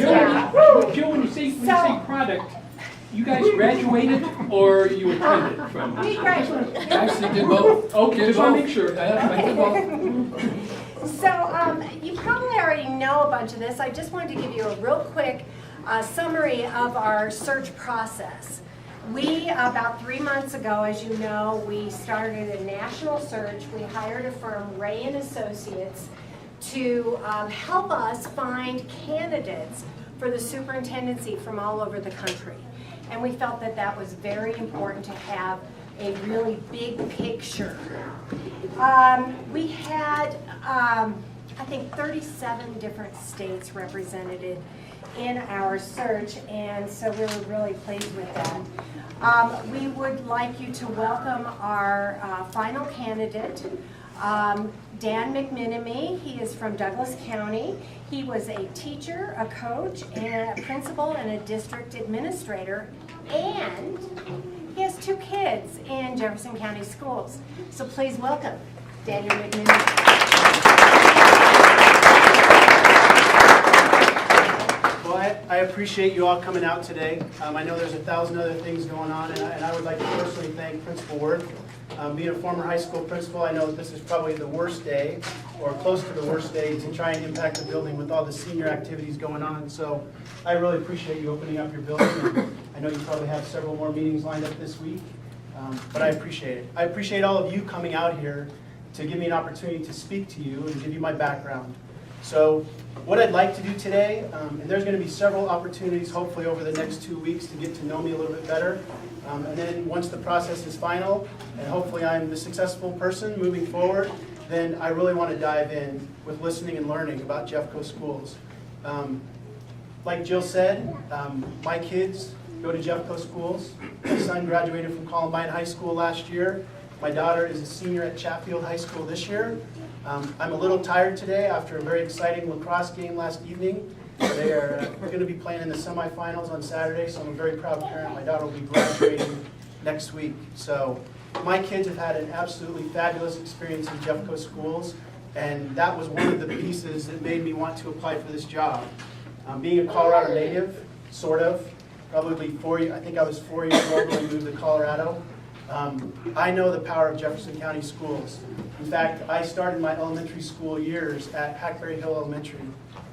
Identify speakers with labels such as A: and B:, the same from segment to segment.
A: Jill, when you say product, you guys graduated or you attended from?
B: We graduated.
C: Actually did both.
A: Okay, just want to make sure.
C: I did both.
B: So you probably already know a bunch of this. I just wanted to give you a real quick summary of our search process. We, about 3 months ago, as you know, we started a national search. We hired a firm, Ray & Associates, to help us find candidates for the superintendency from all over the country. And we felt that that was very important to have a really big picture. We had, I think, 37 different states represented in our search, and so we were really pleased with that. We would like you to welcome our final candidate, Dan McMinimee. He is from Douglas County. He was a teacher, a coach, and a principal, and a district administrator, and he has 2 kids in Jefferson County schools. So please welcome Daniel McMinimee.
D: Well, I appreciate you all coming out today. I know there's 1,000 other things going on, and I would like to personally thank Principal Worth. Being a former high school principal, I know that this is probably the worst day, or close to the worst day, to try and impact the building with all the senior activities going on. So I really appreciate you opening up your building. And I know you probably have several more meetings lined up this week, but I appreciate it. I appreciate all of you coming out here to give me an opportunity to speak to you and give you my background. So what I'd like to do today, and there's going to be several opportunities hopefully over the next 2 weeks to get to know me a little bit better. And then once the process is final, and hopefully I'm the successful person moving forward, then I really want to dive in with listening and learning about Jeffco schools. Like Jill said, my kids go to Jeffco schools. My son graduated from Columbine High School last year. My daughter is a senior at Chatfield High School this year. I'm a little tired today after a very exciting lacrosse game last evening. We're going to be playing in the semifinals on Saturday, so I'm a very proud parent. My daughter will be graduating next week. So my kids have had an absolutely fabulous experience in Jeffco schools, and that was one of the pieces that made me want to apply for this job. Being a Colorado native, sort of, probably I think I was 4 years old when I moved to Colorado. I know the power of Jefferson County schools. In fact, I started my elementary school years at Hackberry Hill Elementary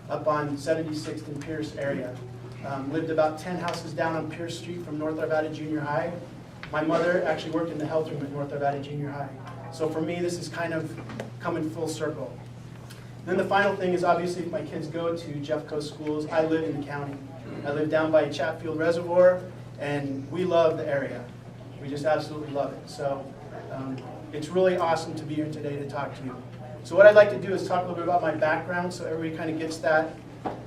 D: up on 76th and Pierce area. Lived about 10 houses down on Pierce Street from North Arvada Junior High. My mother actually worked in the health room at North Arvada Junior High. So for me, this is kind of coming full circle. Then the final thing is, obviously, if my kids go to Jeffco schools, I live in the county. I live down by Chatfield Reservoir, and we love the area. We just absolutely love it. So it's really awesome to be here today to talk to you. So what I'd like to do is talk a little bit about my background so everybody kind of gets that,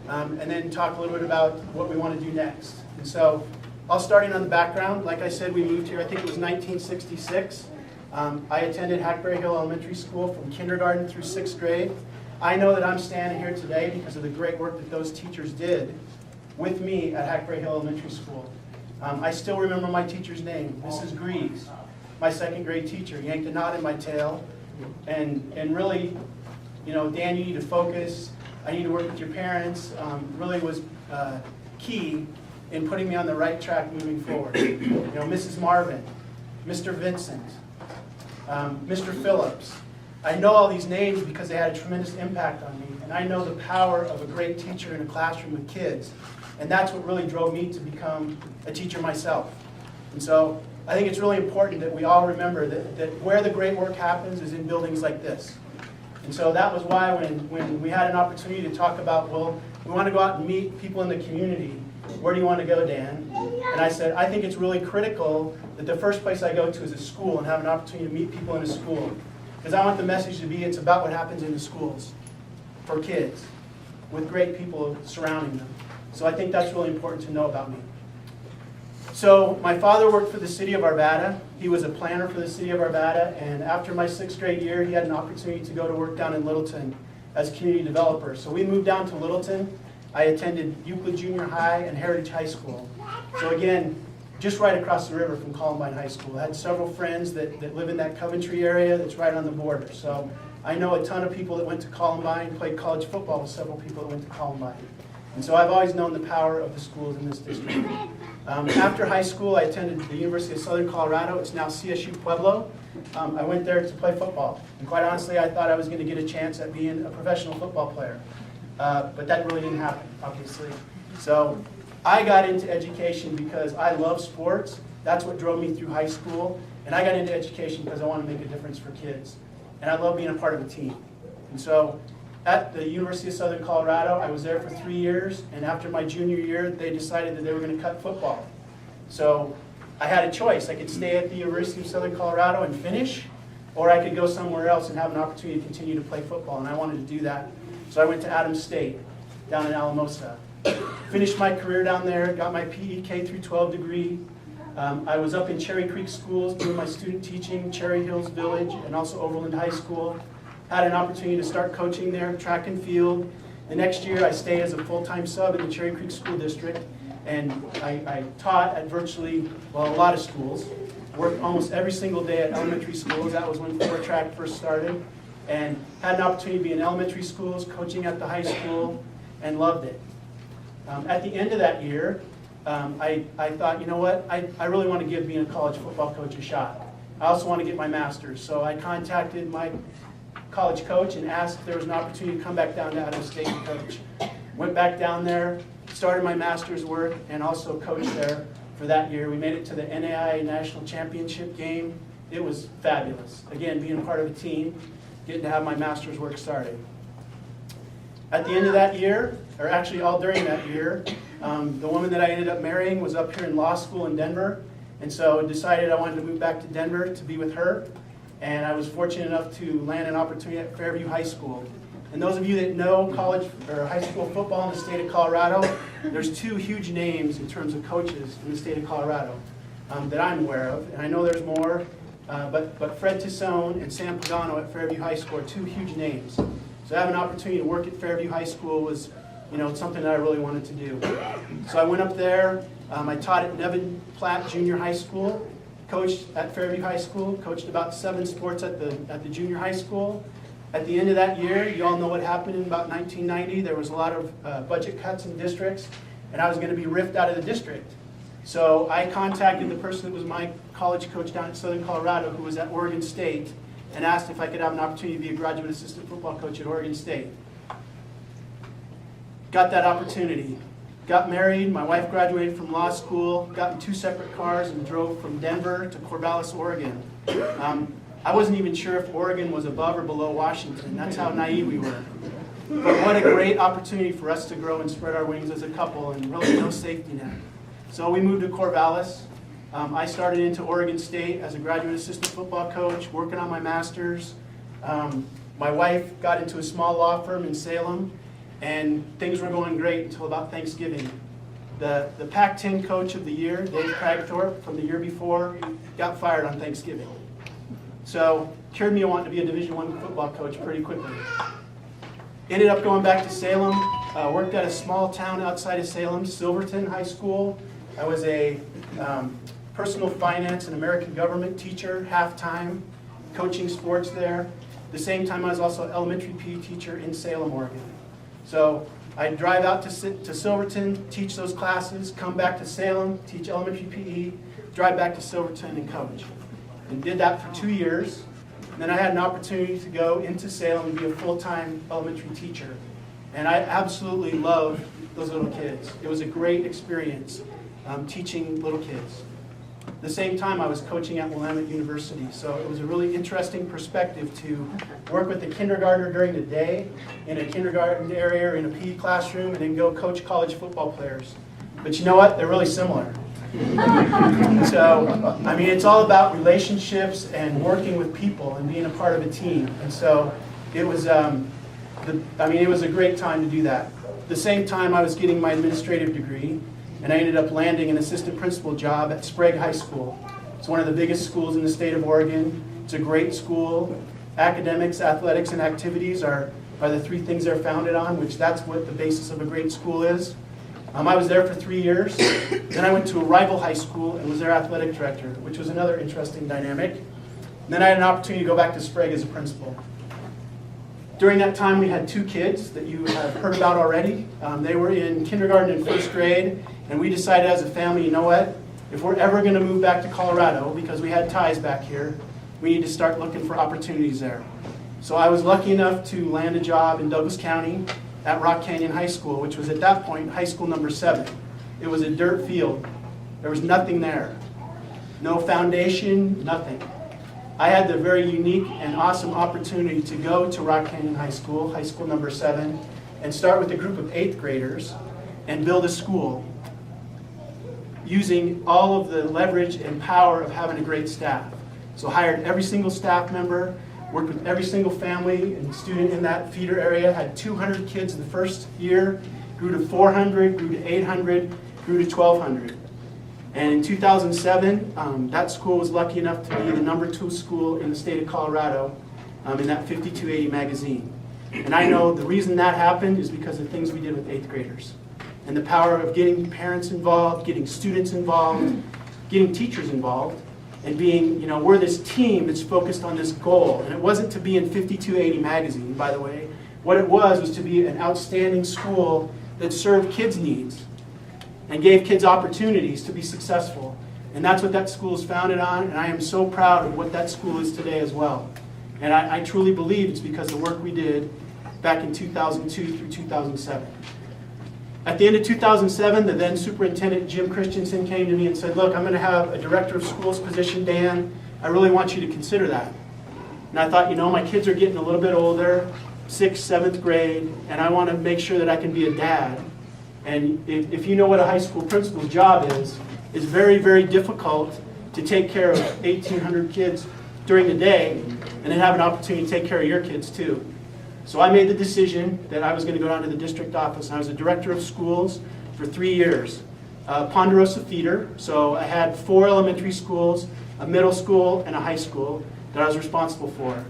D: and then talk a little bit about what we want to do next. And so I'll start in on the background. Like I said, we moved here, I think it was 1966. I attended Hackberry Hill Elementary School from kindergarten through 6th grade. I know that I'm standing here today because of the great work that those teachers did with me at Hackberry Hill Elementary School. I still remember my teacher's name, Mrs. Greaves, my 2nd grade teacher, yanked a knot in my tail, and really, you know, Dan, you need to focus, I need to work with your parents, really was key in putting me on the right track moving forward. You know, Mrs. Marvin, Mr. Vincent, Mr. Phillips. I know all these names because they had a tremendous impact on me, and I know the power of a great teacher in a classroom with kids. And that's what really drove me to become a teacher myself. And so I think it's really important that we all remember that where the great work happens is in buildings like this. And so that was why when we had an opportunity to talk about, well, we want to go out and meet people in the community. Where do you want to go, Dan? And I said, I think it's really critical that the first place I go to is a school and have an opportunity to meet people in a school. Because I want the message to be, it's about what happens in the schools for kids with great people surrounding them. So I think that's really important to know about me. So my father worked for the city of Arvada. He was a planner for the city of Arvada, and after my 6th grade year, he had an opportunity to go to work down in Littleton as community developer. So we moved down to Littleton. I attended Euclid Junior High and Heritage High School. So again, just right across the river from Columbine High School. I had several friends that live in that Coventry area that's right on the border. So I know a ton of people that went to Columbine, played college football with several people that went to Columbine. And so I've always known the power of the schools in this district. After high school, I attended the University of Southern Colorado. It's now CSU Pueblo. I went there to play football. And quite honestly, I thought I was going to get a chance at being a professional football player. But that really didn't happen, obviously. So I got into education because I love sports. That's what drove me through high school. And I got into education because I want to make a difference for kids. And I love being a part of a team. And so at the University of Southern Colorado, I was there for 3 years. And after my junior year, they decided that they were going to cut football. So I had a choice. I could stay at the University of Southern Colorado and finish, or I could go somewhere else and have an opportunity to continue to play football. And I wanted to do that. So I went to Adams State down in Alamosa. Finished my career down there, got my PE K through 12 degree. I was up in Cherry Creek schools doing my student teaching, Cherry Hills Village, and also Overland High School. Had an opportunity to start coaching there, track and field. The next year I stayed as a full-time sub in the Cherry Creek School District, and I taught at virtually, well, a lot of schools. Worked almost every single day at elementary schools. That was when track first started. And had an opportunity to be in elementary schools, coaching at the high school, and loved it. At the end of that year, I thought, you know what, I really want to give being a college football coach a shot. I also want to get my master's. So I contacted my college coach and asked if there was an opportunity to come back down to Adams State and coach. Went back down there, started my master's work, and also coached there for that year. We made it to the NAIA National Championship game. It was fabulous. Again, being a part of a team, getting to have my master's work started. At the end of that year, or actually all during that year, the woman that I ended up marrying was up here in law school in Denver, and so I decided I wanted to move back to Denver to be with her, and I was fortunate enough to land an opportunity at Fairview High School. And those of you that know college or high school football in the state of Colorado, there's two huge names in terms of coaches in the state of Colorado that I'm aware of, and I know there's more, but Fred Tassone and Sam Pagano at Fairview High School are two huge names. So having an opportunity to work at Fairview High School was, something that I really wanted to do. So I went up there. I taught at Nevin Platt Junior High School, coached at Fairview High School, coached about 7 sports at the junior high school. At the end of that year, you all know what happened in about 1990. There was a lot of budget cuts in districts, and I was going to be ripped out of the district. So I contacted the person that was my college coach down at Southern Colorado, who was at Oregon State, and asked if I could have an opportunity to be a graduate assistant football coach at Oregon State. Got that opportunity. Got married, my wife graduated from law school, got in 2 separate cars and drove from Denver to Corvallis, Oregon. I wasn't even sure if Oregon was above or below Washington. That's how naive we were. But what a great opportunity for us to grow and spread our wings as a couple, and really no safety net. So we moved to Corvallis. I started into Oregon State as a graduate assistant football coach, working on my master's. My wife got into a small law firm in Salem, and things were going great until about Thanksgiving. The Pac-10 coach of the year, Dave Cragthorpe, from the year before, got fired on Thanksgiving. So cured me of wanting to be a Division I football coach pretty quickly. Ended up going back to Salem, worked at a small town outside of Salem, Silverton High School. I was a personal finance and American government teacher, half-time, coaching sports there. At the same time, I was also an elementary PE teacher in Salem, Oregon. So I'd drive out to Silverton, teach those classes, come back to Salem, teach elementary PE, drive back to Silverton and coach. And did that for 2 years. And then I had an opportunity to go into Salem and be a full-time elementary teacher. And I absolutely loved those little kids. It was a great experience teaching little kids. At the same time, I was coaching at Willamette University, so it was a really interesting perspective to work with a kindergartner during the day in a kindergarten area or in a PE classroom, and then go coach college football players. But you know what? They're really similar. So, I mean, it's all about relationships and working with people and being a part of a team. And so it was, it was a great time to do that. At the same time, I was getting my administrative degree, and I ended up landing an assistant principal job at Sprague High School. It's one of the biggest schools in the state of Oregon. It's a great school. Academics, athletics, and activities are the 3 things they're founded on, which that's what the basis of a great school is. I was there for 3 years. Then I went to a rival high school and was their athletic director, which was another interesting dynamic. And then I had an opportunity to go back to Sprague as a principal. During that time, we had 2 kids that you have heard about already. They were in kindergarten and 1st grade, and we decided as a family, you know what? If we're ever going to move back to Colorado, because we had ties back here, we need to start looking for opportunities there. So I was lucky enough to land a job in Douglas County at Rock Canyon High School, which was at that point high school number 7. It was a dirt field. There was nothing there. No foundation, nothing. I had the very unique and awesome opportunity to go to Rock Canyon High School number 7, and start with a group of 8th graders and build a school using all of the leverage and power of having a great staff. So hired every single staff member, worked with every single family and student in that feeder area, had 200 kids the first year, grew to 400, grew to 800, grew to 1,200. And in 2007, that school was lucky enough to be the number 2 school in the state of Colorado in that 5280 magazine. And I know the reason that happened is because of things we did with 8th graders. And the power of getting parents involved, getting students involved, getting teachers involved, and being, we're this team that's focused on this goal. And it wasn't to be in 5280 magazine, by the way. What it was to be an outstanding school that served kids' needs and gave kids opportunities to be successful. And that's what that school is founded on, and I am so proud of what that school is today as well. And I truly believe it's because of the work we did back in 2002 through 2007. At the end of 2007, the then superintendent, Jim Christensen, came to me and said, look, I'm going to have a director of schools position, Dan. I really want you to consider that. And I thought, my kids are getting a little bit older, 6th, 7th grade, and I want to make sure that I can be a dad. And if you know what a high school principal's job is, it's very, very difficult to take care of 1,800 kids during the day and then have an opportunity to take care of your kids too. So I made the decision that I was going to go down to the district office, and I was a director of schools for 3 years. Ponderosa feeder, so I had 4 elementary schools, a middle school, and a high school that I was responsible for.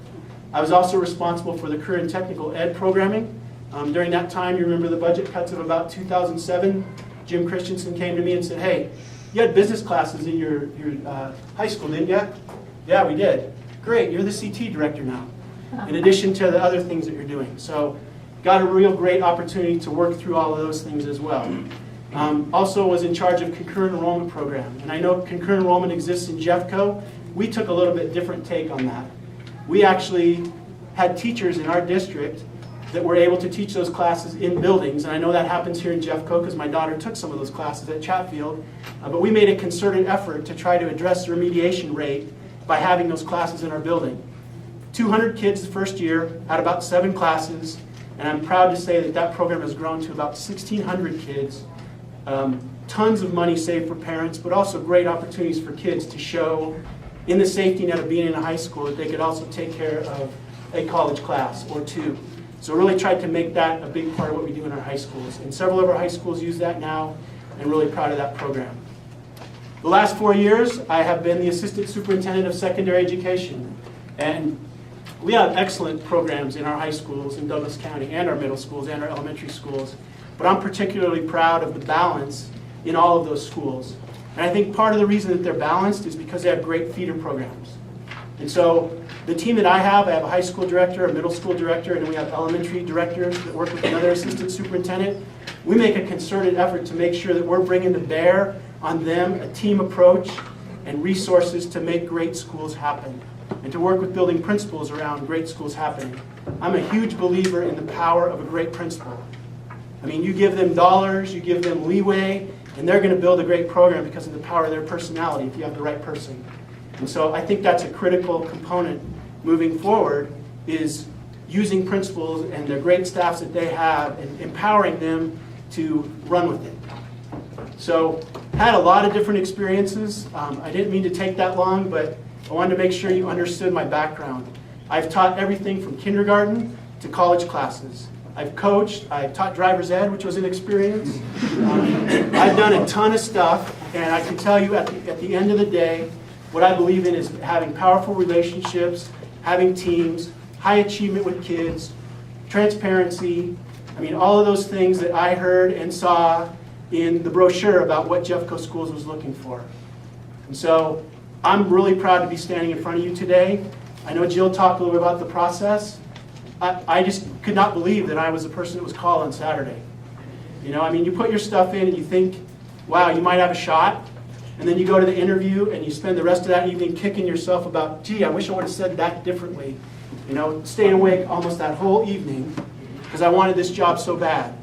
D: I was also responsible for the career and technical ed programming. During that time, you remember the budget cuts of about 2007, Jim Christensen came to me and said, hey, you had business classes in your high school, didn't you? Yeah, we did. Great, you're the CT director now, in addition to the other things that you're doing. So got a real great opportunity to work through all of those things as well. Also was in charge of concurrent enrollment program. And I know concurrent enrollment exists in Jeffco. We took a little bit different take on that. We actually had teachers in our district that were able to teach those classes in buildings. And I know that happens here in Jeffco because my daughter took some of those classes at Chatfield. But we made a concerted effort to try to address the remediation rate by having those classes in our building. 200 kids the first year, had about 7 classes, and I'm proud to say that that program has grown to about 1,600 kids. Tons of money saved for parents, but also great opportunities for kids to show in the safety net of being in a high school that they could also take care of a college class or 2. So really tried to make that a big part of what we do in our high schools. And several of our high schools use that now, and really proud of that program. The last 4 years, I have been the Assistant Superintendent of Secondary Education. And we have excellent programs in our high schools in Douglas County and our middle schools and our elementary schools. But I'm particularly proud of the balance in all of those schools. And I think part of the reason that they're balanced is because they have great feeder programs. And so the team that I have a high school director, a middle school director, and then we have elementary directors that work with another assistant superintendent. We make a concerted effort to make sure that we're bringing to bear on them a team approach and resources to make great schools happen and to work with building principles around great schools happening. I'm a huge believer in the power of a great principal. I mean, you give them dollars, you give them leeway, and they're going to build a great program because of the power of their personality if you have the right person. And so I think that's a critical component moving forward, is using principals and the great staffs that they have and empowering them to run with it. So had a lot of different experiences. I didn't mean to take that long, but I wanted to make sure you understood my background. I've taught everything from kindergarten to college classes. I've coached, I've taught driver's ed, which was an experience. I've done a ton of stuff, and I can tell you at the end of the day, what I believe in is having powerful relationships, having teams, high achievement with kids, transparency. I mean, all of those things that I heard and saw in the brochure about what Jeffco Schools was looking for. And so I'm really proud to be standing in front of you today. I know Jill talked a little bit about the process. I just could not believe that I was the person that was called on Saturday. You know, I mean, you put your stuff in and you think, wow, you might have a shot. And then you go to the interview and you spend the rest of that evening kicking yourself about, gee, I wish I would have said that differently. You know, stayed awake almost that whole evening because I wanted this job so bad.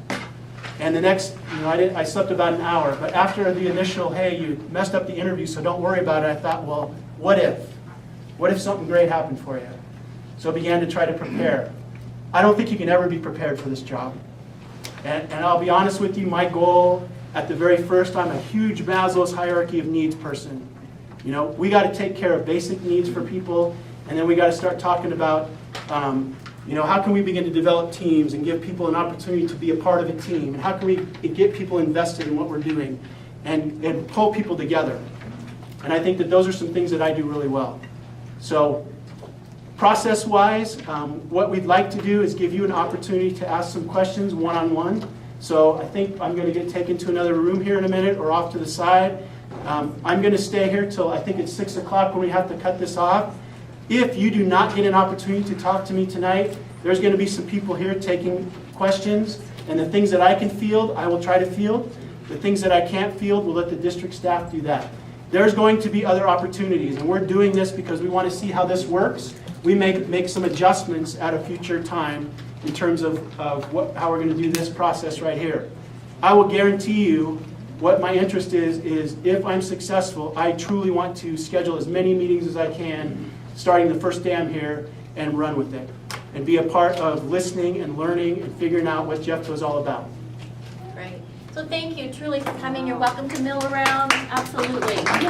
D: And the next, you know, I slept about an hour. But after the initial, hey, you messed up the interview, so don't worry about it, I thought, well, what if? What if something great happened for you? So I began to try to prepare. I don't think you can ever be prepared for this job. And I'll be honest with you, my goal at the very first, I'm a huge Maslow's hierarchy of needs person. You know, we got to take care of basic needs for people, and then we got to start talking about, you know, how can we begin to develop teams and give people an opportunity to be a part of a team, and how can we get people invested in what we're doing and pull people together. And I think that those are some things that I do really well. So process-wise, what we'd like to do is give you an opportunity to ask some questions one-on-one. So I think I'm going to get taken to another room here in a minute or off to the side. I'm going to stay here till I think it's 6 o'clock when we have to cut this off. If you do not get an opportunity to talk to me tonight, there's going to be some people here taking questions, and the things that I can field, I will try to field. The things that I can't field, we'll let the district staff do that. There's going to be other opportunities, and we're doing this because we want to see how this works. We make some adjustments at a future time in terms of how we're going to do this process right here. I will guarantee you what my interest is if I'm successful, I truly want to schedule as many meetings as I can, starting the first day I'm here, and run with it. And be a part of listening and learning and figuring out what Jeffco is all about.
E: Great. So thank you truly for coming. You're welcome to mill around. Absolutely.
F: We're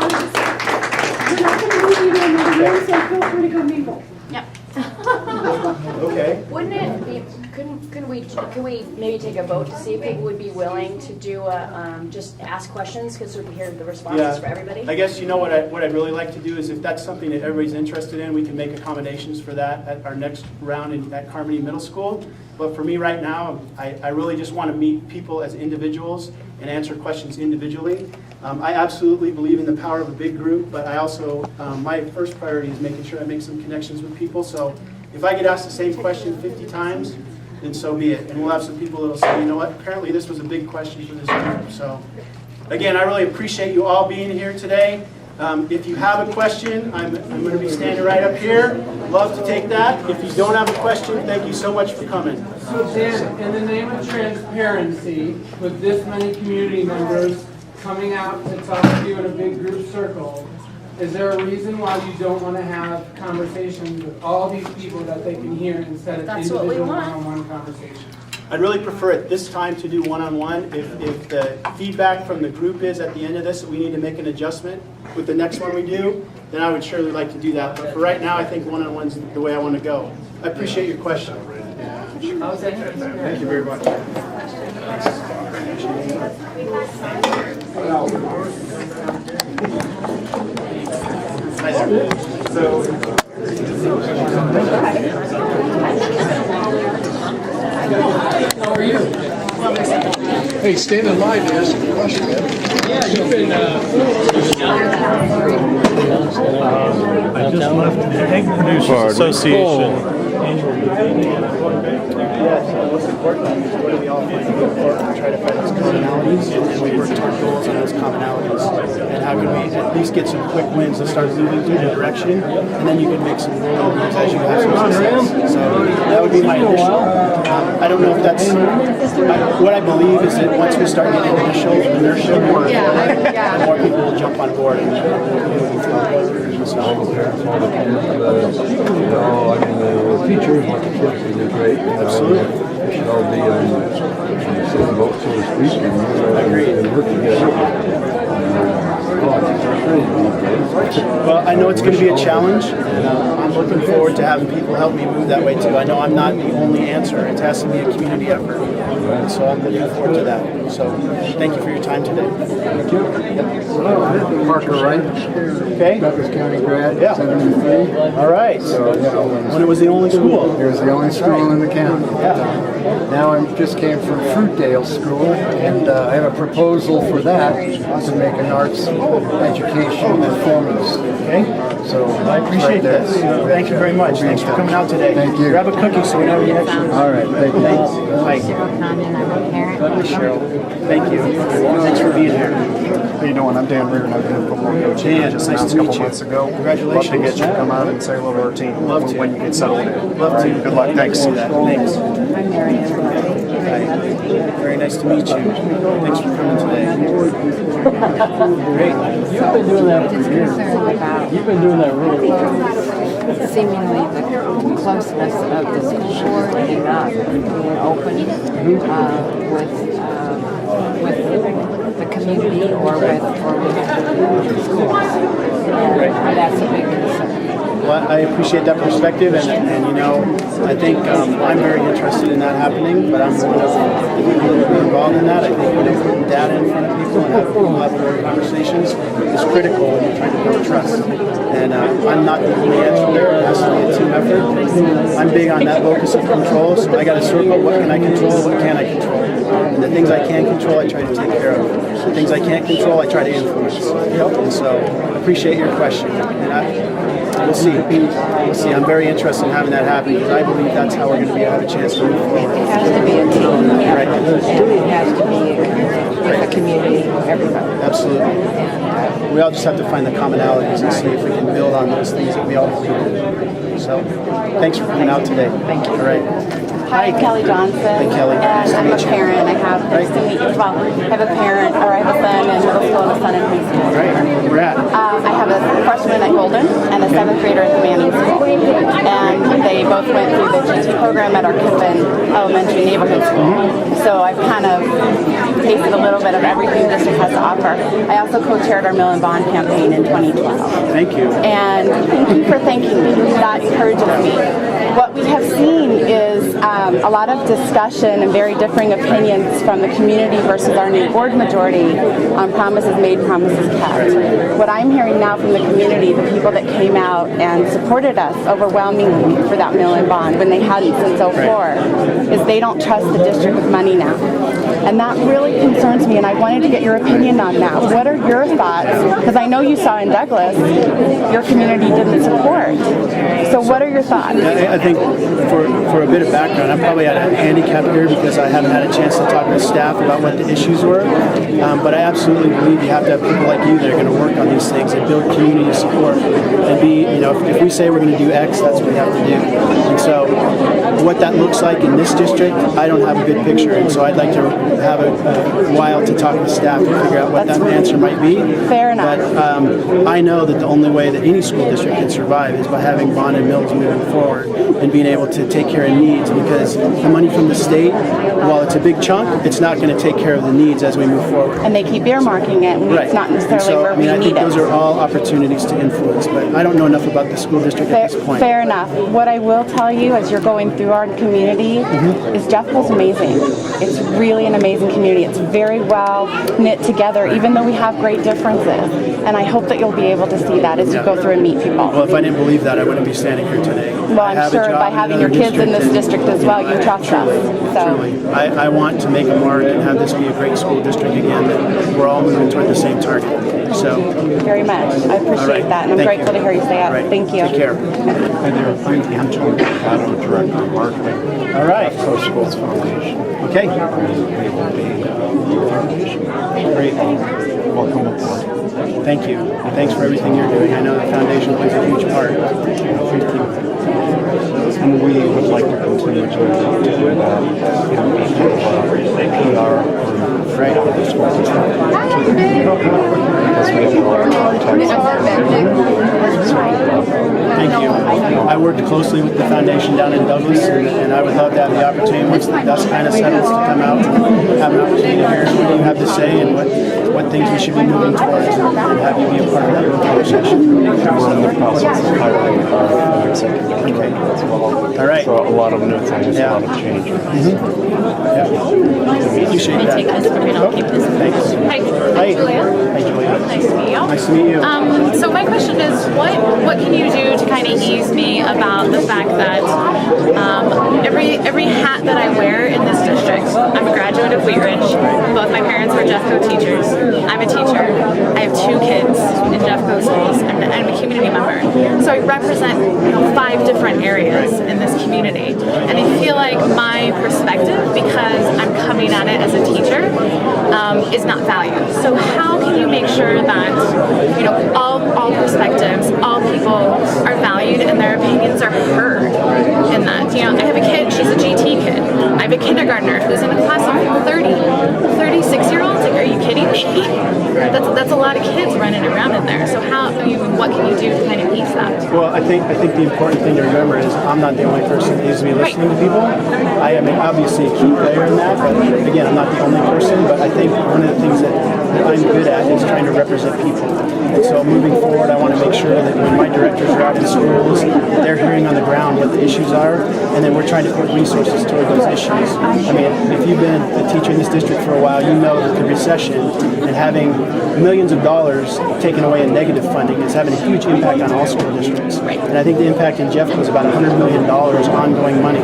F: not going to leave you in the room, so feel free to go mingle.
E: Yep.
D: Okay.
G: Wouldn't it be, can we maybe take a vote to see if people would be willing to do a, just ask questions, because we can hear the responses for everybody?
D: I guess you know what I'd really like to do is if that's something that everybody's interested in, we can make accommodations for that at our next round at Carmody Middle School. But for me right now, I really just want to meet people as individuals and answer questions individually. I absolutely believe in the power of a big group, but I also, my first priority is making sure I make some connections with people. So if I get asked the same question 50 times, then so be it. And we'll have some people that will say, you know what, apparently this was a big question for this group. So again, I really appreciate you all being here today. If you have a question, I'm going to be standing right up here. Love to take that. If you don't have a question, thank you so much for coming.
H: So Dan, in the name of transparency, with this many community members coming out to talk to you in a big group circle, is there a reason why you don't want to have conversations with all these people that they can hear instead of individual one-on-one conversations?
D: I'd really prefer at this time to do one-on-one. If the feedback from the group is at the end of this that we need to make an adjustment with the next one we do, then I would surely like to do that. But for right now, I think one-on-one's the way I want to go. I appreciate your question. Thank you very much. Hi there.
H: How are you?
C: Hey, stand in line to ask a question.
H: Yeah, you've been,
I: I just left the Egg Producers Association.
D: Yes, what's important is what do we all find important and try to find those commonalities, and we work toward goals on those commonalities. And how can we at least get some quick wins and start moving through the direction, and then you can make some real moves as you have some success. So that would be my initial. I don't know if that's what I believe is that once we start getting initial inertia, more people will jump on board and moving forward.
J: The teachers, like the kids, they're great.
D: Absolutely.
J: They should all be on the same boat, so to speak, and work together.
D: Well, I know it's going to be a challenge, and I'm looking forward to having people help me move that way too. I know I'm not the only answer. It has to be a community effort. So I'm looking forward to that. So thank you for your time today.
J: Thank you. Parker Wright.
D: Okay.
J: Douglas County grad,
D: Yeah.
J: 73.
D: All right.
J: So, you know,
D: When it was the only school.
J: it was the only school in the county.
D: Yeah.
J: Now I just came from Fruitdale School, and I have a proposal for that to make an arts education performance.
D: Okay. So I appreciate this. Thank you very much. Thanks for coming out today.
C: Thank you.
D: Grab a cookie so we know you next year.
C: All right, thank you.
D: Thanks. Hi.
K: Condon, I'm a parent.
D: Cheryl. Thank you. Thanks for being here.
J: How you doing? I'm Dan Reardon. I've been a football coach.
D: Dan,
J: Just
D: nice
J: announced
D: to
J: a
D: meet
J: couple
D: you.
J: months ago.
D: Congratulations.
J: Love to get you to come out and say hello to our team.
D: Love to.
J: When you get settled in.
D: Love to.
J: Good luck. Thanks.
D: See that. Thanks.
K: I'm Marianne.
D: Hi. Very nice to meet you. Thanks for coming today. Great.
H: You've been doing that for
K: Just
H: years.
K: concerned about
H: You've been doing that really well.
K: seemingly the closeness of the school board and not being open with the community or with the schools. And that's a big concern.
D: Well, I appreciate that perspective, and you know, I think I'm very interested in that happening, but I'm one of the people that will be involved in that. I think putting data in front of people and having collaborative conversations is critical when you're trying to build trust. And I'm not the only answer there. It has to be a team effort. I'm big on that locus of control, so I got to circle what can I control, what can I control. And the things I can control, I try to take care of. The things I can't control, I try to influence. And so I appreciate your question. And we'll see. We'll see. I'm very interested in having that happen because I believe that's how we're going to have a chance to move forward.
K: It has to be a team.
D: Right.
K: And it has to be a community, everybody.
D: Absolutely. We all just have to find the commonalities and see if we can build on those things that we all believe in. So, thanks for coming out today. Thank you. All right.
L: Hi, I'm Kelly Johnson.
D: Hi, Kelly.
L: And I'm a parent. I have nice to meet you. Well, I have a parent, or I have a son in middle school and a son in high school.
D: All right. Where at?
L: I have a freshman at Golden and a seventh grader at the Manning School. And they both went through the GT program at our Kiffin Elementary Neighborhood School. So I've kind of tasted a little bit of everything the district has to offer. I also co-chaired our Mill and Bond campaign in 2012.
D: Thank you.
L: And thank you for thanking me. That encourages me. What we have seen is a lot of discussion and very differing opinions from the community versus our new board majority on promises made, promises kept. What I'm hearing now from the community, the people that came out and supported us overwhelmingly for that mill and bond when they hadn't since 2004, is they don't trust the district with money now. And that really concerns me, and I wanted to get your opinion on that. What are your thoughts? Because I know you saw in Douglas, your community didn't support. So what are your thoughts?
D: I think for a bit of background, I'm probably at a handicap here because I haven't had a chance to talk with staff about what the issues were. But I absolutely believe you have to have people like you that are going to work on these things and build community support and be, you know, if we say we're going to do X, that's what we have to do. And so what that looks like in this district, I don't have a good picture. And so I'd like to have a while to talk with staff to figure out what that answer might be.
L: Fair enough.
D: But I know that the only way that any school district can survive is by having bond and mills moving forward and being able to take care of needs, because the money from the state, while it's a big chunk, it's not going to take care of the needs as we move forward.
L: And they keep earmarking it, and it's not necessarily where we need it.
D: I think those are all opportunities to influence, but I don't know enough about the school district at this point.
L: Fair enough. What I will tell you as you're going through our community is Jeffville's amazing. It's really an amazing community. It's very well knit together, even though we have great differences. And I hope that you'll be able to see that as you go through and meet people.
D: Well, if I didn't believe that, I wouldn't be standing here today.
L: Well, I'm sure by having your kids in this district as well, you trust us. So.
D: Truly. I want to make a mark and have this be a great school district again, that we're all moving toward the same target. So.
L: Very much. I appreciate that, and I'm grateful to hear you say that.
D: Right.
L: Thank you.
D: Take care.
J: Hi there. I'm Angela Mercado, Director of Marketing.
D: All right.
J: Pro Schools Foundation.
D: Okay.
J: We will be foundation.
D: Great.
J: Welcome aboard.
D: Thank you. And thanks for everything you're doing. I know the foundation plays a huge part.
J: And we would like to continue to do that. PR
D: right
J: on the school district to the community, because we have a lot of
D: Thank you. I worked closely with the foundation down in Douglas, and I would love to have the opportunity, once the dust kind of settles, to come out and have an opportunity to hear what you have to say and what things we should be moving towards, and have you be a part of that conversation.
J: We're in the process of hiring our executive committee as well.
D: All right.
J: So a lot of new things, a lot of change.
D: Appreciate that.
E: Take this for me, and I'll keep this.
D: Thanks.
E: Hi, Julia.
D: Hi, Julia.
E: Nice to meet you.
D: Nice to meet you.
E: So my question is, what can you do to kind of ease me about the fact that every hat that I wear in this district
M: I'm a graduate of Wheat Ridge. Both my parents were Jeffco teachers. I'm a teacher. I have 2 kids in Jeffco schools, and I'm a community member. So I represent 5 different areas in this community. And I feel like my perspective, because I'm coming at it as a teacher, is not valued. So how can you make sure that all perspectives, all people are valued and their opinions are heard in that? I have a kid, she's a GT kid. I have a kindergartner who's in a class of 36-year-olds. Like, are you kidding me? That's a lot of kids running around in there. So what can you do to kind of ease that?
D: Well, I think the important thing to remember is I'm not the only person that needs to be listening to people. I am obviously a key player in that, but again, I'm not the only person. But I think one of the things that I'm good at is trying to represent people. And so moving forward, I want to make sure that when my directors are out in schools, they're hearing on the ground what the issues are, and then we're trying to put resources toward those issues. I mean, if you've been a teacher in this district for a while, you know that the recession and having millions of dollars taken away in negative funding is having a huge impact on all school districts. And I think the impact in Jeffco is about $100 million ongoing money.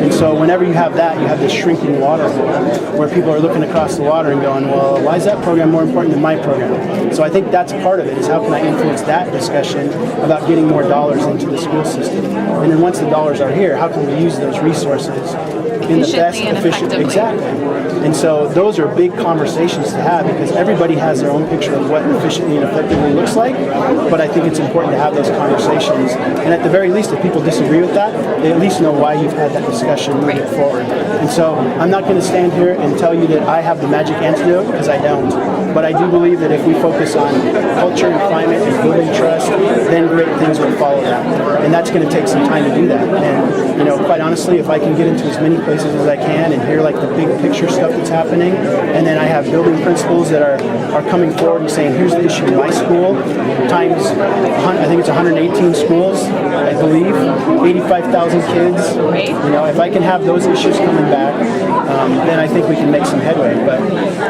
D: And so whenever you have that, you have this shrinking water hole where people are looking across the water and going, well, why is that program more important than my program? So I think that's part of it, is how can I influence that discussion about getting more dollars into the school system? And then once the dollars are here, how can we use those resources in the best, efficient, exactly. And so those are big conversations to have, because everybody has their own picture of what efficiently and effectively looks like. But I think it's important to have those conversations. And at the very least, if people disagree with that, they at least know why you've had that discussion moving forward. And so I'm not going to stand here and tell you that I have the magic antidote, because I don't. But I do believe that if we focus on culture and climate and building trust, then great things will follow that. And that's going to take some time to do that. And quite honestly, if I can get into as many places as I can and hear like the big picture stuff that's happening, and then I have building principals that are coming forward and saying, here's the issue in my school, times, I think it's 118 schools, I believe, 85,000 kids. If I can have those issues coming back, then I think we can make some headway. But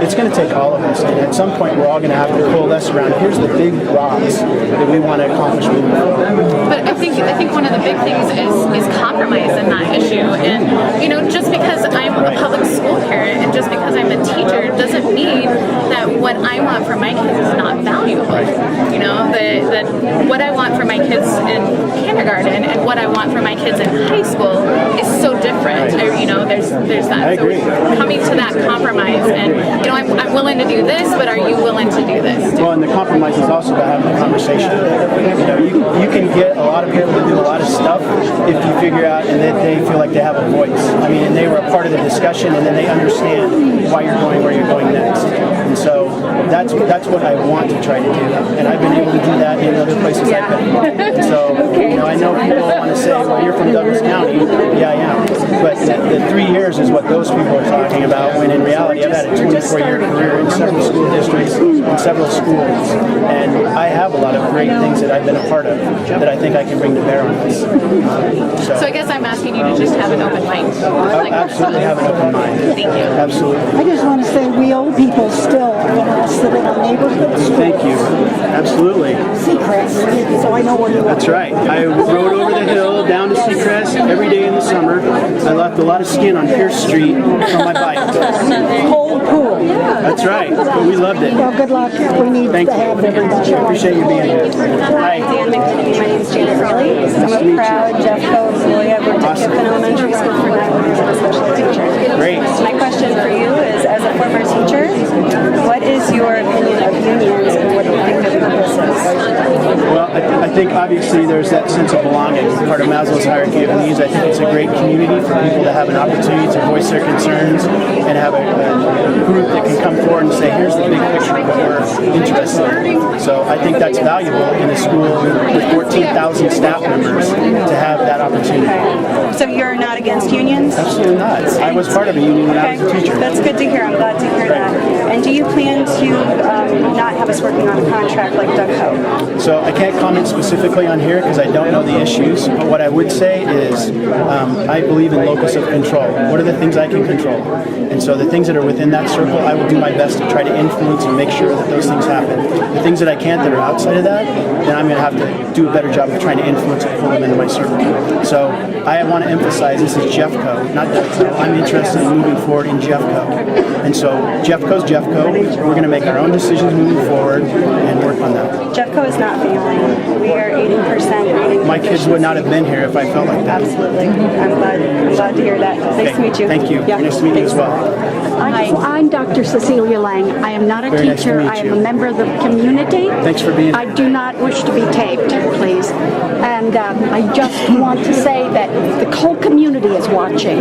D: it's going to take all of us. And at some point, we're all going to have to coalesce around, here's the big rocks that we want to accomplish moving forward.
M: But I think one of the big things is compromise in that issue. And just because I'm a public school parent and just because I'm a teacher doesn't mean that what I want for my kids is not valuable. That what I want for my kids in kindergarten and what I want for my kids in high school is so different. There's that.
D: I agree.
M: So coming to that compromise, and I'm willing to do this, but are you willing to do this?
D: Well, and the compromise is also about having a conversation. You can get a lot of people to do a lot of stuff if you figure out and that they feel like they have a voice. And they were a part of the discussion, and then they understand why you're going where you're going next. And so that's what I want to try to do. And I've been able to do that in other places I've been. And so, I know people want to say, well, you're from Douglas County. Yeah, I am. But the 3 years is what those people are talking about, when in reality I've had a 24-year career in several school districts and several schools. And I have a lot of great things that I've been a part of that I think I can bring to bear on this.
M: So I guess I'm asking you to just have an open mind.
D: Absolutely have an open mind.
M: Thank you.
D: Absolutely.
F: I just want to say we old people still sit in our neighborhood schools.
D: Thank you. Absolutely.
F: Seacrest, so I know where you are.
D: That's right. I rode over the hill down to Seacrest every day in the summer. I left a lot of skin on Pierce Street from my bike.
F: Cold pool.
D: That's right. But we loved it.
F: Well, good luck. We need to have everybody.
D: I appreciate you being here. Hi.
N: Dan McMinimee. My name is Janet Riley. I'm a proud Jeffco employee. I've worked at Kiffin Elementary School for 9 years as a special teacher.
D: Great.
N: My question for you is, as a former teacher, what is your opinion of unions and what do you think their purpose is?
D: Well, I think obviously there's that sense of belonging, part of Maslow's hierarchy of needs. I think it's a great community for people to have an opportunity to voice their concerns and have a group that can come forward and say, here's the big picture of what we're interested in. So I think that's valuable in a school with 14,000 staff members to have that opportunity.
N: So you're not against unions?
D: Absolutely not. I was part of a union when I was a teacher.
N: That's good to hear. I'm glad to hear that. And do you plan to not have us working on a contract like Doug Ho?
D: So I can't comment specifically on here because I don't know the issues. But what I would say is I believe in locus of control. What are the things I can control? And so the things that are within that circle, I will do my best to try to influence and make sure that those things happen. The things that I can't that are outside of that, then I'm going to have to do a better job of trying to influence and pull them into my circle. So I want to emphasize this is Jeffco, not Dougco. I'm interested in moving forward in Jeffco. And so Jeffco's Jeffco. We're going to make our own decisions moving forward and work on that.
N: Jeffco is not failing. We are 80% reading.
D: My kids would not have been here if I felt like that.
N: Absolutely. I'm glad to hear that. Nice to meet you.
D: Thank you.
N: Yeah.
D: Nice to meet you as well.
F: I'm Dr. Cecilia Lang. I am not a
D: Very nice to
F: teacher.
D: meet
F: I am
D: you.
F: a member of the community.
D: Thanks for being here.
F: I do not wish to be taped, please. And I just want to say that the whole community is watching,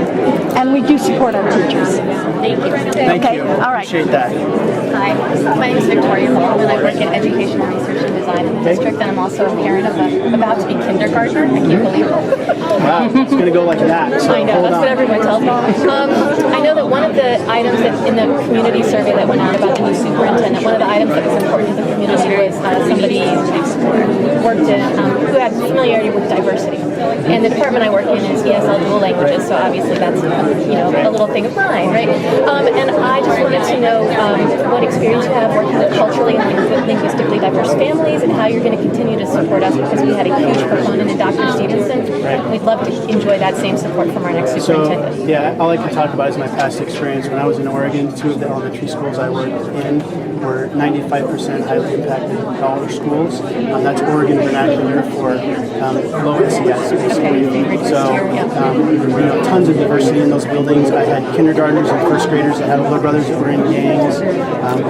F: and we do support our teachers.
E: Thank you.
D: Thank
F: Okay,
D: you.
F: all right.
D: Appreciate that.
M: Hi, my name is Victoria Long, and I work in education research and design in the district, and I'm also a parent of a about-to-be kindergartner. I can't believe it.
D: Wow, it's going to go like that. So
M: I know,
D: hold
M: that's
D: on.
M: what everyone tells me. I know that one of the items that in the community survey that went out about the new superintendent, one of the items that was important to the community was somebody who worked in, who had familiarity with diversity. And the department I work in is ESL dual languages, so obviously that's a little thing of mine, right? And I just wanted to know what experience you have working with culturally and linguistically diverse families, and how you're going to continue to support us, because we had a huge proponent in Dr. Stevenson. We'd love to enjoy that same support from our next superintendent.
D: So, yeah, all I can talk about is my past experience. When I was in Oregon, 2 of the elementary schools I worked in were 95% highly impacted dollar schools. That's Oregon vernacular for low SES, basically. So, tons of diversity in those buildings. I had kindergartners and first graders that had older brothers that were in gangs.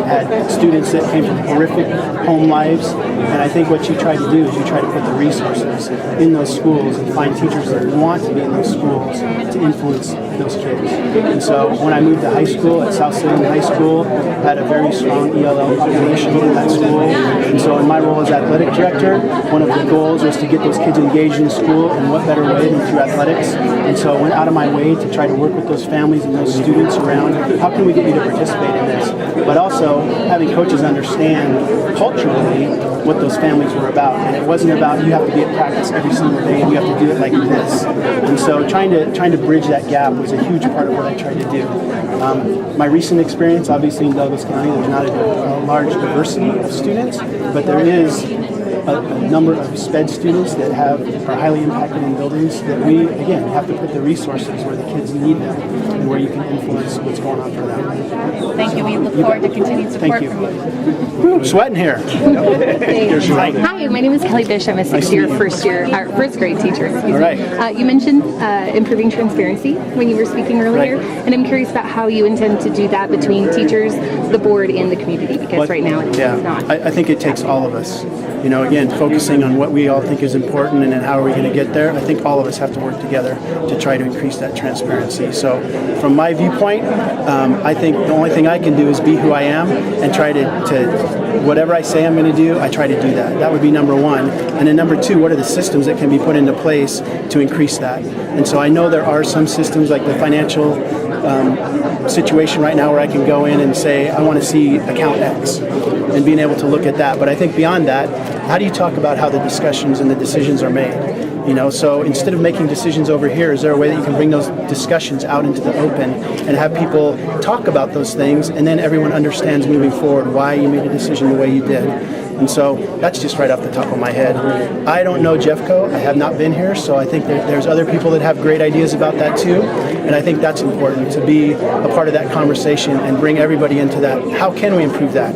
D: Had students that came from horrific home lives. And I think what you try to do is you try to put the resources in those schools and find teachers that want to be in those schools to influence those kids. And so when I moved to high school at South Salem High School, I had a very strong ELL population in that school. And so in my role as athletic director, one of the goals was to get those kids engaged in school, and what better way than through athletics. And so I went out of my way to try to work with those families and those students around, how can we get you to participate in this? But also having coaches understand culturally what those families were about. And it wasn't about you have to be at practice every single day and you have to do it like this. And so trying to bridge that gap was a huge part of what I tried to do. My recent experience, obviously in Douglas County, there's not a large diversity of students, but there is a number of SPED students that are highly impacted in buildings that we, again, have to put the resources where the kids need them and where you can influence what's going on for them.
M: Thank you. We look forward to continued support from you.
D: I'm sweating here.
O: Hi, my name is Kelly Bish. I'm a first grade teacher.
D: All right.
O: You mentioned improving transparency when you were speaking earlier, and I'm curious about how you intend to do that between teachers, the board, and the community, because right now it's not.
D: I think it takes all of us. Again, focusing on what we all think is important and then how are we going to get there. I think all of us have to work together to try to increase that transparency. So from my viewpoint, I think the only thing I can do is be who I am and try to whatever I say I'm going to do, I try to do that. That would be number one. And then number two, what are the systems that can be put into place to increase that? And so I know there are some systems like the financial situation right now where I can go in and say, I want to see account X and being able to look at that. But I think beyond that, how do you talk about how the discussions and the decisions are made? So instead of making decisions over here, is there a way that you can bring those discussions out into the open and have people talk about those things, and then everyone understands moving forward why you made a decision the way you did? And so that's just right off the top of my head. I don't know Jeffco. I have not been here, so I think there's other people that have great ideas about that too. And I think that's important, to be a part of that conversation and bring everybody into that. How can we improve that?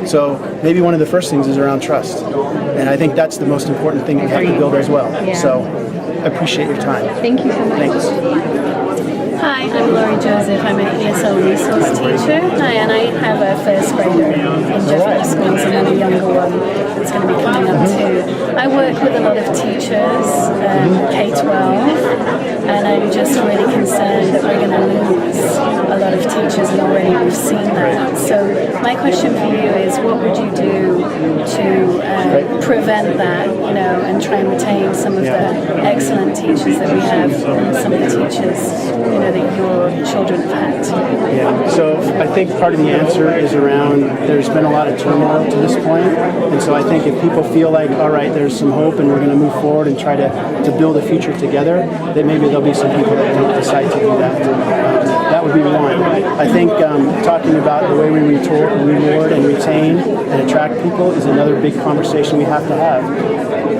D: So maybe one of the first things is around trust. And I think that's the most important thing we have to build as well.
O: Yeah.
D: So I appreciate your time.
O: Thank you so much.
D: Thanks.
P: Hi, I'm Laurie Joseph. I'm an ESL resource teacher. Hi, and I have a first grader in Jeffco schools and then a younger one that's going to be coming up too. I work with a lot of teachers, K-12, and I'm just really concerned that we're going to lose a lot of teachers, and already we've seen that. So my question for you is, what would you do to prevent that, and try and retain some of the excellent teachers that we have, and some of the teachers, that your children have had?
D: Yeah, so I think part of the answer is around, there's been a lot of turmoil to this point, and so I think if people feel like, all right, there's some hope and we're going to move forward and try to build a future together, then maybe there'll be some people that decide to do that. That would be one. I think talking about the way we reward and retain and attract people is another big conversation we have to have.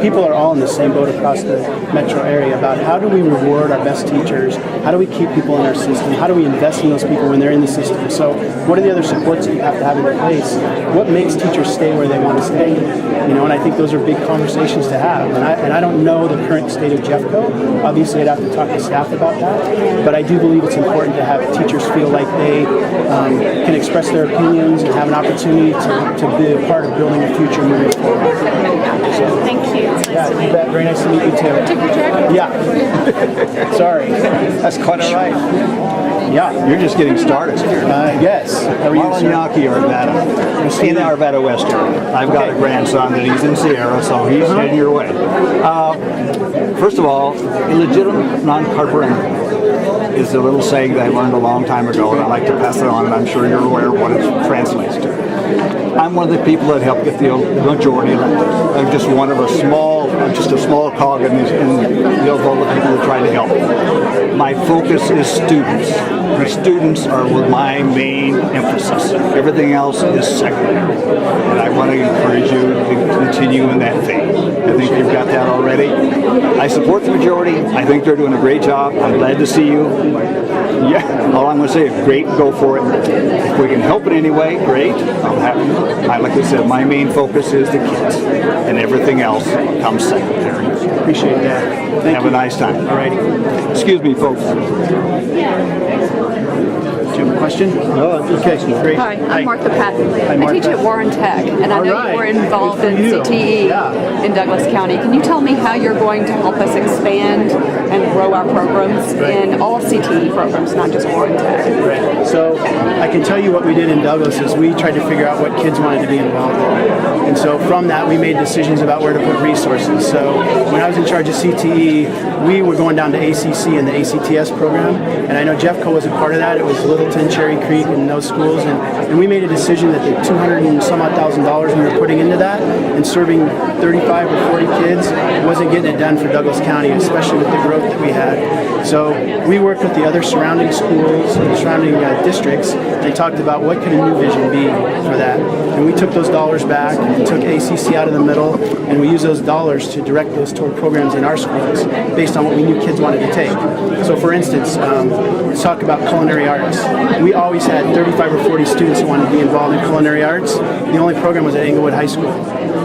D: people are all in the same boat across the metro area about how do we reward our best teachers, how do we keep people in our system, how do we invest in those people when they're in the system. So what are the other supports that you have to have in place? What makes teachers stay where they want to stay? You know, and I think those are big conversations to have. And I don't know the current state of Jeffco. Obviously, I'd have to talk to staff about that. But I do believe it's important to have teachers feel like they can express their opinions and have an opportunity to be a part of building a future moving forward. So,
P: Thank you. It's nice to meet you.
D: very nice to meet you too.
P: Took your check?
D: Yeah. Sorry.
Q: That's quite all right.
D: Yeah.
Q: You're just getting started.
D: Yes.
Q: Marlon Arvada, in Arvada West area. I've got a grandson that he's in Sierra, so he's heading your way. First of all, illegitimate non-carborundum is a little saying that I learned a long time ago, and I like to pass it on, and I'm sure you're aware of what it translates to. I'm one of the people that helped get the majority elected. I'm just one of a small cog in the overall of people that try to help. My focus is students. The students are my main emphasis. Everything else is secondary. And I want to encourage you to continue in that vein. I think you've got that already. I support the majority. I think they're doing a great job. I'm glad to see you. Yeah, all I'm going to say is great, go for it. If we can help in any way, great. I'm happy. Like I said, my main focus is the kids, and everything else comes secondary.
D: Appreciate that.
Q: Have a nice time.
D: All righty.
Q: Excuse me, folks.
D: Do you have a question? No, okay, great.
R: Hi, I'm Martha Patton.
D: Hi, Martha.
R: I teach at Warren Tech, and I know you were involved in CTE in Douglas County. Can you tell me how you're going to help us expand and grow our programs in all CTE programs, not just Warren Tech?
D: Right. So I can tell you what we did in Douglas is we tried to figure out what kids wanted to be involved in. And so from that, we made decisions about where to put resources. So when I was in charge of CTE, we were going down to ACC and the ACTS program. And I know Jeffco was a part of that. It was Littleton, Cherry Creek, and those schools. And we made a decision that the $200,000 and some odd we were putting into that and serving 35 or 40 kids wasn't getting it done for Douglas County, especially with the growth that we had. So we worked with the other surrounding schools and surrounding districts. They talked about what could a new vision be for that. And we took those dollars back and took ACC out of the middle, and we used those dollars to direct those toward programs in our schools based on what we knew kids wanted to take. So for instance, let's talk about culinary arts. We always had 35 or 40 students who wanted to be involved in culinary arts. The only program was at Englewood High School.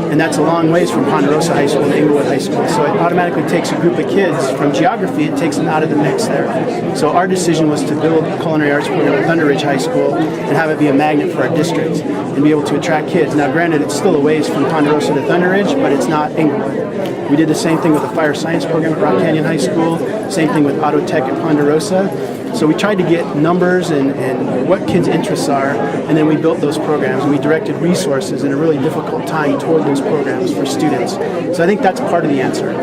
D: And that's a long ways from Ponderosa High School to Englewood High School. So it automatically takes a group of kids from geography, it takes them out of the mix there. So our decision was to build a culinary arts program at Thunder Ridge High School and have it be a magnet for our district and be able to attract kids. Now granted, it's still a ways from Ponderosa to Thunder Ridge, but it's not Englewood. We did the same thing with the fire science program at Rock Canyon High School, same thing with Auto Tech at Ponderosa. So we tried to get numbers and what kids' interests are, and then we built those programs, and we directed resources in a really difficult time toward those programs for students. So I think that's part of the answer.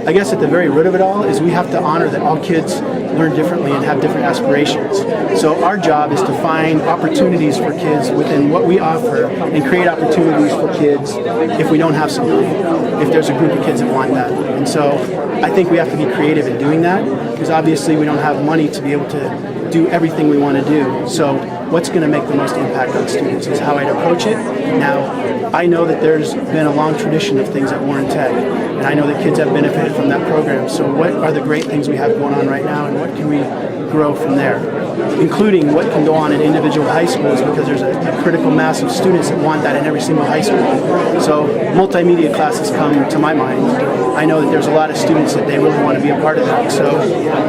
D: I guess at the very root of it all is we have to honor that all kids learn differently and have different aspirations. So our job is to find opportunities for kids within what we offer and create opportunities for kids if we don't have something, if there's a group of kids that want that. And so I think we have to be creative in doing that because obviously we don't have money to be able to do everything we want to do. So what's going to make the most impact on students is how I'd approach it. Now, I know that there's been a long tradition of things at Warren Tech, and I know that kids have benefited from that program. So what are the great things we have going on right now, and what can we grow from there? Including what can go on in individual high schools, because there's a critical mass of students that want that in every single high school. So multimedia classes come to my mind. I know that there's a lot of students that they really want to be a part of that. So,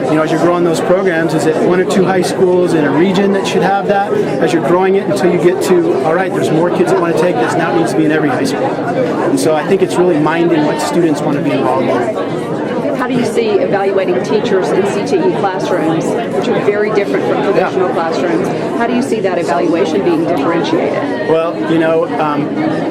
D: you know, as you're growing those programs, is it one or two high schools in a region that should have that? As you're growing it until you get to, all right, there's more kids that want to take this, now it needs to be in every high school. And so I think it's really minding what students want to be involved in.
R: How do you see evaluating teachers in CTE classrooms, which are very different from traditional classrooms? How do you see that evaluation being differentiated?
D: Well, you know,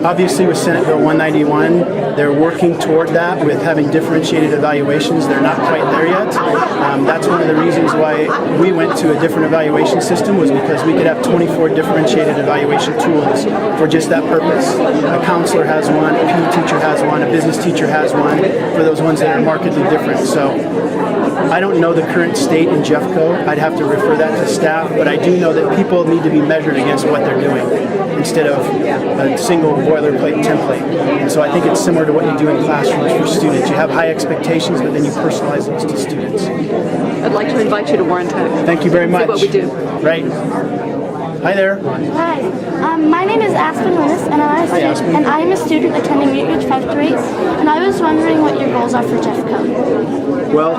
D: obviously with Senate Bill 191, they're working toward that with having differentiated evaluations. They're not quite there yet. That's one of the reasons why we went to a different evaluation system, was because we could have 24 differentiated evaluation tools for just that purpose. A counselor has one, a PE teacher has one, a business teacher has one, for those ones that are markedly different. different. So I don't know the current state in Jeffco. I'd have to refer that to staff, but I do know that people need to be measured against what they're doing instead of a single boilerplate template. And so I think it's similar to what you do in classrooms for students. You have high expectations, but then you personalize those to students.
R: I'd like to invite you to Warren Tech.
D: Thank you very much.
R: See what we do.
D: Right. Hi there.
S: Hi, my name is Aspen Willis, and I am a student attending Ridge 5-3, and I was wondering what your goals are for Jeffco.
D: Well,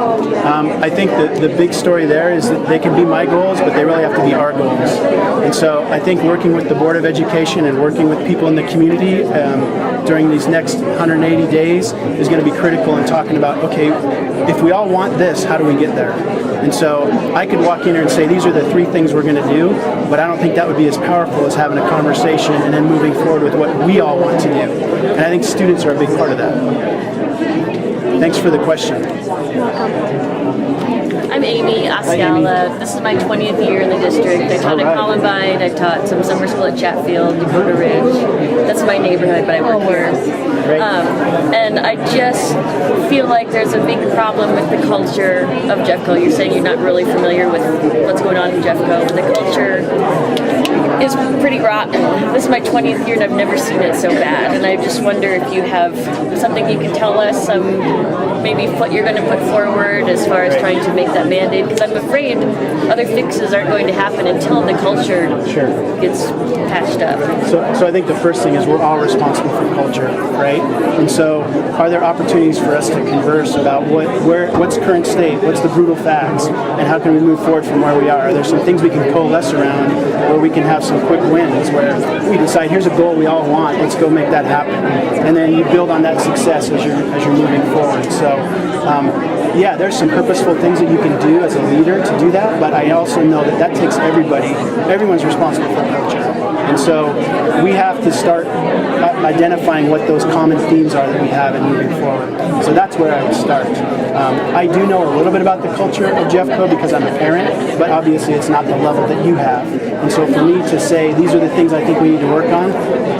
D: I think the big story there is that they can be my goals, but they really have to be our goals. And so I think working with the Board of Education and working with people in the community during these next 180 days is going to be critical in talking about, okay, if we all want this, how do we get there? And so I could walk in here and say, these are the 3 things we're going to do, but I don't think that would be as powerful as having a conversation and then moving forward with what we all want to do. And I think students are a big part of that. Thanks for the question.
T: I'm Amy Ascala. This is my 20th year in the district. I taught at Columbine. I taught some summer school at Chatfield, Dakota Ridge. That's my neighborhood, but I work here. And I just feel like there's a big problem with the culture of Jeffco. You're saying you're not really familiar with what's going on in Jeffco. The culture is pretty rotten. This is my 20th year and I've never seen it so bad. And I just wonder if you have something you can tell us, maybe what you're going to put forward as far as trying to make that mandate, because I'm afraid other fixes aren't going to happen until the culture gets patched up.
D: So I think the first thing is we're all responsible for culture, right? And so are there opportunities for us to converse about what's current state, what's the brutal facts, and how can we move forward from where we are? Are there some things we can coalesce around where we can have some quick wins, where we decide here's a goal we all want, let's go make that happen. And then you build on that success as you're moving forward. So yeah, there's some purposeful things that you can do as a leader to do that, but I also know that takes everyone's responsible for culture. And so we have to start identifying what those common themes are that we have and moving forward. So that's where I would start. I do know a little bit about the culture of Jeffco because I'm a parent, but obviously it's not the level that you have. And so for me to say these are the things I think we need to work on,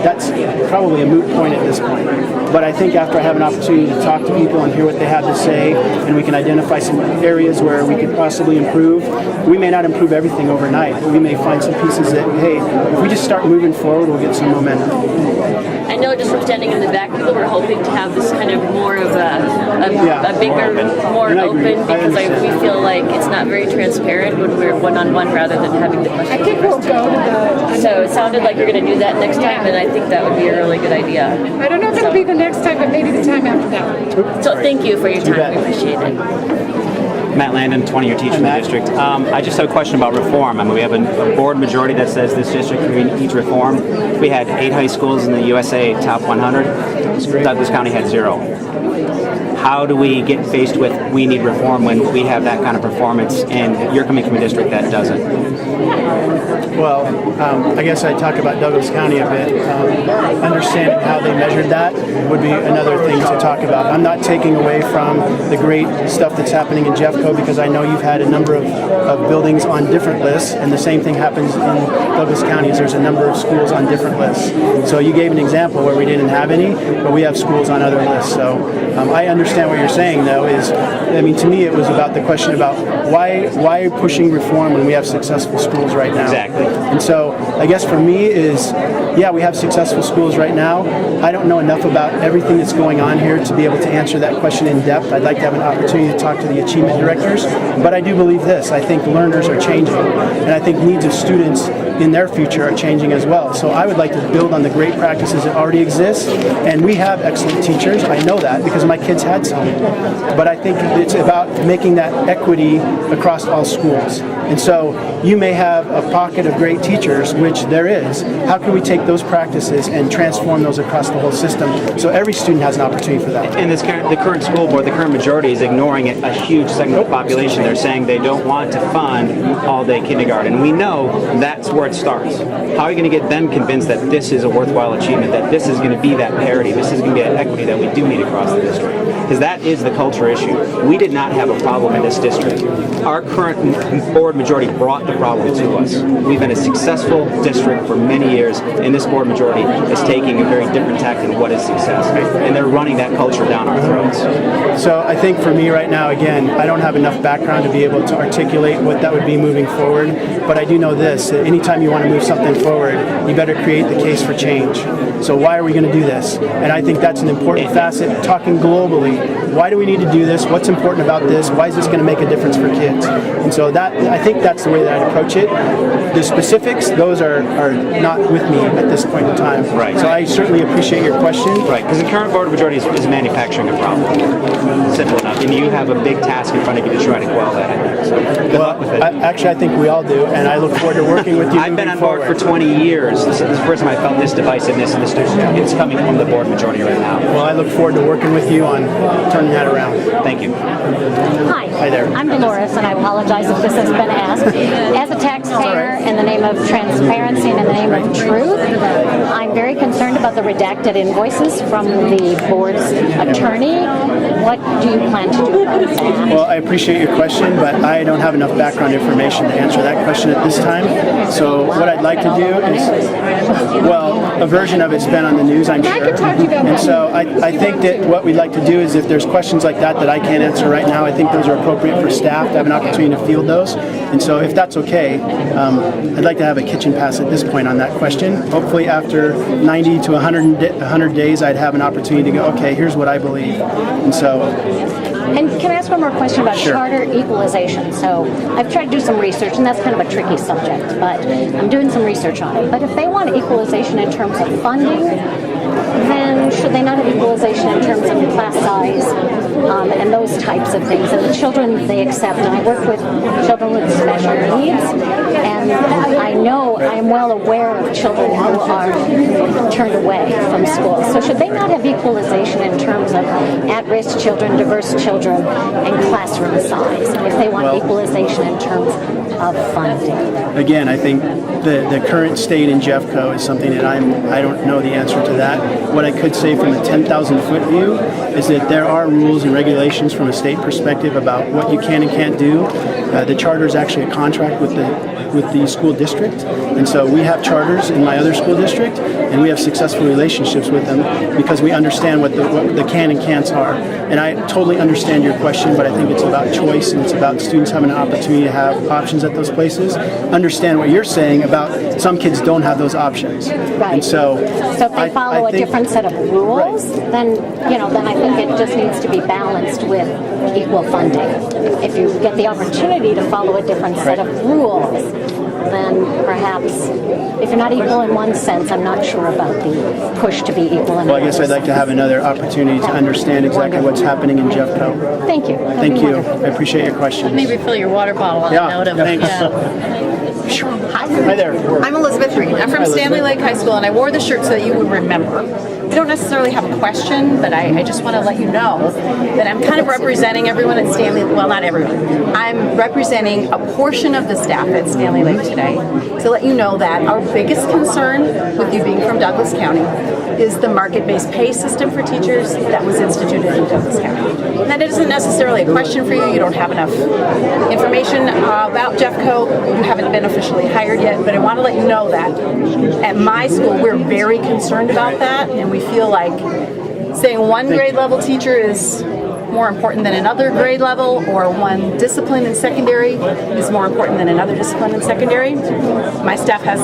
D: that's probably a moot point at this point. But I think after I have an opportunity to talk to people and hear what they have to say, and we can identify some areas where we could possibly improve, we may not improve everything overnight, but we may find some pieces that, hey, if we just start moving forward, we'll get some momentum.
T: I know just from standing in the back, people were hoping to have this kind of more of a bigger, more open, because we feel like it's not very transparent when we're one-on-one rather than having the question.
U: I think we'll go to the...
T: So it sounded like you're going to do that next time, and I think that would be a really good idea.
U: I don't know if it'll be the next time, but maybe the time after that.
T: So thank you for your time. We appreciate it.
V: Matt Landon, 20-year teacher in the district. I just have a question about reform. I mean, we have a board majority that says this district needs reform. We had 8 high schools in the USA top 100. Douglas County had 0. How do we get faced with we need reform when we have that kind of performance and you're coming from a district that doesn't?
D: Well, I guess I'd talk about Douglas County a bit. Understanding how they measured that would be another thing to talk about. I'm not taking away from the great stuff that's happening in Jeffco because I know you've had a number of buildings on different lists, and the same thing happens in Douglas County is there's a number of schools on different lists. So you gave an example where we didn't have any, but we have schools on other lists. So I understand what you're saying, though, is, I mean, to me it was about the question about why pushing reform when we have successful schools right now.
V: Exactly.
D: And so I guess for me is, yeah, we have successful schools right now. I don't know enough about everything that's going on here to be able to answer that question in depth. I'd like to have an opportunity to talk to the achievement directors, but I do believe this. I think learners are changing, and I think needs of students in their future are changing as well. So I would like to build on the great practices that already exist, and we have excellent teachers. I know that because my kids had some. But I think it's about making that equity across all schools. And so you may have a pocket of great teachers, which there is. How can we take those practices and transform those across the whole system so every student has an opportunity for that?
V: And the current school board, the current majority is ignoring a huge segment of the population. They're saying they don't want to fund all-day kindergarten. We know that's where it starts. How are you going to get them convinced that this is a worthwhile achievement, that this is going to be that parity, this is going to be that equity that we do need across the district? Because that is the culture issue. We did not have a problem in this district. Our current board board majority brought the problem to us. We've been a successful district for many years, and this board majority is taking a very different tack than what is success. And they're running that culture down our throats.
D: So I think for me right now, again, I don't have enough background to be able to articulate what that would be moving forward, but I do know this, that anytime you want to move something forward, you better create the case for change. So why are we going to do this? And I think that's an important facet, talking globally. Why do we need to do this? What's important about this? Why is this going to make a difference for kids? And so that, I think that's the way that I'd approach it. The specifics, those are not with me at this point in time.
V: Right.
D: So I certainly appreciate your question.
V: Right, because the current board majority is manufacturing a problem. Simple enough. And you have a big task in front of you to try to quell that, I think. So good luck with it.
D: Actually, I think we all do, and I look forward to working with you.
V: I've been on board for 20 years. This is the first time I felt this divisiveness in the district. It's coming from the board majority right now.
D: Well, I look forward to working with you on turning that around.
V: Thank you.
A: Hi.
D: Hi there.
A: I'm Dolores, and I apologize if this has been asked. As a taxpayer, in the name of transparency and in the name of truth, I'm very concerned about the redacted invoices from the board's attorney. What do you plan to do about that?
D: Well, I appreciate your question, but I don't have enough background information to answer that question at this time. So what I'd like to do is, well, a version of it's been on the news, I'm sure. And so I think that what we'd like to do is if there's questions like that I can't answer right now, I think those are appropriate for staff to have an opportunity to field those. And so if that's okay, I'd like to have a kitchen pass at this point on that question. Hopefully after 90 to 100 days, I'd have an opportunity to go, okay, here's what I believe. And so...
A: And can I ask one more question about charter equalization? So I've tried to do some research, and that's kind of a tricky subject, but I'm doing some research on it. But if they want equalization in terms of funding, then should they not have equalization in terms of class size and those types of things? And the children they accept, and I work with children with special needs, and I know, I'm well aware of children who are turned away from school. So should they not have equalization in terms of at-risk children, diverse children, and classroom size, if they want equalization in terms of funding?
D: Again, I think the current state in Jeffco is something that I don't know the answer to that. What I could say from a 10,000 foot view is that there are rules and regulations from a state perspective about what you can and can't do. The charter is actually a contract with the school district, and so we have charters in my other school district, and we have successful relationships with them because we understand what the can and can'ts are. And I totally understand your question, but I think it's about choice and it's about students having an opportunity to have options at those places. Understand what you're saying about some kids don't have those options.
A: Right.
D: And so
A: if they follow a different set of rules, then I think it just needs to be balanced with equal funding. If you get the opportunity to follow a different set of rules, then perhaps if you're not equal in one sense, I'm not sure about the push to be equal in another.
D: Well, I guess I'd like to have another opportunity to understand exactly what's happening in Jeffco.
A: Thank you.
D: Thank you. I appreciate your questions.
T: Maybe fill your water bottle on a note of
D: thanks. Hi there.
B: I'm Elizabeth Reed. I'm from Stanley Lake High School, and I wore the shirt so that you would remember. I don't necessarily have a question, but I just want to let you know that I'm kind of representing everyone at Stanley, well, not everyone. I'm representing a portion of the staff at Stanley Lake today to let you know that our biggest concern with you being from Douglas County is the market-based pay system for teachers that was instituted in Douglas County. And that isn't necessarily a question for you. You don't have enough information about Jeffco. You haven't been officially hired yet, but I want to let you know that at my school, we're very concerned about that, and we feel like saying one grade level teacher is more important than another grade level, or one discipline in secondary is more important than another discipline in secondary. My staff has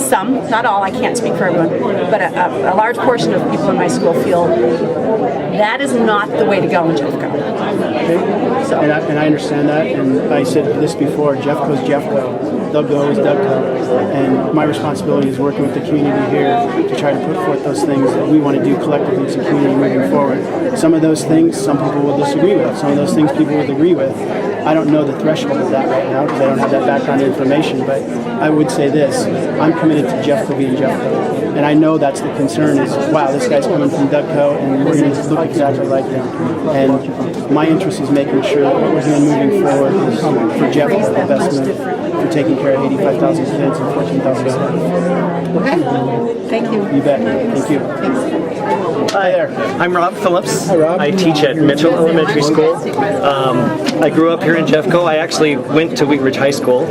B: some, not all, I can't speak for everyone, but a large portion of people in my school feel that is not the way to go in Jeffco.
D: So. And I understand that, and I said this before, Jeffco's Jeffco. Dougco is Dougco, and my responsibility is working with the community here to try to put forth those things that we want to do collectively as a community moving forward. Some of those things some people will disagree with, some of those things people will agree with. I don't know the threshold of that right now because I don't have that background information, but I would say this, I'm committed to Jeffco being Jeffco. And I know that's the concern is, wow, this guy's coming from Dougco and we're going to look exactly like him. And my interest is making sure that what we're doing moving forward is for Jeffco the best move for taking care of 85,000 kids and 14,000 staff.
B: Okay, thank you.
D: You bet. Thank you.
B: Thanks.
G: Hi there. I'm Rob Phillips. Hi, Rob. I teach at Mitchell Elementary School. I grew up here in Jeffco. I actually went to Wheat Ridge High School.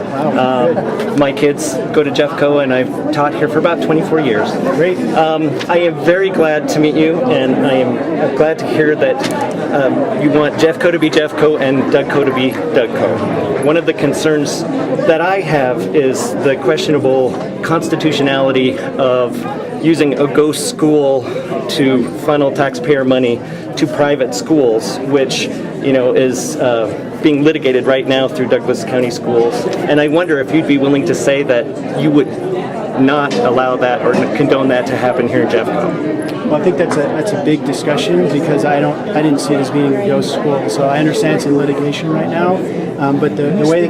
G: My kids go to Jeffco, and I've taught here for about 24 years. Great. I am very glad to meet you, and I am glad to hear that you want Jeffco to be Jeffco and Dougco to be Dougco. One of the concerns that I have is the questionable constitutionality of using a ghost school to funnel taxpayer money to private schools, which is being litigated right now through Douglas County Schools. And I wonder if you'd be willing to say that you would not allow that or condone that to happen here in Jeffco.
D: Well, I think that's a big discussion because I didn't see it as being a ghost school. So I understand it's in litigation right now, but the way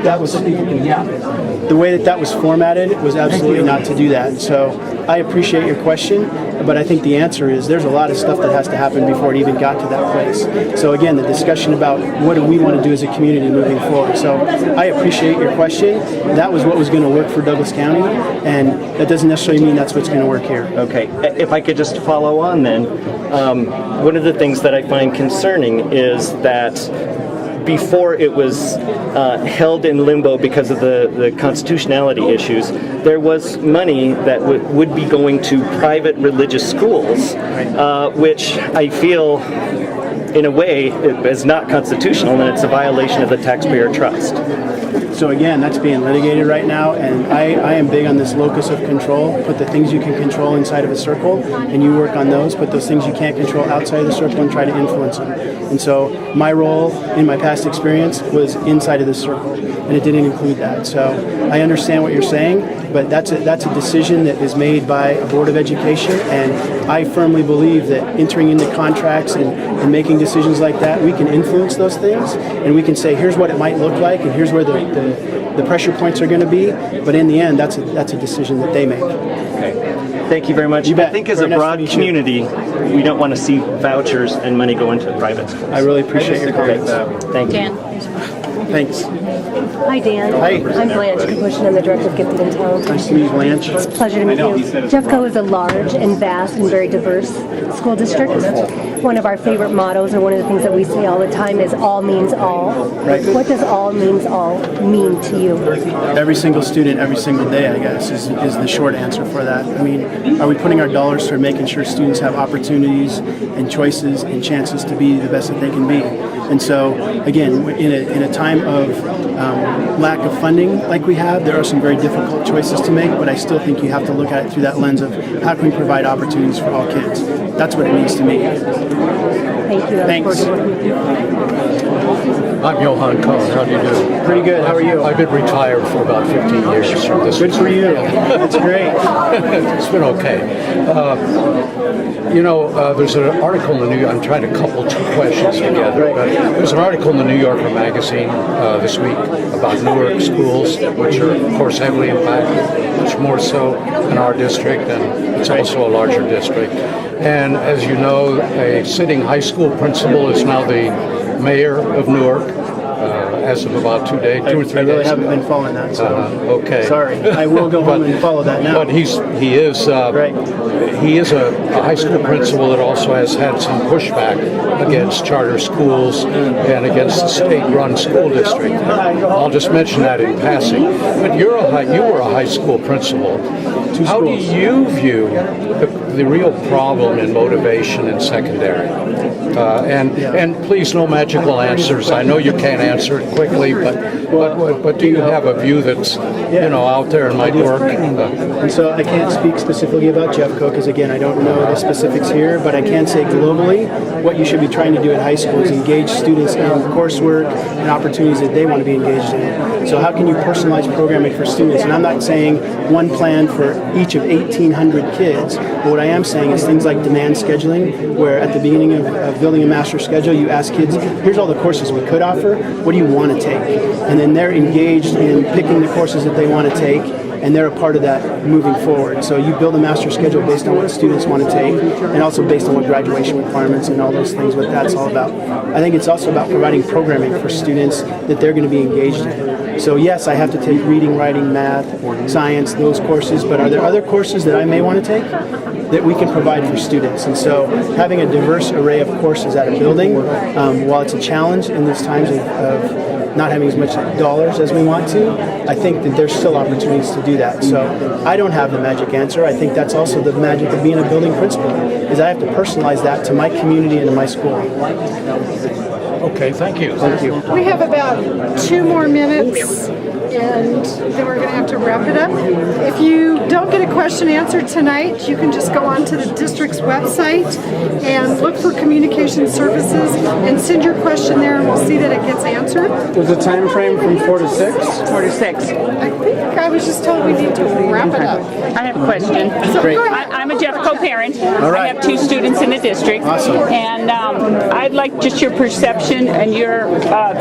D: that was formatted was absolutely not to do that. So I appreciate your question, but I think the answer is there's a lot of stuff that has to happen before it even got to that place. So again, the discussion about what do we want to do as a community moving forward. So I appreciate your question. That was what was going to work for Douglas County, and that doesn't necessarily mean that's what's going to work here.
G: Okay, if I could just follow on then, one of the things that I find concerning is that before it was held in limbo because of the constitutionality issues, there was money that would be going to private religious schools, which I feel in a way is not constitutional, and it's a violation of the taxpayer trust.
D: So again, that's being litigated right now, and I am big on this locus of control. Put the things you can control inside of a circle, and you work on those. Put those things you can't control outside of the circle and try to influence them. And so my role in my past experience was inside of the circle, and it didn't include that. So I understand what you're saying, but that's a decision that is made by a board of education, and I firmly believe that entering into contracts and making decisions like that, we can influence those things, and we can say, here's what it might look like, and here's where the pressure points are going to be. But in the end, that's a decision that they make.
G: Okay. Thank you very much.
D: You bet.
G: I think as a broad community, we don't want to see vouchers and money go into private schools.
D: I really appreciate your comments.
G: Thank you.
E: Dan.
D: Thanks.
I: Hi, Dan.
D: Hi.
I: I'm Blanche Kapushin. I'm the Director of Gifted and Talented.
D: Nice to meet you, Blanche.
I: It's a pleasure to meet you. Jeffco is a large and vast and very diverse school district. One of our favorite mottos, or one of the things that we say all the time, is all means all.
D: Right.
I: What does all means all mean to you?
D: Every single student, every single day, I guess, is the short answer for that. I mean, are we putting our dollars toward making sure students have opportunities and choices and chances to be the best that they can be? And so, again, in a time of lack of funding like we have, there are some very difficult choices to make, but I still think you have to look at it through that lens of how can we provide opportunities for all kids. That's what it means to me.
I: Thank you.
D: Thanks.
C: I'm Johan Cohn. How do you do?
D: Pretty good. How are you?
C: I've been retired for about 15 years from this.
D: Good for you. That's great.
C: It's been okay. There's an article in the New York. I'm trying to couple two questions together. But there's an article in the New Yorker magazine this week about Newark schools, which are, of course, heavily impacted, much more so in our district, and it's also a larger district. And as you know, a sitting high school principal is now the mayor of Newark. As of about 2 or 3 days.
D: I really haven't been following that, so
C: okay.
D: Sorry. I will go home and follow that now.
C: But he is a high school principal that also has had some pushback against charter schools and against the state-run school district. I'll just mention that in passing. But you were a high school principal. How do you view the real problem in motivation in secondary? And please, no magical answers. I know you can't answer it quickly, but do you have a view that's out there and might work?
D: And so I can't speak specifically about Jeffco because again I don't know the specifics here, but I can say globally what you should be trying to do at high school is engage students in coursework and opportunities that they want to be engaged in. So how can you personalize programming for students? And I'm not saying one plan for each of 1,800 kids, but what I am saying is things like demand scheduling, where at the beginning of building a master schedule, you ask kids, here's all the courses we could offer, what do you want to take? And then they're engaged in picking the courses that they want to take, and they're a part of that moving forward. So you build a master schedule based on what students want to take, and also based on what graduation requirements and all those things, what that's all about. I think it's also about providing programming for students that they're going to be engaged in. So yes, I have to take reading, writing, math, science, those courses, but are there other courses that I may want to take that we can provide for students? And so having a diverse array of courses at a building, while it's a challenge in these times of not having as much dollars as we want to, I think that there's still opportunities to do that. So I don't have the magic answer. I think that's also the magic of being a building principal, is I have to personalize that to my community and to my school.
C: Okay, thank you.
D: Thank you.
U: We have about 2 more minutes, and then we're going to have to wrap it up. If you don't get a question answered tonight, you can just go onto the district's website and look for communication services and send your question there, and we'll see that it gets answered.
H: There's a time frame from 4 to 6?
R: 4 to 6.
U: I think I was just told we need to wrap it up.
R: I have a question.
D: Great.
R: I'm a Jeffco parent.
D: All right.
R: I have 2 students in the district.
D: Awesome.
R: And I'd like just your perception and your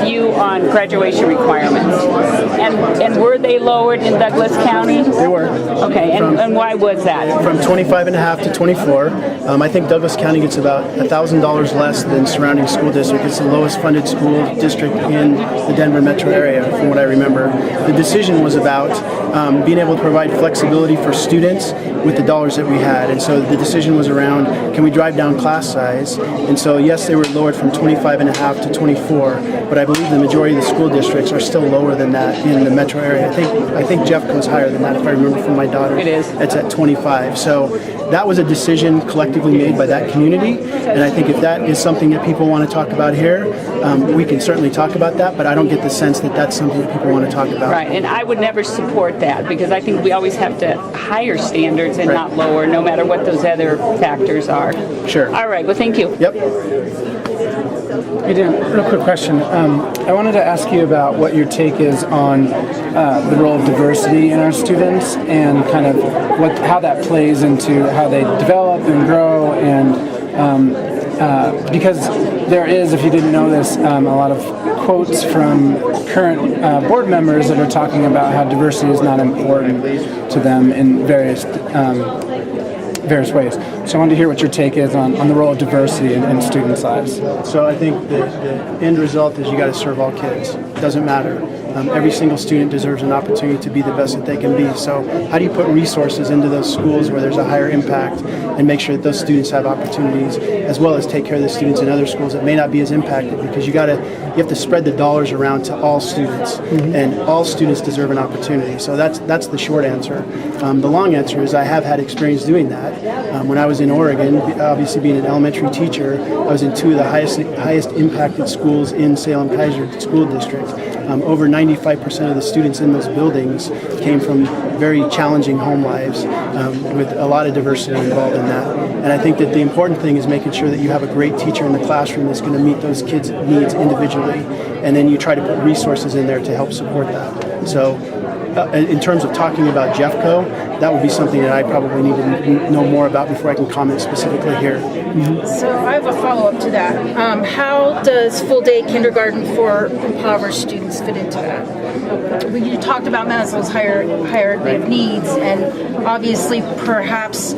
R: view on graduation requirements. And were they lowered in Douglas County?
D: They were.
R: Okay, and why was that?
D: From 25.5 to 24. I think Douglas County gets about $1,000 less than surrounding school district. It's the lowest funded school district in the Denver metro area, from what I remember. The decision was about being able to provide flexibility for students with the dollars that we had. And so the decision was around, can we drive down class size? And so yes, they were lowered from 25.5 to 24, but I believe the majority of the school districts are still lower than that in the metro area. I think Jeffco is higher than that, if I remember from my daughter.
R: It is.
D: It's at 25. So that was a decision collectively made by that community, and I think if that is something that people want to talk about here, we can certainly talk about that, but I don't get the sense that that's something that people want to talk about.
R: Right, and I would never support that, because I think we always have to higher standards and not lower, no matter what those other factors are.
D: Sure.
R: All right, well, thank you.
D: Yep.
H: Hey Dan, real quick question. I wanted to ask you about what your take is on the role of diversity in our students, and kind of how that plays into how they develop and grow, and because there is, if you didn't know this, a lot of quotes from current board members that are talking about how diversity is not important to them in various ways. So I wanted to hear what your take is on the role of diversity in student lives.
D: So I think the end result is you got to serve all kids. It doesn't matter. Every single student deserves an opportunity to be the best that they can be. So how do you put resources into those schools where there's a higher impact and make sure that those students have opportunities, as well as take care of the students in other schools that may not be as impacted? Because you have to spread the dollars around to all students, and all students deserve an opportunity. So that's the short answer. The long answer is I have had experience doing that. When I was in Oregon, obviously being an elementary teacher, I was in 2 of the highest impacted schools in Salem-Keizer School District. Over 95% of the students in those buildings came from very challenging home lives, with a lot of diversity involved in that. And I think that the important thing is making sure that you have a great teacher in the classroom that's going to meet those kids' needs individually, and then you try to put resources in there to help support that. So in terms of talking about Jeffco, that would be something that I probably need to know more about before I can comment specifically here.
U: So I have a follow-up to that. How does full-day kindergarten for impoverished students fit into that? You talked about Maslow's hierarchy of needs, and obviously perhaps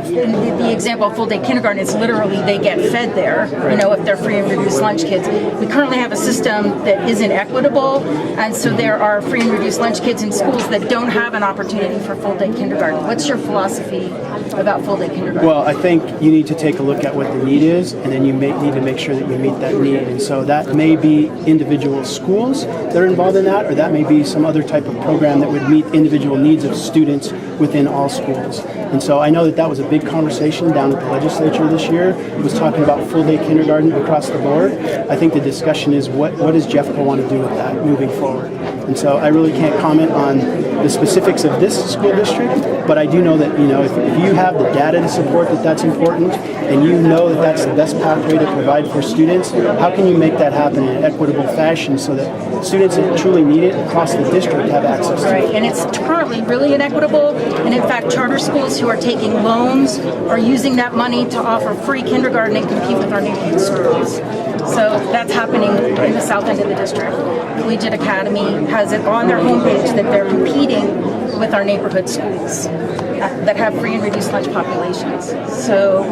U: the example of full-day kindergarten is literally they get fed there, if they're free and reduced lunch kids. We currently have a system that isn't equitable, and so there are free and reduced lunch kids in schools that don't have an opportunity for full-day kindergarten. What's your philosophy about full-day kindergarten?
D: Well, I think you need to take a look at what the need is, and then you need to make sure that you meet that need. And so that may be individual schools that are involved in that, or that may be some other type of program that would meet individual needs of students within all schools. And so I know that was a big conversation down at the legislature this year. It was talking about full-day kindergarten across the board. I think the discussion is what does Jeffco want to do with that moving forward? And so I really can't comment on the specifics of this school district, but I do know that if you have the data to support that that's important, and you know that that's the best pathway to provide for students, how can you make that happen in an equitable fashion so that students that truly need it across the district have access to it?
U: Right, and it's currently really inequitable, and in fact charter schools who are taking loans are using that money to offer free kindergarten and compete with our neighborhood schools. So that's happening in the south end of the district. Collegiate Academy has it on their homepage that they're competing with our neighborhood schools that have free and reduced lunch populations. So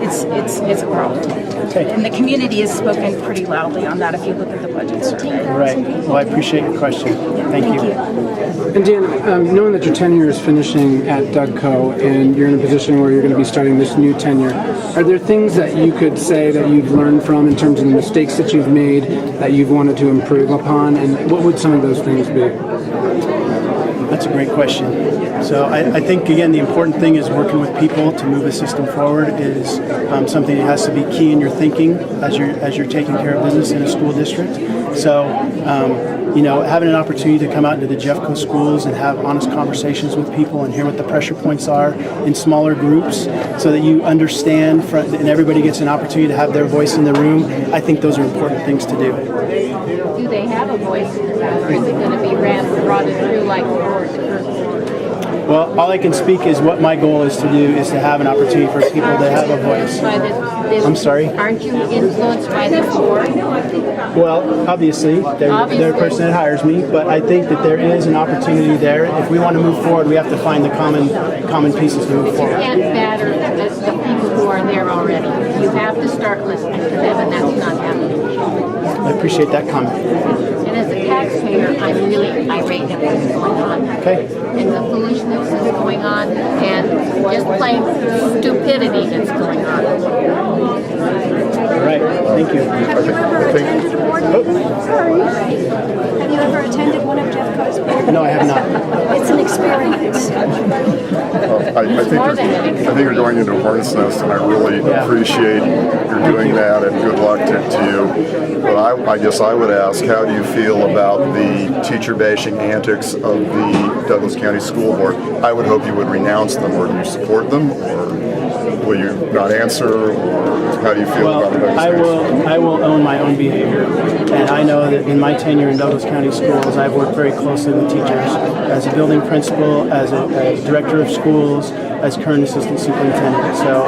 U: it's a problem. And the community has spoken pretty loudly on that if you look at the budget survey.
D: Right. Well, I appreciate your question. Thank you.
H: And Dan, knowing that your tenure is finishing at Dougco and you're in a position where you're going to be starting this new tenure, are there things that you could say that you've learned from in terms of the mistakes that you've made that you've wanted to improve upon? And what would some of those things be?
D: That's a great question. So I think, again, the important thing is working with people to move a system forward is something that has to be key in your thinking as you're taking care of business in a school district. So, having an opportunity to come out into the Jeffco schools and have honest conversations with people and hear what the pressure points are in smaller groups so that you understand and everybody gets an opportunity to have their voice in the room, I think those are important things to do.
A: Do they have a voice in the room, or is it going to be brought through like the board?
D: Well, all I can speak is what my goal is to do is to have an opportunity for people to have a voice. I'm sorry?
A: Aren't you influenced by this board?
D: Well, obviously, they're the person that hires me, but I think that there is an opportunity there. If we want to move forward, we have to find the common pieces to move forward.
A: You can't batter the people who are there already. You have to start listening to them, and that's not happening.
D: I appreciate that comment.
A: And as a taxpayer, I'm really irate at what's going on.
D: Okay.
A: And the foolishness that's going on, and just plain stupidity that's going on.
D: All right. Thank you.
S: Have you ever attended a board meeting? Sorry. Have you ever attended one of Jeffco's board meetings?
D: No, I have not.
S: It's an experience.
J: I think you're going into a hornet's nest, and I really appreciate you're doing that, and good luck to you. But I guess I would ask, how do you feel about the teacher bashing antics of the Douglas County School Board? I would hope you would renounce them, or do you support them, or will you not answer, or how do you feel about those things?
D: I will own my own behavior, and I know that in my tenure in Douglas County Schools, I've worked very closely with teachers as a building principal, as a director of schools, as current assistant superintendent. So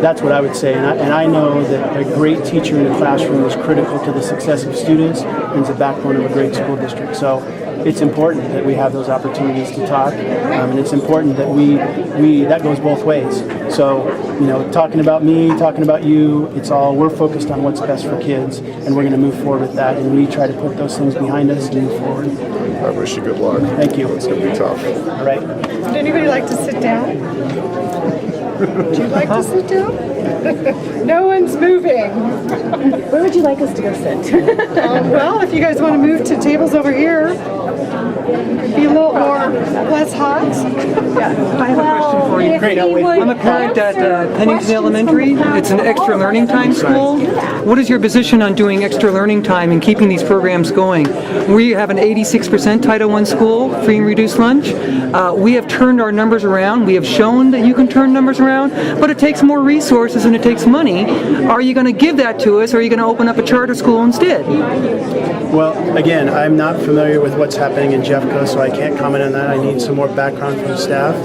D: that's what I would say, and I know that a great teacher in the classroom is critical to the success of students and is the backbone of a great school district. So it's important that we have those opportunities to talk, and it's important that we that goes both ways. So, talking about me, talking about you, we're focused on what's best for kids, and we're going to move forward with that, and we try to put those things behind us and move forward.
J: I wish you good luck.
D: Thank you.
J: It's going to be tough.
D: All right.
U: Would anybody like to sit down? Would you like to sit down? No one's moving.
O: Where would you like us to go sit?
U: Well, if you guys want to move to tables over here, it'd be a little more less hot.
K: I have a question for you.
D: Great.
K: I'm a parent at Pennington Elementary. It's an extra learning time school. What is your position on doing extra learning time and keeping these programs going? We have an 86% Title I school, free and reduced lunch. We have turned our numbers around. We have shown that you can turn numbers around, but it takes more resources and it takes money. Are you going to give that to us, or are you going to open up a charter school instead?
D: Well, again, I'm not familiar with what's happening in Jeffco, so I can't comment on that. I need some more background from staff.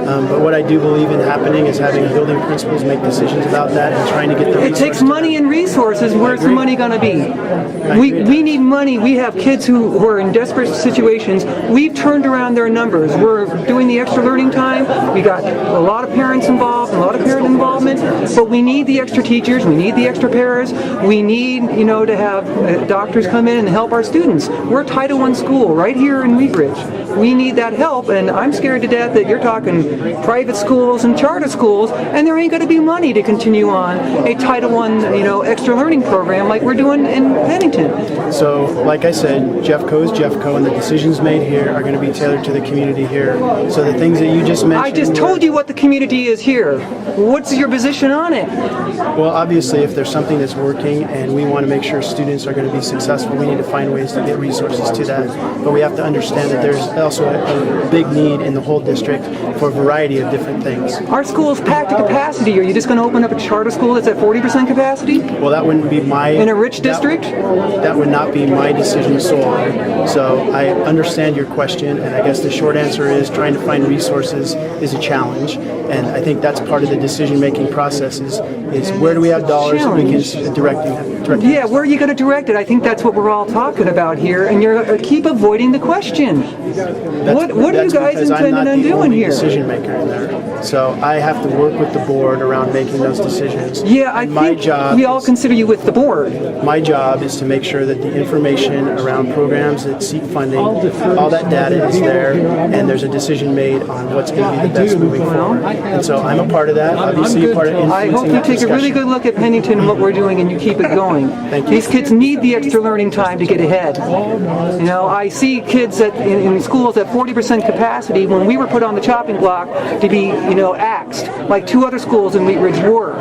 D: But what I do believe in happening is having building principals make decisions about that and trying to get the resources.
K: It takes money and resources. Where's the money going to be? We need money. We have kids who are in desperate situations. We've turned around their numbers. We're doing the extra learning time. We got a lot of parents involved, a lot of parent involvement, but we need the extra teachers. We need the extra paras. We need, to have doctors come in and help our students. We're a Title I school right here in Wheat Ridge. We need that help, and I'm scared to death that you're talking private schools and charter schools, and there ain't going to be money to continue on a Title I, extra learning program like we're doing in Pennington.
D: So, like I said, Jeffco is Jeffco, and the decisions made here are going to be tailored to the community here. So the things that you just mentioned...
K: I just told you what the community is here. What's your position on it?
D: Well, obviously, if there's something that's working and we want to make sure students are going to be successful, we need to find ways to get resources to that. But we have to understand understand that there's also a big need in the whole district for a variety of different things.
K: Our school's packed to capacity. Are you just going to open up a charter school that's at 40% capacity?
D: Well, that wouldn't be my...
K: In a rich district?
D: That would not be my decision solely. So I understand your question, and I guess the short answer is trying to find resources is a challenge. And I think that's part of the decision-making process is where do we have dollars that we can direct them.
K: Yeah, where are you going to direct it? I think that's what we're all talking about here, and you're keep avoiding the question. What are you guys intending on doing here?
D: Decision maker in there, so I have to work with the board around making those decisions.
K: Yeah, I think we all consider you with the board.
D: My job is to make sure that the information around programs that seek funding, all that data is there, and there's a decision made on what's going to be the best moving forward. And so I'm a part of that. Obviously, a part of influencing.
K: I hope you take a really good look at Pennington and what we're doing, and you keep it going. These kids need the extra learning time to get ahead. You know, I see kids in schools at 40% capacity when we were put on the chopping block to be, axed, like 2 other schools in Wheat Ridge were.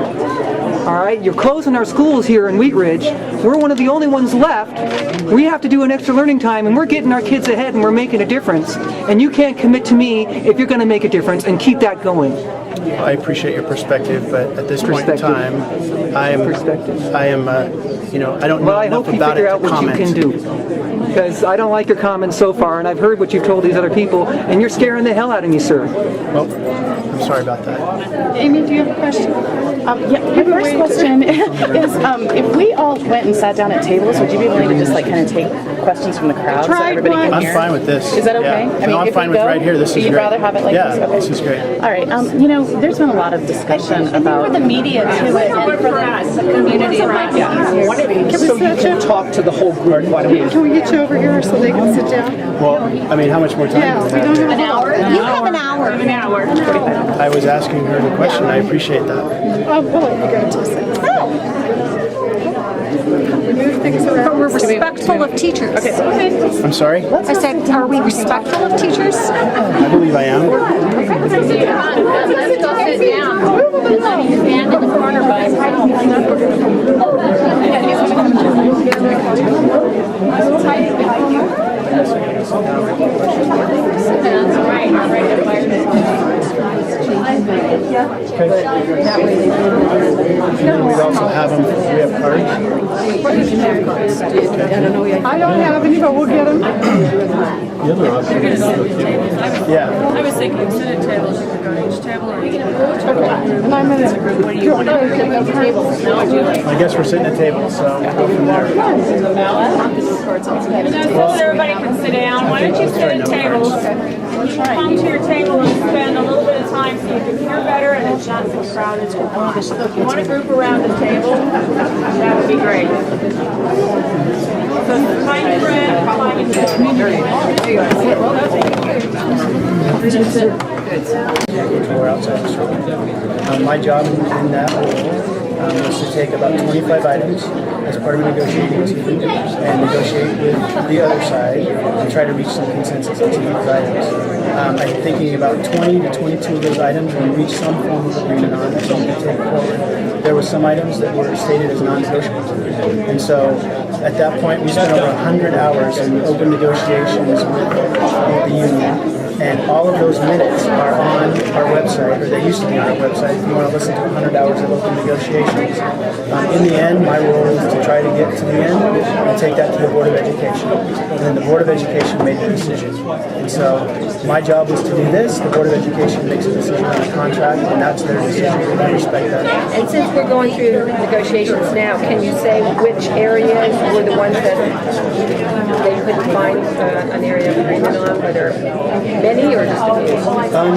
K: All right, you're closing our schools here in Wheat Ridge. We're one of the only ones left. We have to do an extra learning time, and we're getting our kids ahead, and we're making a difference. And you can't commit to me if you're going to make a difference, and keep that going.
D: I appreciate your perspective, but at this point in time, I don't know enough about it to comment.
K: Well, I hope you figure out what you can do. Because I don't like your comments so far, and I've heard what you've told these other people, and you're scaring the hell out of me, sir.
D: Well, I'm sorry about that.
L: Amy, do you have a question? My first question is, if we all went and sat down at tables, would you be willing to just kind of take questions from the crowd so everybody can hear?
D: I'm fine with this.
L: Is that okay?
D: Yeah. I'm fine with right here. This is great.
L: You'd rather have it like this? Okay.
D: This is great.
L: All right. There's been a lot of discussion about
B: the media too, and for the community, it might be easier.
N: So you can talk to the whole group.
L: Can we get you over here so they can sit down?
D: Well, I mean, how much more time do we have?
B: An hour?
L: You have an hour.
B: An hour.
D: I was asking her the question. I appreciate that.
L: We'll let you go in 2 seconds. Move things around.
A: But we're respectful of teachers.
L: Okay.
D: I'm sorry?
A: I said, are we respectful of teachers?
D: I believe I am.
B: Sit down. Stand in the corner,
D: We also have them. We have cards.
L: I don't have any, but we'll get them.
D: The other option is yeah.
W: I was thinking sit at tables, you could go to each table or you can
L: And I'm in a group.
W: What do you want to do?
D: I guess we're sitting at tables, so we'll go from there.
W: So everybody can sit down. Why don't you sit at tables? You can come to your table and spend a little bit of time so you can hear better and it's not so crowded. So if you want to group around the table, that would be great. So find your friend, find your
D: We're outside the store. My job in that role was to take about 25 items as part of a negotiating team and negotiate with the other side and try to reach some consensus on some of those items. I'm thinking about 20 to 22 of those items we reached some form of agreement on and something to take forward. There were some items that were stated as non-negotiable. And so at that point we spent over 100 hours in open negotiations with the union. And all of those minutes are on our website, or they used to be on our website, if you want to listen to 100 hours of open negotiations. In the end, my role is to try to get to the end and take that to the Board of Education. And then the Board of Education made the decision. And so my job was to do this, the Board of Education makes a decision on the contract, and that's their decision, and I respect that.
X: And since we're going through negotiations now, can you say which areas were the ones that they couldn't find an area of agreement on? Were there many or just a few?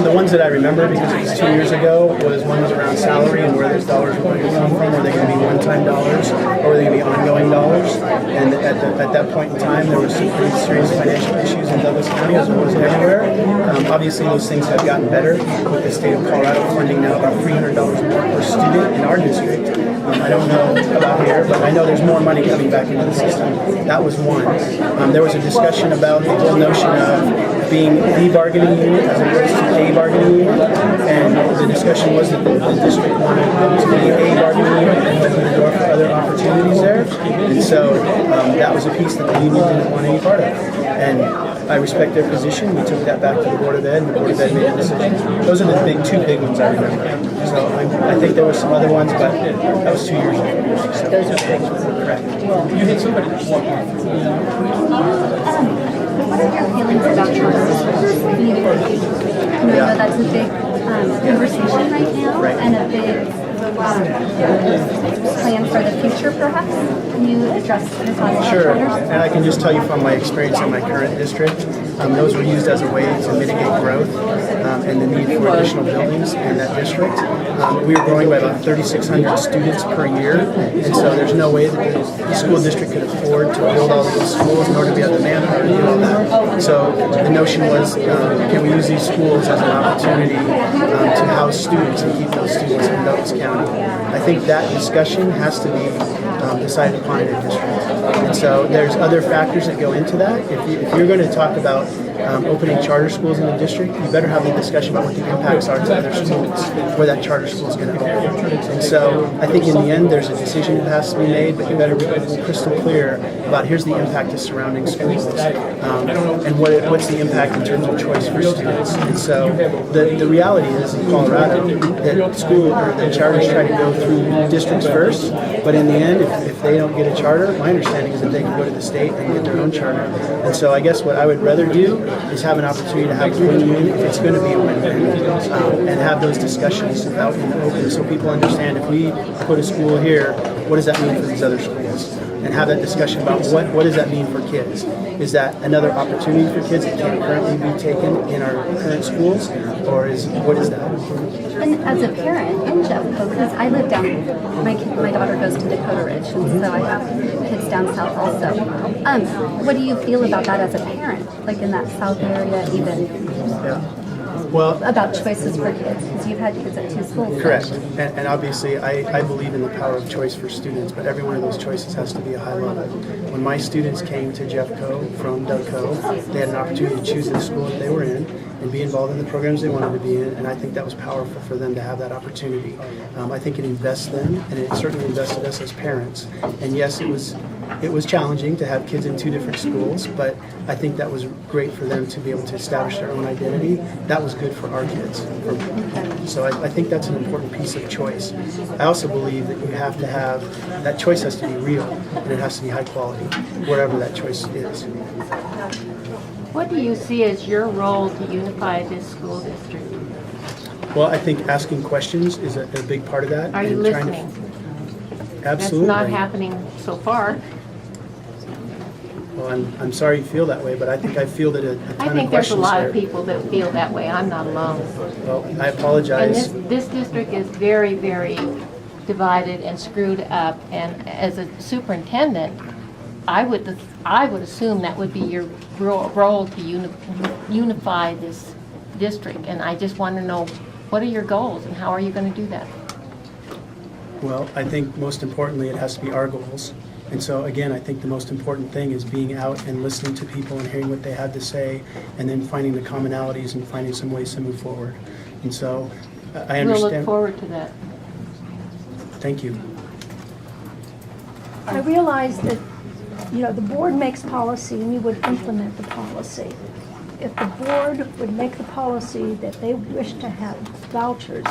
D: The ones that I remember, because it was 2 years ago, was one was around salary and where those dollars were going to come from. Were they going to be one-time dollars, or were they going to be ongoing dollars? And at that point in time, there were some pretty serious financial issues in Douglas County, as well as everywhere. Obviously, those things have gotten better with the state of Colorado funding now about $300 more per student in our district. I don't know about here, but I know there's more money coming back into the system. That was one. There was a discussion about the whole notion of being the bargaining unit as opposed to a bargaining unit, and the discussion was that the district wanted to be a bargaining unit and open the door for other opportunities there, and so that was a piece that the union didn't want any part of. And I respect their position. We took that back to the Board of Ed, and the Board of Ed made a decision. Those are the two big ones I remember. So I think there were some other ones, but that was 2 years ago. So those are big. Correct. You hit somebody.
F: What are your feelings about charter? I know that's a big conversation right now, and a big plan for the future, perhaps? Can you address the thoughts about
D: Sure,
F: charters?
D: and I can just tell you from my experience in my current district, those were used as a way to mitigate growth and the need for additional buildings in that district. We were growing by about 3,600 students per year, and so there's no way that the school district could afford to build all of those schools, nor do we have the manpower to do all that. So the notion was, can we use these schools as an opportunity to house students and keep those students in Douglas County? I think that discussion has to be decided upon in a district. And so there's other factors that go into that. If you're going to talk about opening charter schools in the district, you better have the discussion about what the impacts are to other schools, where that charter school is going to open. And so I think in the end there's a decision that has to be made, but you better be crystal clear about here's the impact of surrounding schools and what's the impact in terms of choice for students. And so the reality is in Colorado that school or the charters try to go through districts first, but in the end if they don't get a charter, my understanding is that they can go to the state and get their own charter. And so I guess what I would rather do is have an opportunity to have a win-win if it's going to be a win-win, and have those discussions out in the open so people understand if we put a school here, what does that mean for these other schools? And have that discussion about what does that mean for kids? Is that another opportunity for kids that can't currently be taken in our current schools, or what is that?
F: And as a parent in Jeffco, because I live down, my daughter goes to Dakota Ridge, and so I have kids down south also. What do you feel about that as a parent, like in that south area even?
D: Well,
F: about choices for kids, because you've had kids at two schools.
D: Correct. And obviously, I believe in the power of choice for students, but every one of those choices has to be a high level. When my students came to Jeffco from Dougco, they had an opportunity to choose the school that they were in and be involved in the programs they wanted to be in, and I think that was powerful for them to have that opportunity. I think it invests them, and it certainly invested us as parents. And yes, it was challenging to have kids in two different schools, but I think that was great for them to be able to establish their own identity. That was good for our kids. So I think that's an important piece of choice. I also believe that you have to have, that choice has to be real, and it has to be high quality, wherever that choice is.
M: What do you see as your role to unify this school district?
D: Well, I think asking questions is a big part of that.
M: Are you listening?
D: Absolutely.
M: That's not happening so far.
D: Well, I'm sorry you feel that way, but I think I fielded a ton of questions.
M: I think there's a lot of
D: there.
M: people that feel that way. I'm not alone.
D: Well, I apologize.
M: And this district is very, very divided and screwed up. And as a superintendent, I would assume that would be your role to unify this district. And I just want to know, what are your goals and how are you going to do that?
D: Well, I think most importantly, it has to be our goals. And so again, I think the most important thing is being out and listening to people and hearing what they have to say, and then finding the commonalities and finding some ways to move forward. And so I understand.
M: We'll look forward to that.
D: Thank you.
P: I realize that, the board makes policy and you would implement the policy. If the board would make the policy that they wish to have vouchers,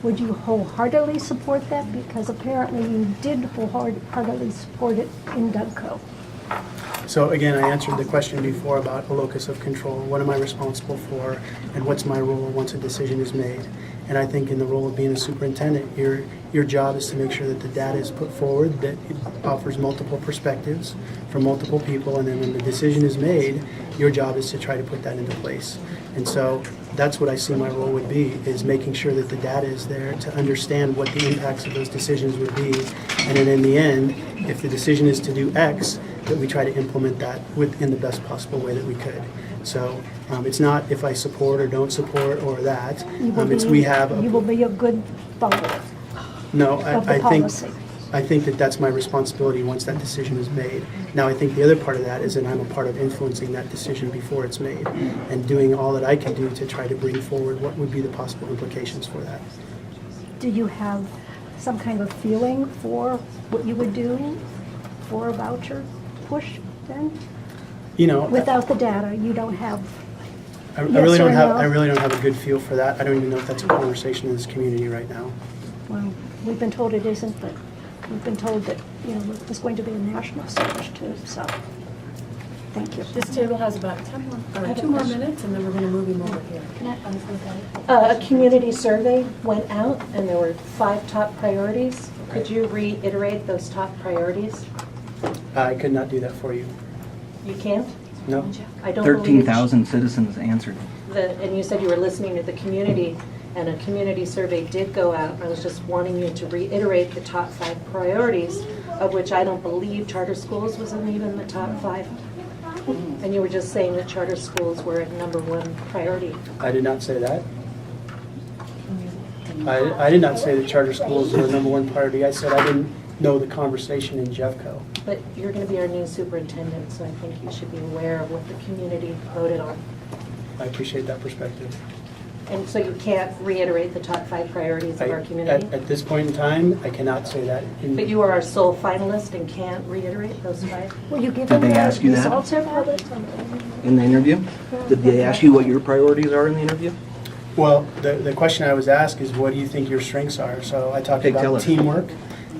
P: would you wholeheartedly support that? Because apparently you did wholeheartedly support it in Dougco.
D: So again, I answered the question before about a locus of control. What am I responsible for, and what's my role once a decision is made? And I think in the role of being a superintendent, your job is to make sure that the data is put forward, that it offers multiple perspectives from multiple people, and then when the decision is made, your job is to try to put that into place. And so that's what I see my role would be, is making sure that the data is there to understand what the impacts of those decisions would be. And then in the end, if the decision is to do X, that we try to implement that within the best possible way that we could. So it's not if I support or don't support or that.
P: You will be a good follower.
D: No,
P: of the policy.
D: I think that that's my responsibility once that decision is made. Now, I think the other part of that is that I'm a part of influencing that decision before it's made and doing all that I can do to try to bring forward what would be the possible implications for that.
P: Do you have some kind of feeling for what you would do for a voucher push then? Without the data, you don't have.
D: I really
P: Yes or
D: don't have.
P: no?
D: I really don't have a good feel for that. I don't even know if that's a conversation in this community right now.
P: Well, we've been told it isn't, but we've been told that, there's going to be a national search too, so, thank you.
G: This table has about 10 more, or 2 more minutes, and then we're going to move him over here.
Q: A community survey went out, and there were 5 top priorities. Could you reiterate those top priorities?
D: I could not do that for you.
Q: You can't?
D: No.
Q: I don't believe
T: 13,000 citizens answered.
Q: and you said you were listening to the community, and a community survey did go out. I was just wanting you to reiterate the top 5 priorities, of which I don't believe charter schools was in even the top 5. And you were just saying that charter schools were a #1 priority.
D: I did not say that. I did not say that charter schools were the #1 priority. I said I didn't know the conversation in Jeffco.
Q: But you're going to be our new superintendent, so I think you should be aware of what the community voted on.
D: I appreciate that perspective.
Q: And so you can't reiterate the top 5 priorities of our community?
D: At this point in time, I cannot say that.
Q: But you are our sole finalist and can't reiterate those 5?
P: Will you give
T: Did they ask you that?
P: results every
T: In the interview? Did they ask you what your priorities are in the interview?
D: Well, the question I was asked is, what do you think your strengths are? So I talked
T: Tell
D: about
T: us.
D: teamwork.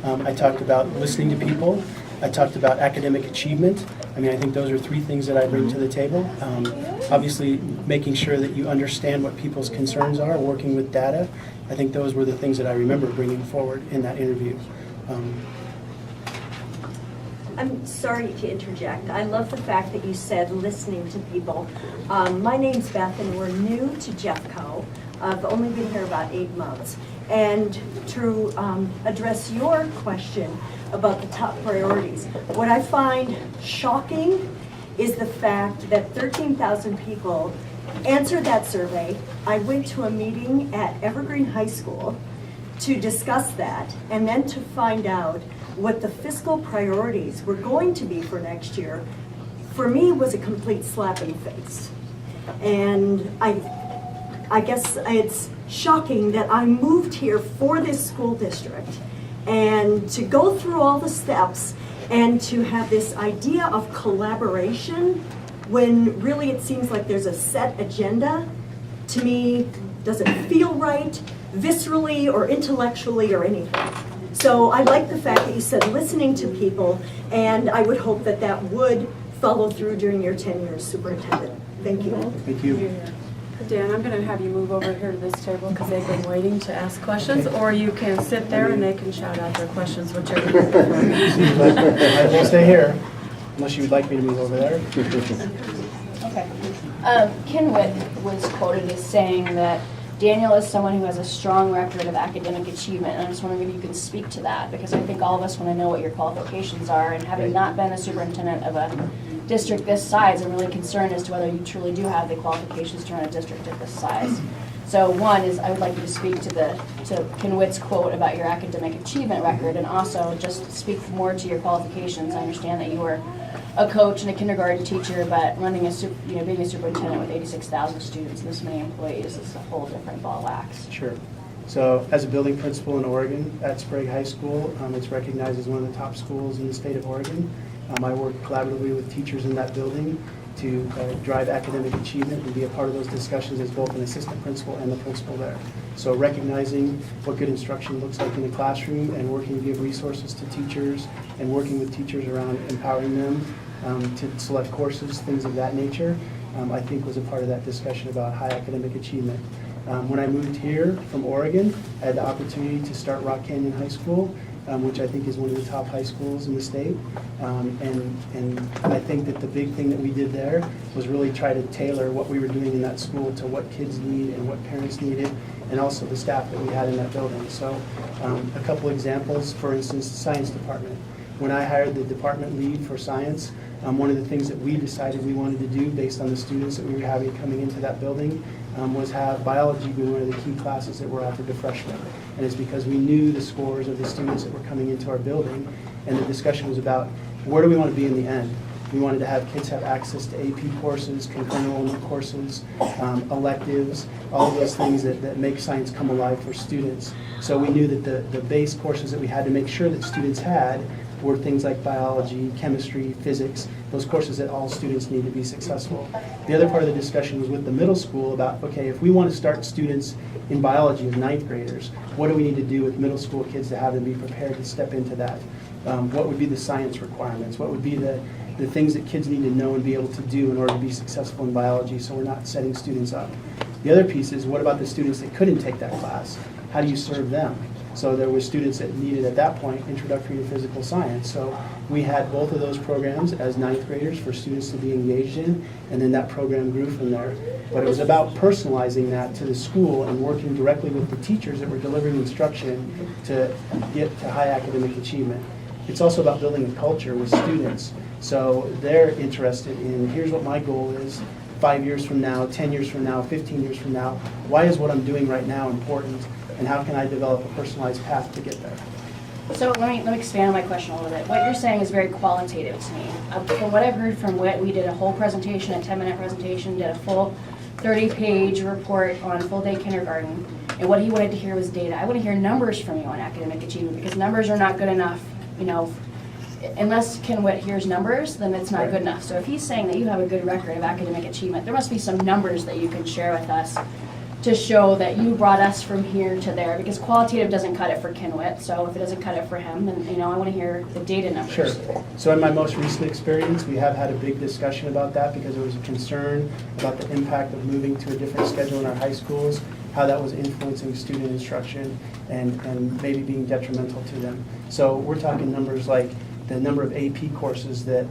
D: I talked about listening to people. I talked about academic achievement. I mean, I think those are 3 things that I bring to the table. Obviously, making sure that you understand what people's concerns are, working with data. I think those were the things that I remember bringing forward in that interview.
V: I'm sorry to interject. I love the fact that you said listening to people. My name's Beth, and we're new to Jeffco. I've only been here about 8 months. And to address your question about the top priorities, what I find shocking is the fact that 13,000 people answered that survey. I went to a meeting at Evergreen High School to discuss that, and then to find out what the fiscal priorities were going to be for next year, for me was a complete slap in the face. And I guess it's shocking that I moved here for this school district, and to go through all the steps and to have this idea of collaboration when really it seems like there's a set agenda, to me doesn't feel right viscerally or intellectually or anything. So I like the fact that you said listening to people, and I would hope that that would follow through during your tenure as superintendent. Thank you.
D: Thank you.
G: Dan, I'm going to have you move over here to this table because they've been waiting to ask questions, or you can sit there and they can shout out their questions, whichever you prefer.
D: I will stay here, unless you would like me to move over there.
Y: Okay. Ken Witt was quoted as saying that Daniel is someone who has a strong record of academic achievement, and I'm just wondering if you can speak to that, because I think all of us want to know what your qualifications are, and having not been a superintendent of a district this size, I'm really concerned as to whether you truly do have the qualifications to run a district of this size. So one is, I would like you to speak to Ken Witt's quote about your academic achievement record, and also just speak more to your qualifications. I understand that you were a coach and a kindergarten teacher, but running being a superintendent with 86,000 students and this many employees is a whole different ball of wax.
D: Sure. So as a building principal in Oregon at Sprague High School, it's recognized as one of the top schools in the state of Oregon. I work collaboratively with teachers in that building to drive academic achievement and be a part of those discussions as both an assistant principal and the principal there. So recognizing what good instruction looks like in the classroom and working to give resources to teachers and working with teachers around empowering them to select courses, things of that nature, I think was a part of that discussion about high academic achievement. When I moved here from Oregon, I had the opportunity to start Rock Canyon High School, which I think is one of the top high schools in the state. And I think that the big thing that we did there was really try to tailor what we were doing in that school to what kids need and what parents needed, and also the staff that we had in that building. So a couple examples, for instance, the science department. When I hired the department lead for science, one of the things that we decided we wanted to do based on the students that we were having coming into that building was have biology be one of the key classes that were offered to freshmen. And it's because we knew the scores of the students that were coming into our building, and the discussion was about where do we want to be in the end. We wanted to have kids have access to AP courses, concurrent enrollment courses, electives, all of those things that make science come alive for students. So we knew that the base courses that we had to make sure that students had were things like biology, chemistry, physics, those courses that all students need to be successful. The other part of the discussion was with the middle school about, okay, if we want to start students in biology as ninth graders, what do we need to do with middle school kids to have them be prepared to step into that? What would be the science requirements? What would be the things that kids need to know and be able to do in order to be successful in biology, so we're not setting students up? The other piece is, what about the students that couldn't take that class? How do you serve them? So there were students that needed, at that point, introductory to physical science. So we had both of those programs as ninth graders for students to be engaged in, and then that program grew from there. But it was about personalizing that to the school and working directly with the teachers that were delivering instruction to get to high academic achievement. It's also about building a culture with students. So they're interested in, here's what my goal is 5 years from now, 10 years from now, 15 years from now. Why is what I'm doing right now important? And how can I develop a personalized path to get there?
Y: So let me expand on my question a little bit. What you're saying is very qualitative to me. From what I've heard from Whit, we did a whole presentation, a 10-minute presentation, did a full 30-page report on full-day kindergarten, and what he wanted to hear was data. I want to hear numbers from you on academic achievement, because numbers are not good enough, you know. Unless Ken Whit hears numbers, then it's not good enough. So if he's saying that you have a good record of academic achievement, there must be some numbers that you can share with us to show that you brought us from here to there, because qualitative doesn't cut it for Ken Whit. So if it doesn't cut it for him, then I want to hear the data numbers.
D: Sure. So in my most recent experience, we have had a big discussion about that, because there was a concern about the impact of moving to a different schedule in our high schools, how that was influencing student instruction and maybe being detrimental to them. So we're talking numbers like the number of AP courses that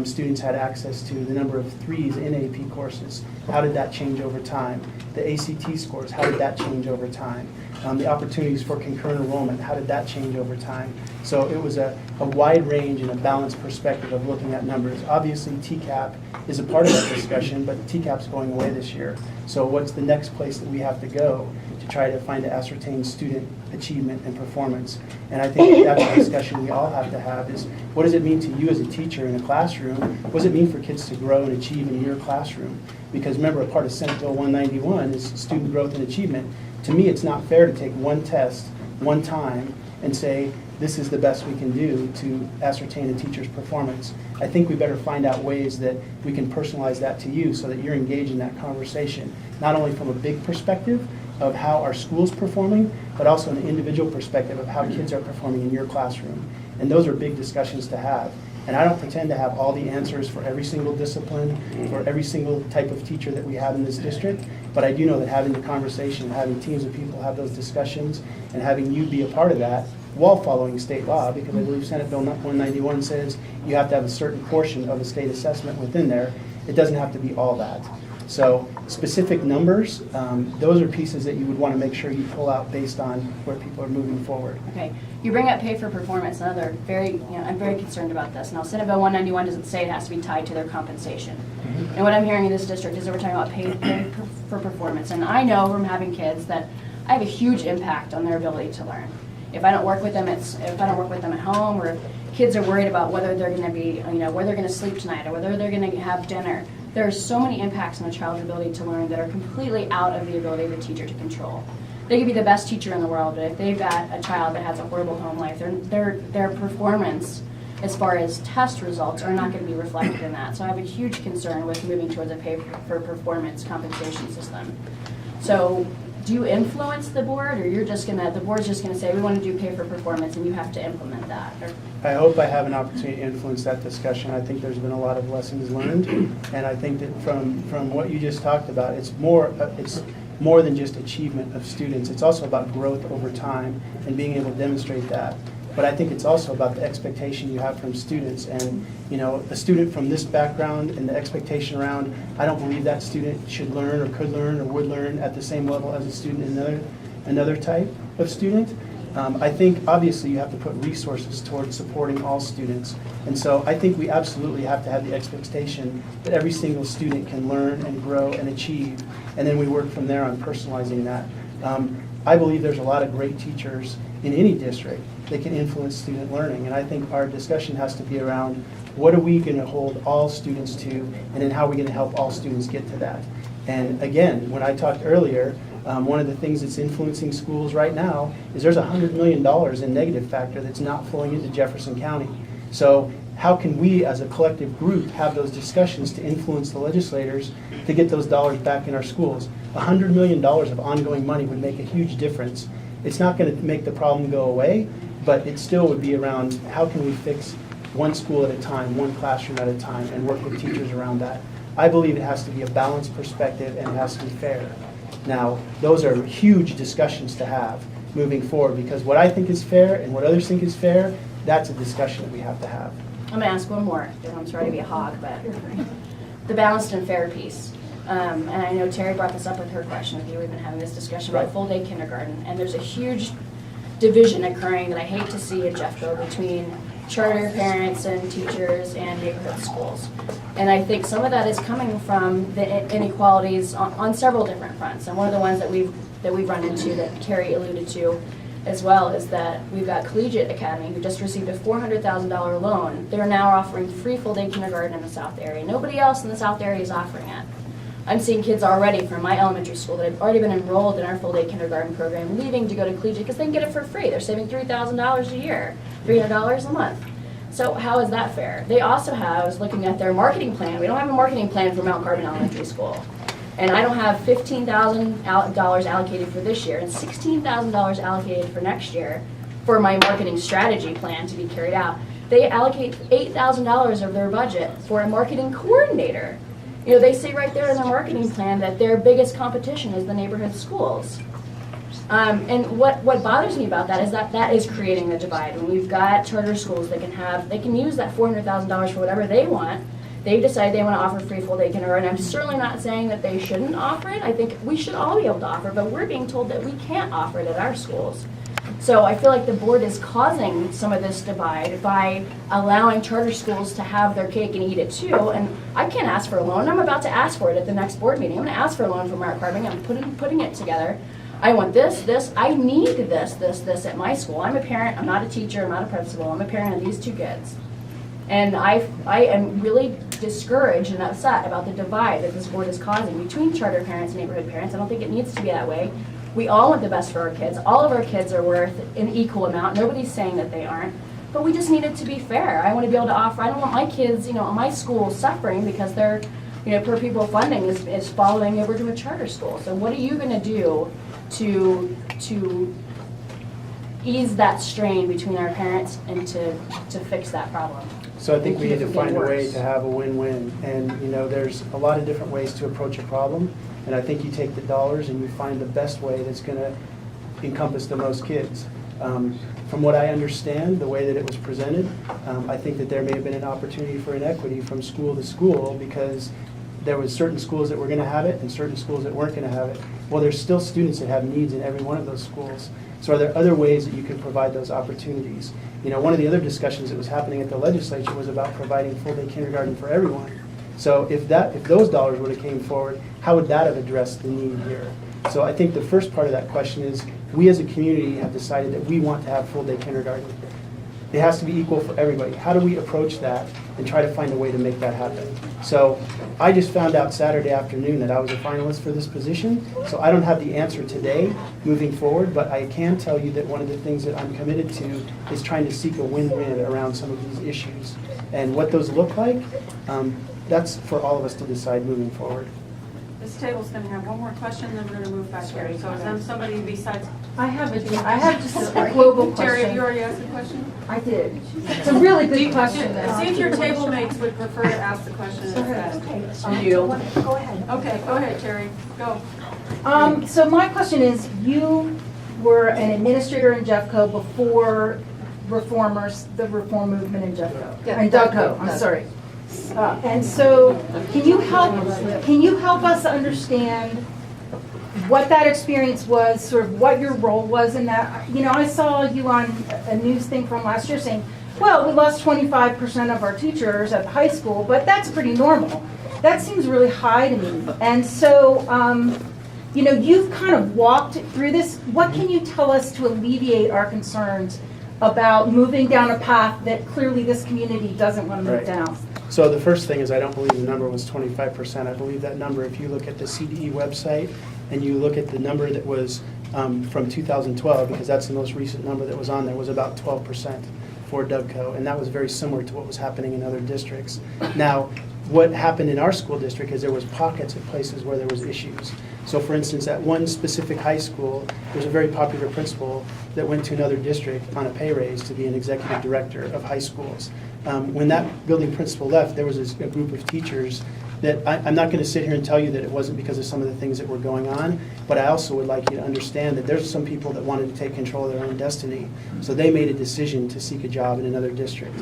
D: students had access to, the number of 3s in AP courses, how did that change over time? The ACT scores, how did that change over time? The opportunities for concurrent enrollment, how did that change over time? So it was a wide range and a balanced perspective of looking at numbers. Obviously, TCAP is a part of that discussion, but TCAP's going away this year. So what's the next place that we have to go to try to find to ascertain student achievement and performance? And I think that's a discussion we all have to have, is what does it mean to you as a teacher in a classroom? What does it mean for kids to grow and achieve in your classroom? Because remember, a part of Senate Bill 191 is student growth and achievement. To me, it's not fair to take one test, one time, and say, this is the best we can do to ascertain a teacher's performance. I think we better find out ways that we can personalize that to you so that you're engaged in that conversation, not only from a big perspective of how our school's performing, but also an individual perspective of how kids are performing in your classroom. And those are big discussions to have. And I don't pretend to have all the answers for every single discipline, for every single type of teacher that we have in this district, but I do know that having the conversation, having teams of people have those discussions, and having you be a part of that while following state law, because I believe Senate Bill 191 says you have to have a certain portion of a state assessment within there. It doesn't have to be all that. So specific numbers, those are pieces that you would want to make sure you pull out based on where people are moving forward.
Y: Okay, you bring up pay for performance. Another I'm very concerned about this. Now, Senate Bill 191 doesn't say it has to be tied to their compensation. And what I'm hearing in this district is that we're talking about pay for performance. And I know from having kids that I have a huge impact on their ability to learn. If I don't work with them, if I don't work with them at home, or kids are worried about whether they're going to be, where they're going to sleep tonight, or whether they're going to have dinner. There are so many impacts on a child's ability to learn that are completely out of the ability of the teacher to control. They could be the best teacher in the world, but if they've got a child that has a horrible home life, their performance as far as test results are not going to be reflected in that. So I have a huge concern with moving towards a pay for performance compensation system. So do you influence the board, or the board's just gonna say, we want to do pay for performance and you have to implement that? Or?
D: I hope I have an opportunity to influence that discussion. I think there's been a lot of lessons learned, and I think that from what you just talked about, it's more than just achievement of students. It's also about growth over time and being able to demonstrate that. But I think it's also about the expectation you have from students. And a student from this background and the expectation around, I don't believe that student should learn or could learn or would learn at the same level as a student in another type of student. I think obviously you have to put resources towards supporting all students. And so I think we absolutely have to have the expectation that every single student can learn and grow and achieve. And then we work from there on personalizing that. I believe there's a lot of great teachers in any district that can influence student learning. And I think our discussion has to be around what are we going to hold all students to, and then how are we going to help all students get to that. And again, when I talked earlier, one of the things that's influencing schools right now is there's $100 million in negative factor that's not flowing into Jefferson County. So how can we as a collective group have those discussions to influence the legislators to get those dollars back in our schools? $100 million of ongoing money would make a huge difference. It's not going to make the problem go away, but it still would be around how can we fix one school at a time, one classroom at a time, and work with teachers around that. I believe it has to be a balanced perspective and it has to be fair. Now, those are huge discussions to have moving forward, because what I think is fair and what others think is fair, that's a discussion that we have to have.
Y: I'm going to ask one more, and I'm sorry to be a hog, but the balanced and fair piece. And I know Terry brought this up with her question with you. We've been having this discussion about full-day kindergarten, and there's a huge division occurring that I hate to see in Jeffco between charter parents and teachers and neighborhood schools. And I think some of that is coming from the inequalities on several different fronts. And one of the ones that we've run into that Carrie alluded to as well is that we've got Collegiate Academy, who just received a $400,000 loan. They're now offering free full-day kindergarten in the South area. Nobody else in the South area is offering it. I'm seeing kids already from my elementary school that have already been enrolled in our full-day kindergarten program leaving to go to Collegiate because they can get it for free. They're saving $3,000 a year, $300 a month. So how is that fair? They also have, I was looking at their marketing plan. We don't have a marketing plan for Mount Carbon Elementary School. And I don't have $15,000 allocated for this year and $16,000 allocated for next year for my marketing strategy plan to be carried out. They allocate $8,000 of their budget for a marketing coordinator. You know, they say right there in their marketing plan that their biggest competition is the neighborhood schools. And what bothers me about that is that is creating the divide. When we've got charter schools that they can use that $400,000 for whatever they want. They've decided they want to offer free full-day kindergarten. I'm certainly not saying that they shouldn't offer it. I think we should all be able to offer it, but we're being told that we can't offer it at our schools. So I feel like the board is causing some of this divide by allowing charter schools to have their cake and eat it too. And I can't ask for a loan. I'm about to ask for it at the next board meeting. I'm going to ask for a loan from Mount Carbon. I'm putting it together. I want this, I need this at my school. I'm a parent, I'm not a teacher, I'm not a principal, I'm a parent of these two kids. And I am really discouraged and upset about the divide that this board is causing between charter parents and neighborhood parents. I don't think it needs to be that way. We all want the best for our kids. All of our kids are worth an equal amount. Nobody's saying that they aren't. But we just need it to be fair. I want to be able to offer, I don't want my kids, my school suffering because their, per pupil funding is following over to a charter school. So what are you going to do to ease that strain between our parents and to fix that problem?
D: So I think we need to find a way to have a win-win. And there's a lot of different ways to approach a problem. And I think you take the dollars and you find the best way that's going to encompass the most kids. From what I understand, the way that it was presented, I think that there may have been an opportunity for inequity from school to school because there was certain schools that were going to have it and certain schools that weren't going to have it. Well, there's still students that have needs in every one of those schools. So are there other ways that you can provide those opportunities? One of the other discussions that was happening at the legislature was about providing full-day kindergarten for everyone. So if those dollars would have came forward, how would that have addressed the need here? So I think the first part of that question is we as a community have decided that we want to have full-day kindergarten. It has to be equal for everybody. How do we approach that and try to find a way to make that happen? So I just found out Saturday afternoon that I was a finalist for this position, so I don't have the answer today moving forward, but I can tell you that one of the things that I'm committed to is trying to seek a win-win around some of these issues. And what those look like, that's for all of us to decide moving forward.
G: This table's going to have one more question, then we're going to move back here. So is then somebody besides...
C: I have just a global question.
G: Terry, have you already asked a question?
C: I did. It's a really good question.
G: See if your table mates would prefer to ask the question instead.
C: Go ahead.
G: Okay, go ahead, Terry. Go.
C: So my question is, you were an administrator in Jeffco before the reform movement in Jeffco.
X: Yeah,
C: and Dougco, I'm sorry. And so can you help us understand what that experience was, sort of what your role was in that? I saw you on a news thing from last year saying, well, we lost 25% of our teachers at the high school, but that's pretty normal. That seems really high to me. And so, you've kind of walked through this. What can you tell us to alleviate our concerns about moving down a path that clearly this community doesn't want to move down?
D: So the first thing is I don't believe the number was 25%. I believe that number, if you look at the CDE website and you look at the number that was from 2012, because that's the most recent number that was on there, was about 12% for Dougco, and that was very similar to what was happening in other districts. Now, what happened in our school district is there was pockets of places where there was issues. So for instance, at one specific high school, there's a very popular principal that went to another district on a pay raise to be an executive director of high schools. When that building principal left, there was a group of teachers that I'm not going to sit here and tell you that it wasn't because of some of the things that were going on, but I also would like you to understand that there's some people that wanted to take control of their own destiny. So they made a decision to seek a job in another district.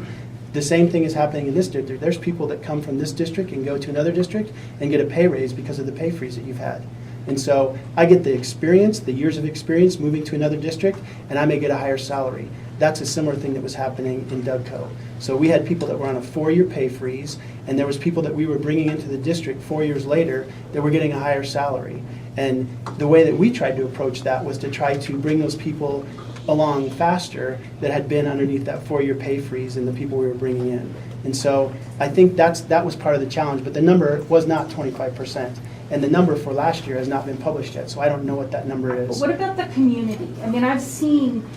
D: The same thing is happening in this district. There's people that come from this district and go to another district and get a pay raise because of the pay freeze that you've had. And so I get the experience, the years of experience moving to another district, and I may get a higher salary. That's a similar thing that was happening in Dougco. So we had people that were on a 4-year pay freeze, and there was people that we were bringing into the district 4 years later that were getting a higher salary. And the way that we tried to approach that was to try to bring those people along faster that had been underneath that 4-year pay freeze and the people we were bringing in. And so I think that was part of the challenge, but the number was not 25%. And the number for last year has not been published yet, so I don't know what that number is.
C: What about the community? I mean, I've seen,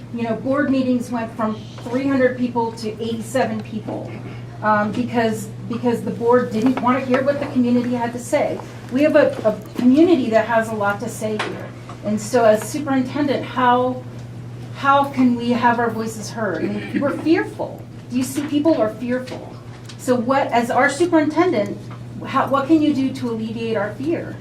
C: board meetings went from 300 people to 87 people because the board didn't want to hear what the community had to say. We have a community that has a lot to say here. And so as superintendent, how can we have our voices heard? I mean, we're fearful. Do you see people are fearful? So as our superintendent, what can you do to alleviate our fear?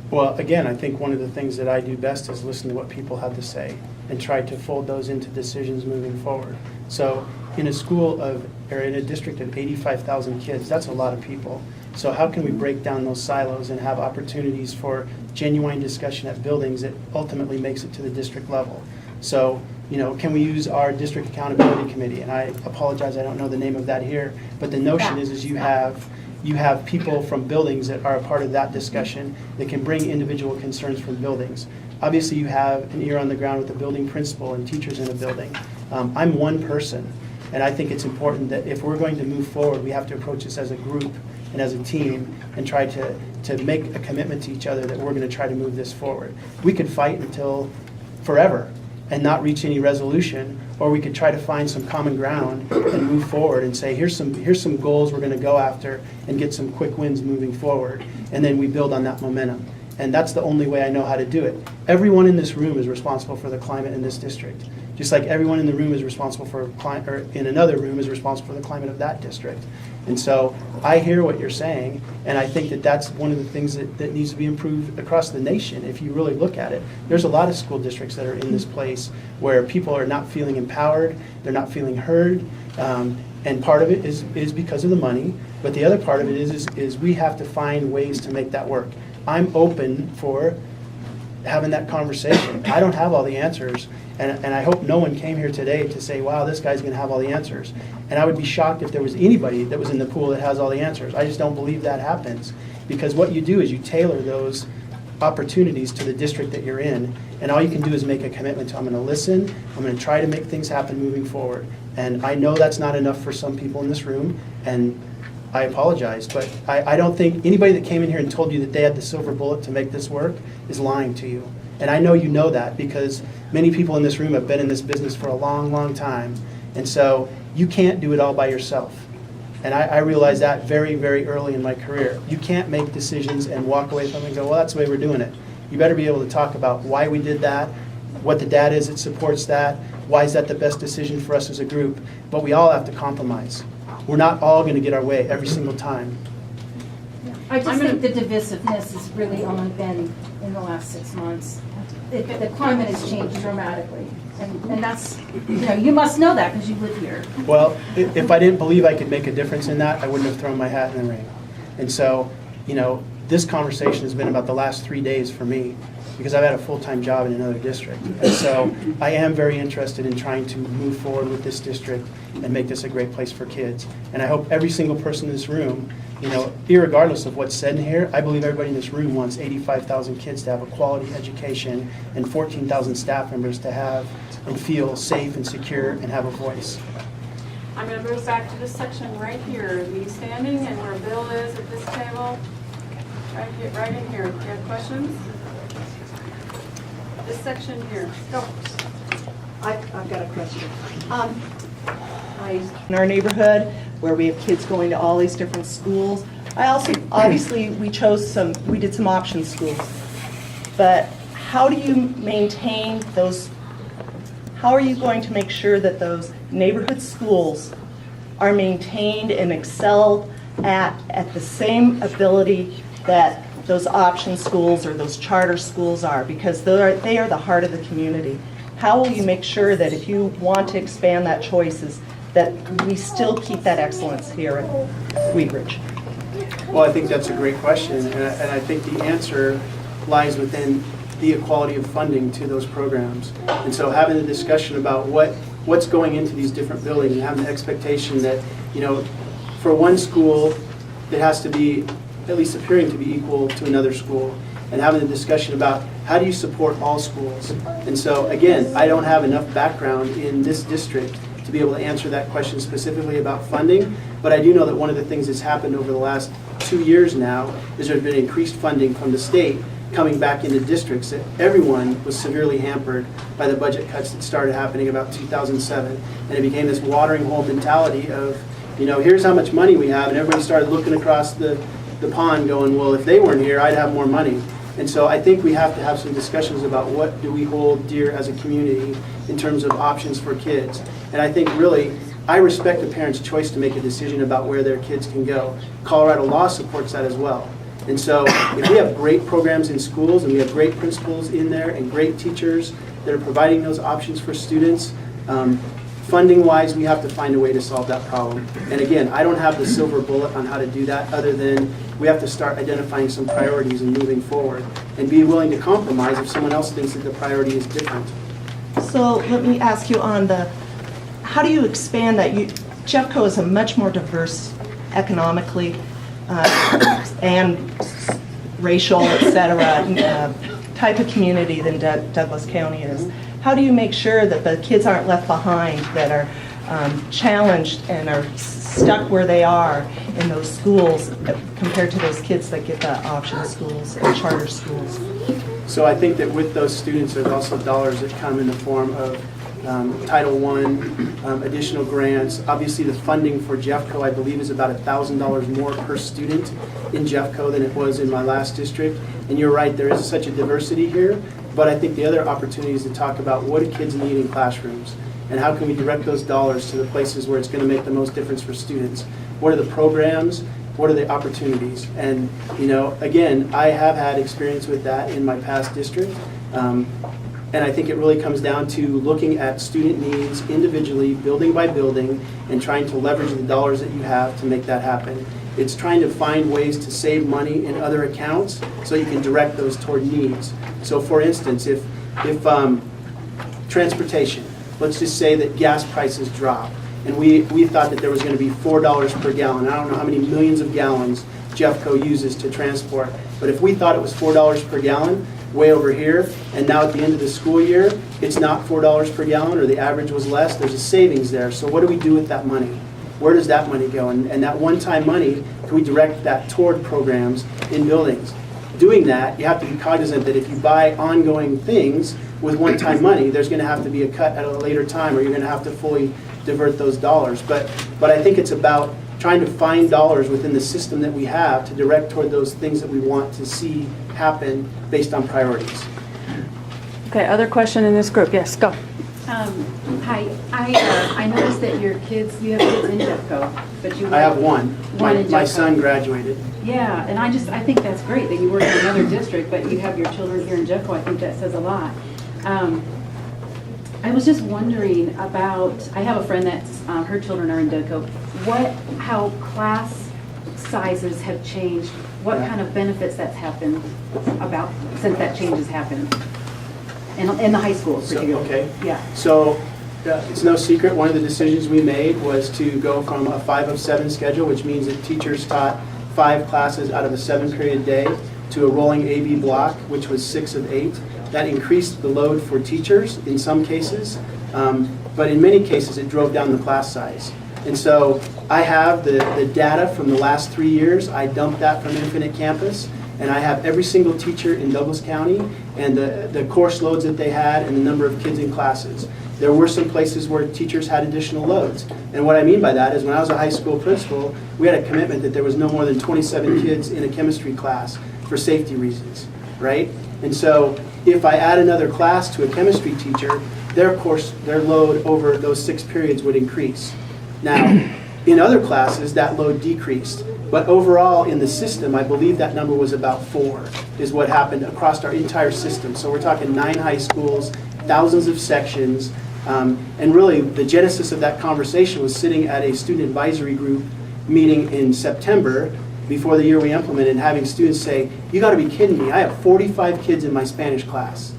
D: Well, again, I think one of the things that I do best is listen to what people have to say and try to fold those into decisions moving forward. So in a in a district of 85,000 kids, that's a lot of people. So how can we break down those silos and have opportunities for genuine discussion at buildings that ultimately makes it to the district level? So, can we use our district accountability committee? And I apologize, I don't know the name of that here, but the notion is you have people from buildings that are a part of that discussion that can bring individual concerns from buildings. Obviously, you have an ear on the ground with the building principal and teachers in a building. I'm one person, and I think it's important that if we're going to move forward, we have to approach this as a group and as a team and try to make a commitment to each other that we're going to try to move this forward. We could fight until forever and not reach any resolution, or we could try to find some common ground and move forward and say, here's some goals we're going to go after and get some quick wins moving forward, and then we build on that momentum. And that's the only way I know how to do it. Everyone in this room is responsible for the climate in this district, just like everyone in the room is responsible for in another room is responsible for the climate of that district. And so I hear what you're saying, and I think that that's one of the things that needs to be improved across the nation. If you really look at it, there's a lot of school districts that are in this place where people are not feeling empowered, they're not feeling heard, and part of it is because of the money, but the other part of it is we have to find ways to make that work. I'm open for having that conversation. I don't have all the answers, and I hope no one came here today to say, wow, this guy's going to have all the answers. And I would be shocked if there was anybody that was in the pool that has all the answers. I just don't believe that happens, because what you do is you tailor those opportunities to the district that you're in, and all you can do is make a commitment to, I'm going to listen, I'm going to try to make things happen moving forward. And I know that's not enough for some people in this room, and I apologize, but I don't think anybody that came in here and told you that they had the silver bullet to make this work is lying to you. And I know you know that, because many people in this room have been in this business for a long, long time. And so you can't do it all by yourself. And I realized that very, very early in my career. You can't make decisions and walk away from it and go, well, that's the way we're doing it. You better be able to talk about why we did that, what the data is that supports that, why is that the best decision for us as a group. But we all have to compromise. We're not all going to get our way every single time.
C: I just think the divisiveness has really only been in the last 6 months. The climate has changed dramatically. And that's, you must know that because you live here.
D: Well, if I didn't believe I could make a difference in that, I wouldn't have thrown my hat in the ring. And so, this conversation has been about the last 3 days for me, because I've had a full-time job in another district. And so I am very interested in trying to move forward with this district and make this a great place for kids. And I hope every single person in this room, irregardless of what's said in here, I believe everybody in this room wants 85,000 kids to have a quality education and 14,000 staff members to have and feel safe and secure and have a voice.
G: I'm going to move back to this section right here. Me standing and where Bill is at this table. Right in here. Do you have questions? This section here. Go.
V: I've got a question.
E: in our neighborhood where we have kids going to all these different schools. I also, obviously, we did some option schools. But how do you maintain those, how are you going to make sure that those neighborhood schools are maintained and excel at the same ability that those option schools or those charter schools are? Because they are the heart of the community. How will you make sure that if you want to expand that choices, that we still keep that excellence here at Wheat Ridge?
D: Well, I think that's a great question, and I think the answer lies within the equality of funding to those programs. And so having a discussion about what's going into these different buildings and having the expectation that, you know, for one school, it has to be at least appearing to be equal to another school, and having a discussion about how do you support all schools. And so, again, I don't have enough background in this district to be able to answer that question specifically about funding, but I do know that one of the things that's happened over the last 2 years now is there's been increased funding from the state coming back into districts. That everyone was severely hampered by the budget cuts that started happening about 2007, and it became this watering hole mentality of, you know, here's how much money we have, and everybody started looking across the pond going, well, if they weren't here, I'd have more money. And so I think we have to have some discussions about what do we hold dear as a community in terms of options for kids. And I think really, I respect a parent's choice to make a decision about where their kids can go. Colorado law supports that as well. And so if we have great programs in schools and we have great principals in there and great teachers that are providing those options for students, funding-wise, we have to find a way to solve that problem. And again, I don't have the silver bullet on how to do that, other than we have to start identifying some priorities and moving forward and be willing to compromise if someone else thinks that the priority is different.
E: So let me ask you on how do you expand that? Jeffco is a much more diverse economically and racial, et cetera, type of community than Douglas County is. How do you make sure that the kids aren't left behind, that are challenged and are stuck where they are in those schools compared to those kids that get the option schools and charter schools?
D: So I think that with those students, there's also dollars that come in the form of Title I, additional grants. Obviously, the funding for Jeffco, I believe, is about $1,000 more per student in Jeffco than it was in my last district. And you're right, there is such a diversity here. But I think the other opportunity is to talk about what do kids need in classrooms, and how can we direct those dollars to the places where it's going to make the most difference for students. What are the programs? What are the opportunities? And, you know, again, I have had experience with that in my past district. And I think it really comes down to looking at student needs individually, building by building, and trying to leverage the dollars that you have to make that happen. It's trying to find ways to save money in other accounts so you can direct those toward needs. So for instance, if transportation, let's just say that gas prices drop, and we thought that there was going to be $4 per gallon. I don't know how many millions of gallons Jeffco uses to transport, but if we thought it was $4 per gallon, way over here, and now at the end of the school year, it's not $4 per gallon, or the average was less, there's a savings there. So what do we do with that money? Where does that money go? And that one-time money, can we direct that toward programs in buildings? Doing that, you have to be cognizant that if you buy ongoing things with one-time money, there's going to have to be a cut at a later time, or you're going to have to fully divert those dollars. But I think it's about trying to find dollars within the system that we have to direct toward those things that we want to see happen based on priorities.
G: Okay, other question in this group? Yes, go.
H: Hi, I noticed that you have kids in Jeffco, but you
D: I have one.
H: in
D: My
H: Jeffco.
D: son graduated.
H: Yeah, and I think that's great that you work in another district, but you have your children here in Jeffco. I think that says a lot. I was just wondering about, I have a friend that's, her children are in Jeffco. How class sizes have changed, what kind of benefits that's happened about, since that change has happened? In the high schools particularly.
D: Okay.
H: Yeah.
D: So it's no secret, one of the decisions we made was to go from a 5 of 7 schedule, which means that teachers taught 5 classes out of a 7-period day, to a rolling AB block, which was 6 of 8. That increased the load for teachers in some cases, but in many cases it drove down the class size. And so I have the data from the last 3 years. I dumped that from Infinite Campus, and I have every single teacher in Douglas County and the course loads that they had and the number of kids in classes. There were some places where teachers had additional loads. And what I mean by that is when I was a high school principal, we had a commitment that there was no more than 27 kids in a chemistry class for safety reasons, right? And so if I add another class to a chemistry teacher, their load over those 6 periods would increase. Now, in other classes, that load decreased. But overall, in the system, I believe that number was about 4, is what happened across our entire system. So we're talking 9 high schools, thousands of sections, and really the genesis of that conversation was sitting at a student advisory group meeting in September before the year we implemented, and having students say, you got to be kidding me, I have 45 kids in my Spanish class.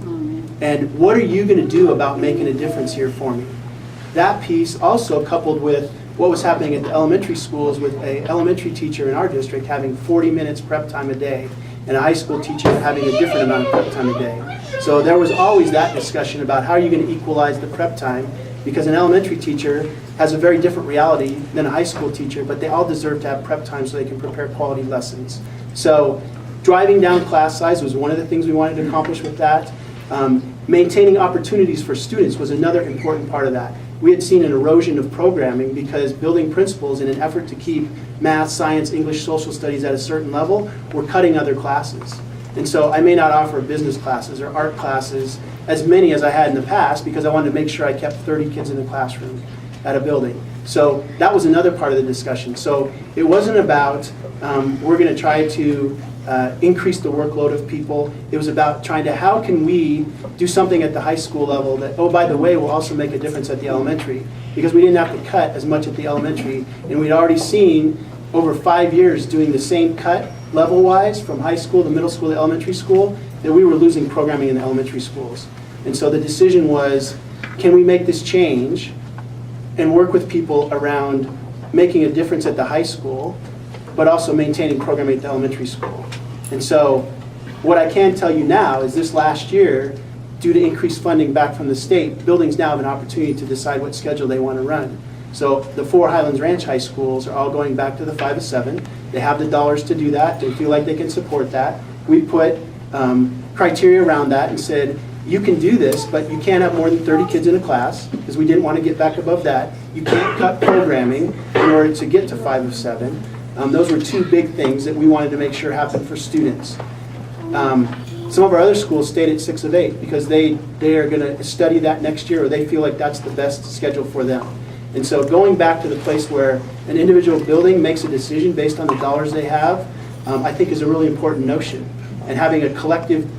D: And what are you going to do about making a difference here for me? That piece also coupled with what was happening at the elementary schools with an elementary teacher in our district having 40 minutes prep time a day and a high school teacher having a different amount of prep time a day. So there was always that discussion about how are you going to equalize the prep time, because an elementary teacher has a very different reality than a high school teacher, but they all deserve to have prep time so they can prepare quality lessons. So driving down class size was one of the things we wanted to accomplish with that. Maintaining opportunities for students was another important part of that. We had seen an erosion of programming because building principals, in an effort to keep math, science, English, social studies at a certain level, were cutting other classes. And so I may not offer business classes or art classes, as many as I had in the past, because I wanted to make sure I kept 30 kids in the classroom at a building. So that was another part of the discussion. So it wasn't about we're going to try to increase the workload of people. It was about trying to, how can we do something at the high school level that, oh, by the way, will also make a difference at the elementary, because we didn't have to cut as much at the elementary, and we'd already seen over 5 years doing the same cut level-wise from high school to middle school to elementary school, that we were losing programming in the elementary schools. And so the decision was, can we make this change and work with people around making a difference at the high school, but also maintaining programming at the elementary school. And so what I can tell you now is this last year, due to increased funding back from the state, buildings now have an opportunity to decide what schedule they want to run. So the 4 Highlands Ranch high schools are all going back to the 5-7. They have the dollars to do that. They feel like they can support that. We put criteria around that and said, you can do this, but you can't have more than 30 kids in a class, because we didn't want to get back above that. You can't cut programming in order to get to 5-7. Those were 2 big things that we wanted to make sure happened for students. Some of our other schools stayed at 6-8 because they are going to study that next year, or they feel like that's the best schedule for them. And so going back to the place where an individual building makes a decision based on the dollars they have, I think is a really important notion. And having a collective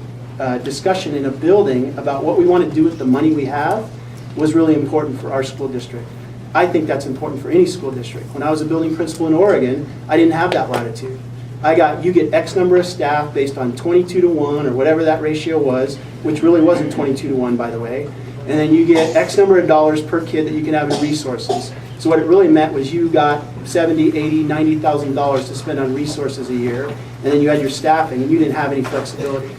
D: discussion in a building about what we want to do with the money we have was really important for our school district. I think that's important for any school district. When I was a building principal in Oregon, I didn't have that latitude. You get X number of staff based on 22-to-1 or whatever that ratio was, which really wasn't 22-to-1, by the way. And then you get X number of dollars per kid that you can have in resources. So what it really meant was you got $70,000, $80,000, $90,000 to spend on resources a year, and then you had your staffing, and you didn't have any flexibility.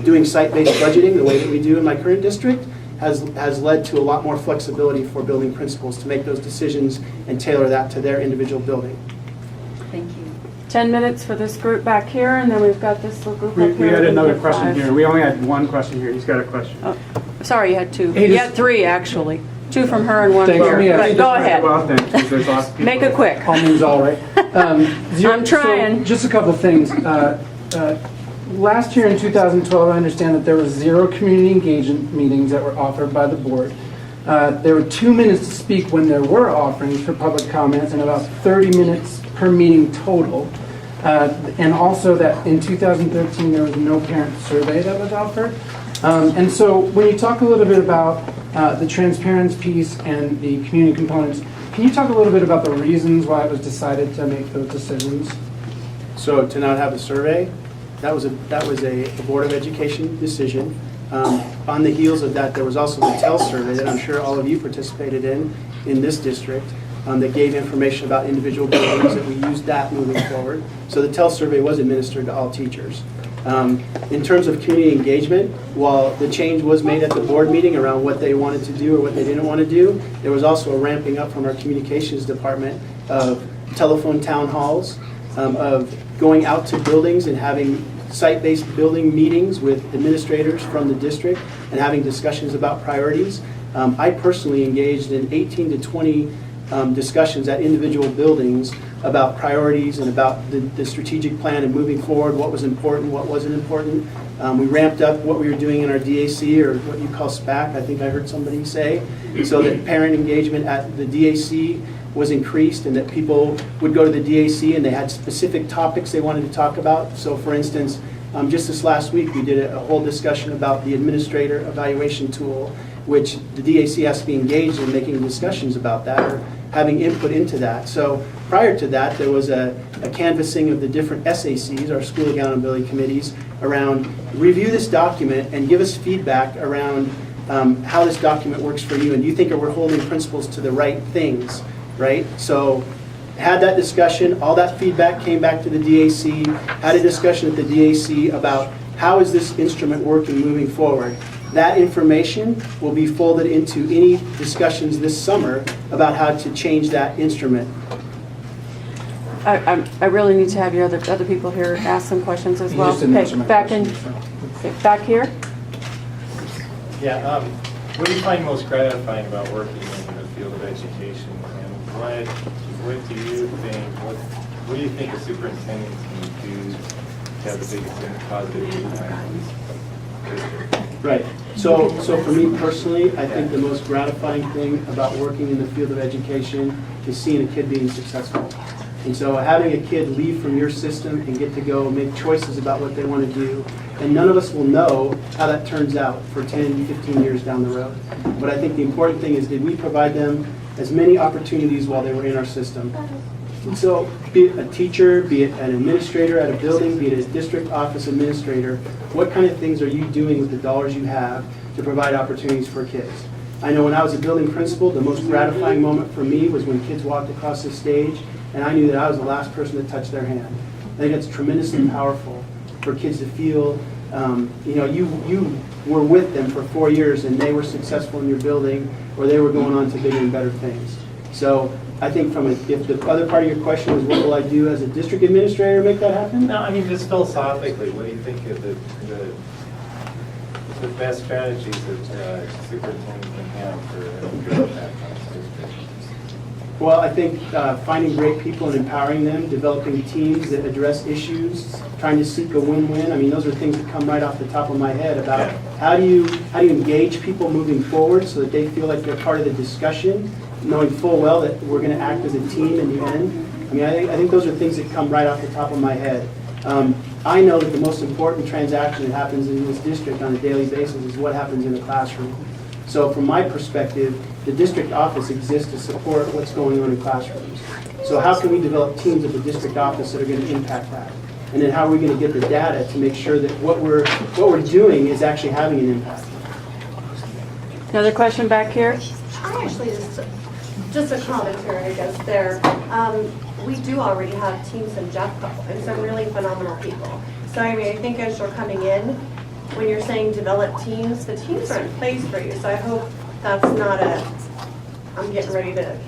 D: Doing site-based budgeting the way that we do in my current district has led to a lot more flexibility for building principals to make those decisions and tailor that to their individual building.
H: Thank you.
G: 10 minutes for this group back here, and then we've got this little group up here.
I: We had another
G: Get
I: question
G: 5.
I: here. We only had one question here. He's got a question.
G: Oh, sorry, you had 2.
I: Hey,
G: You
I: just-
G: had 3, actually. 2 from her and 1
I: Thanks.
G: here.
I: Yeah,
G: But
I: just
G: go
I: wrap
G: ahead.
I: it up then, 'cause there's lots of people.
G: Make it quick.
I: All means all right.
G: I'm trying.
I: So just a couple of things. Last year in 2012, I understand that there was 0 community engagement meetings that were offered by the board. There were 2 minutes to speak when there were offerings for public comments, and about 30 minutes per meeting total. And also that in 2013 there was no parent survey that was offered. And so when you talk a little bit about the transparency piece and the community components, can you talk a little bit about the reasons why it was decided to make those decisions?
D: So to not have a survey, that was a Board of Education decision. On the heels of that, there was also the TEL survey that I'm sure all of you participated in this district, that gave information about individual buildings, that we used that moving forward. So the TEL survey was administered to all teachers. In terms of community engagement, while the change was made at the board meeting around what they wanted to do or what they didn't want to do, there was also a ramping up from our communications department of telephone town halls, of going out to buildings and having site-based building meetings with administrators from the district and having discussions about priorities. I personally engaged in 18 to 20 discussions at individual buildings about priorities and about the strategic plan and moving forward, what was important, what wasn't important. We ramped up what we were doing in our DAC, or what you call SPAC, I think I heard somebody say, so that parent engagement at the DAC was increased and that people would go to the DAC and they had specific topics they wanted to talk about. So for instance, just this last week we did a whole discussion about the administrator evaluation tool, which the DAC has to be engaged in making discussions about that or having input into that. So prior to that, there was a canvassing of the different SACs, our school accountability committees, around review this document and give us feedback around how this document works for you, and do you think we're holding principals to the right things, right? So had that discussion, all that feedback came back to the DAC, had a discussion at the DAC about how is this instrument working moving forward. That information will be folded into any discussions this summer about how to change that instrument.
G: I really need to have your other people here ask some questions as well. Okay, back here.
J: Yeah, what do you find most gratifying about working in the field of education, and what do you think? What do you think a superintendent can do to have the biggest positive impact?
D: Right. So for me personally, I think the most gratifying thing about working in the field of education is seeing a kid being successful. And so having a kid leave from your system and get to go make choices about what they want to do, and none of us will know how that turns out for 10, 15 years down the road. But I think the important thing is, did we provide them as many opportunities while they were in our system? And so be it a teacher, be it an administrator at a building, be it a district office administrator, what kind of things are you doing with the dollars you have to provide opportunities for kids? I know when I was a building principal, the most gratifying moment for me was when kids walked across the stage and I knew that I was the last person to touch their hand. I think that's tremendously powerful for kids to feel, you were with them for 4 years and they were successful in your building, or they were going on to bigger and better things. So I think if the other part of your question is what will I do as a district administrator to make that happen?
J: No, I mean, just philosophically, what do you think of the best strategies that superintendents can have for impact on district?
D: Well, I think finding great people and empowering them, developing teams that address issues, trying to seek a win-win. I mean, those are things that come right off the top of my head about how do you engage people moving forward so that they feel like they're part of the discussion, knowing full well that we're going to act as a team in the end. I mean, I think those are things that come right off the top of my head. I know that the most important transaction that happens in this district on a daily basis is what happens in the classroom. So from my perspective, the district office exists to support what's going on in classrooms. So how can we develop teams at the district office that are going to impact that? And then how are we going to get the data to make sure that what we're doing is actually having an impact?
G: Another question back here?
O: I actually just a commentary, I guess, there. We do already have teams in Jeffco and some really phenomenal people. So I mean, I think as you're coming in, when you're saying develop teams, the teams are in place for you. So I hope that's not I'm getting ready to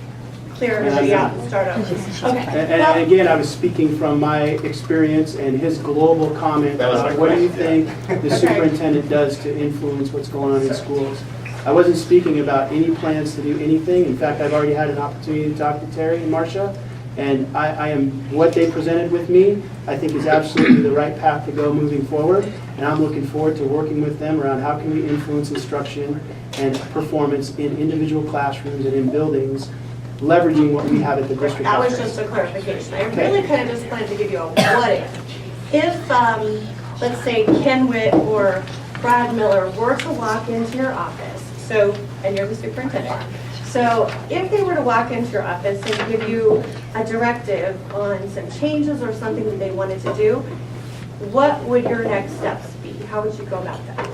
O: clear everybody out and start up. Okay.
D: And again, I was speaking from my experience and his global comment about what do you think the superintendent does to influence what's going on in schools. I wasn't speaking about any plans to do anything. In fact, I've already had an opportunity to talk to Terry and Marcia, and what they presented with me, I think is absolutely the right path to go moving forward. And I'm looking forward to working with them around how can we influence instruction and performance in individual classrooms and in buildings, leveraging what we have at the district
O: That was
D: office.
O: just a clarification. I really kind of just wanted to give you a what if. If, let's say, Ken Witt or Brad Miller were to walk into your office, and you're the superintendent, so if they were to walk into your office and give you a directive on some changes or something that they wanted to do, what would your next steps be? How would you go about that?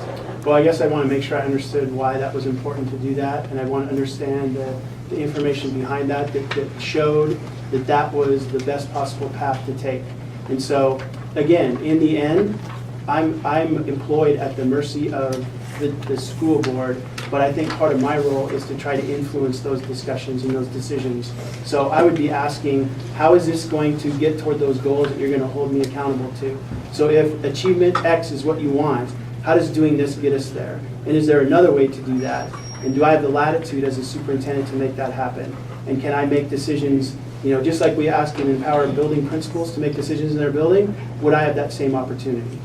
D: Well, I guess I want to make sure I understood why that was important to do that, and I want to understand the information behind that showed that was the best possible path to take. And so, again, in the end, I'm employed at the mercy of the school board, but I think part of my role is to try to influence those discussions and those decisions. So I would be asking, how is this going to get toward those goals that you're going to hold me accountable to? So if achievement X is what you want, how does doing this get us there? And is there another way to do that? And do I have the latitude as a superintendent to make that happen? And can I make decisions, just like we ask and empower building principals to make decisions in their building, would I have that same opportunity?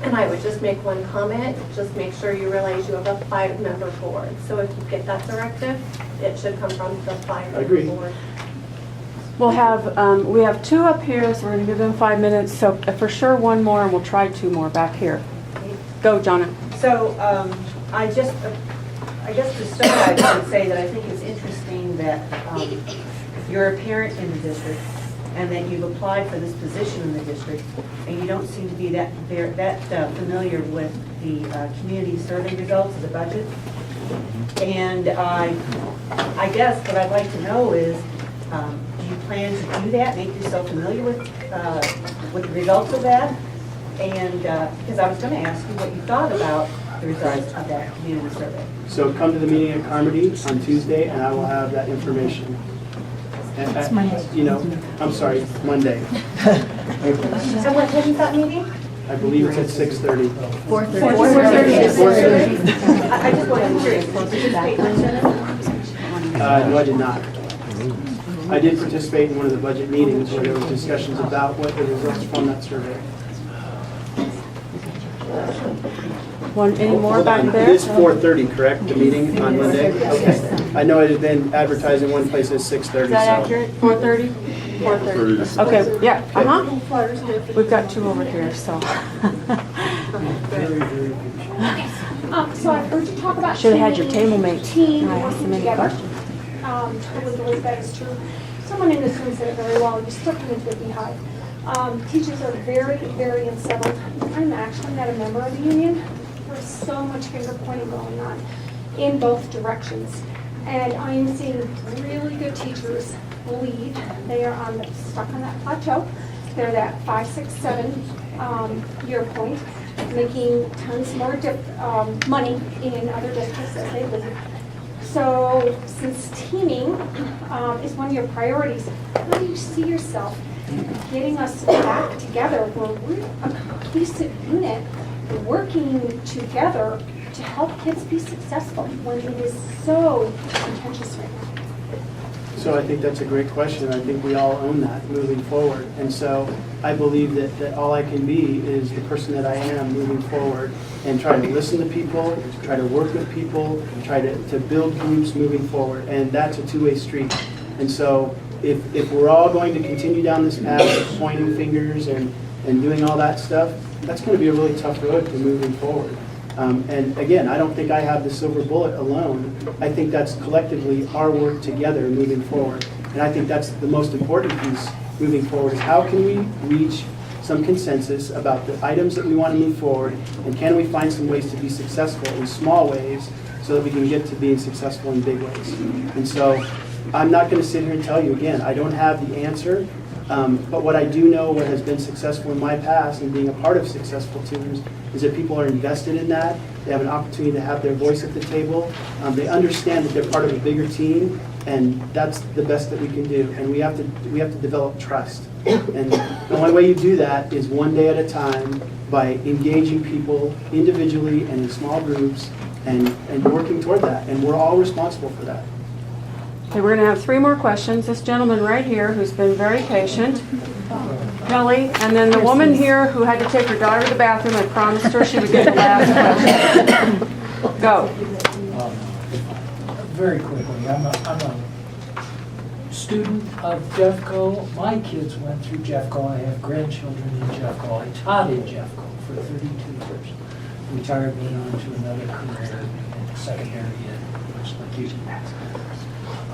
O: And I would just make one comment, just make sure you realize you have a 5-member board. So if you get that directive, it should come from the 5-member board.
G: We'll have, we have 2 up here, so we're going to give them 5 minutes. So for sure 1 more, and we'll try 2 more back here. Go, Jonna.
K: So I guess to start, I would say that I think it's interesting that you're a parent in the district and that you've applied for this position in the district, and you don't seem to be that familiar with the community survey results of the budget. And I guess what I'd like to know is, do you plan to do that, make yourself familiar with the results of that? And because I was going to ask you what you thought about the results of that community survey.
D: So come to the meeting at Carmody on Tuesday, and I will have that information. And,
P: It's Monday.
D: I'm sorry, Monday.
O: And what time is that meeting?
D: I believe it's at 6:30.
O: 4:30.
D: 4:30.
O: I just wanted to hear.
D: No, I did not. I did participate in one of the budget meetings where there was discussions about what the results from that survey.
G: Any more
D: Hold
G: back
D: on.
G: there?
D: It is 4:30, correct, the meeting on Monday? Okay. I know it had been advertised in one place as 6:30.
G: Is that accurate? 4:30? 4:30. Okay, yeah, We've got 2 over here, so.
D: Very, very good.
N: So I've heard you talk about
G: Should have had your table mate.
N: team
G: I asked
N: working
G: him any
N: together.
G: questions.
N: Totally believe that is true. Someone in this room said it very well. You stuck them into the beehive. Teachers are very, very unsettled. I'm actually not a member of the union. There's so much finger pointing going on in both directions. And I'm seeing really good teachers leave. They are stuck on that plateau. They're that 5, 6, 7 year point, making tons more money in other districts as they leave. So since teaming is one of your priorities, how do you see yourself getting us back together where we're a cohesive unit working together to help kids be successful when it is so contentious right now?
D: So I think that's a great question. I think we all own that moving forward. And so I believe that all I can be is the person that I am moving forward and try to listen to people, try to work with people, try to build groups moving forward. And that's a two-way street. And so if we're all going to continue down this path of pointing fingers and doing all that stuff, that's going to be a really tough road to moving forward. And again, I don't think I have the silver bullet alone. I think that's collectively our work together moving forward. And I think that's the most important piece moving forward is how can we reach some consensus about the items that we want to move forward, and can we find some ways to be successful in small ways so that we can get to being successful in big ways. And so I'm not going to sit here and tell you again, I don't have the answer. But what I do know, what has been successful in my past and being a part of successful teams, is that people are invested in that. They have an opportunity to have their voice at the table. They understand that they're part of a bigger team, and that's the best that we can do. And we have to develop trust. And the only way you do that is one day at a time by engaging people individually and in small groups and working toward that. And we're all responsible for that.
G: Okay, we're going to have 3 more questions. This gentleman right here who's been very patient, Kelly, and then the woman here who had to take her daughter to the bathroom and promised her she would get the last question. Go.
R: Very quickly, I'm a student of Jeffco. My kids went through Jeffco. I have grandchildren in Jeffco. I taught in Jeffco for 32 years. Retired, went on to another career in secondary ed, much like you.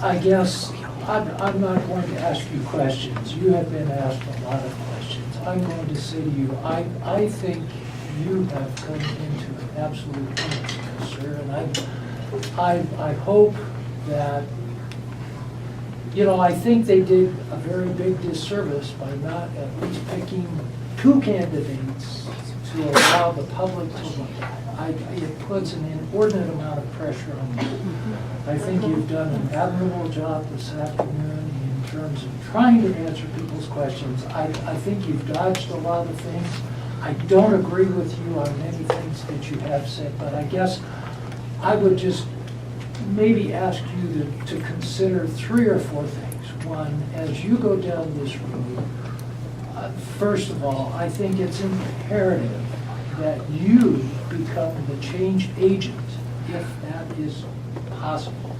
R: I guess I'm not going to ask you questions. You have been asked a lot of questions. I'm going to say to you, I think you have come into an absolute limit, sir, and I hope that, I think they did a very big disservice by not at least picking 2 candidates to allow the public to look at. It puts an inordinate amount of pressure on you. I think you've done an admirable job this afternoon in terms of trying to answer people's questions. I think you've dodged a lot of things. I don't agree with you on many things that you have said, but I guess I would just maybe ask you to consider 3 or 4 things. One, as you go down this road, first of all, I think it's imperative that you become the change agent, if that is possible,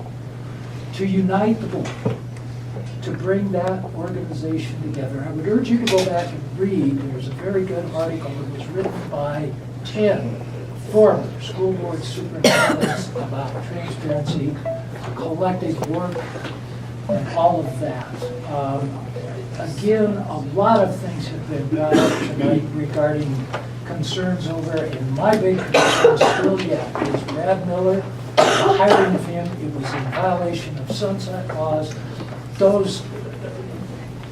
R: to unite the board, to bring that organization together. I would urge you to go back and read. There's a very good article that was written by 10 former school board superintendents about transparency, collective work, and all of that. Again, a lot of things have been brought up tonight regarding concerns over, and my big concern still yet is Brad Miller, the hiring of him. It was in violation of sunset laws. Those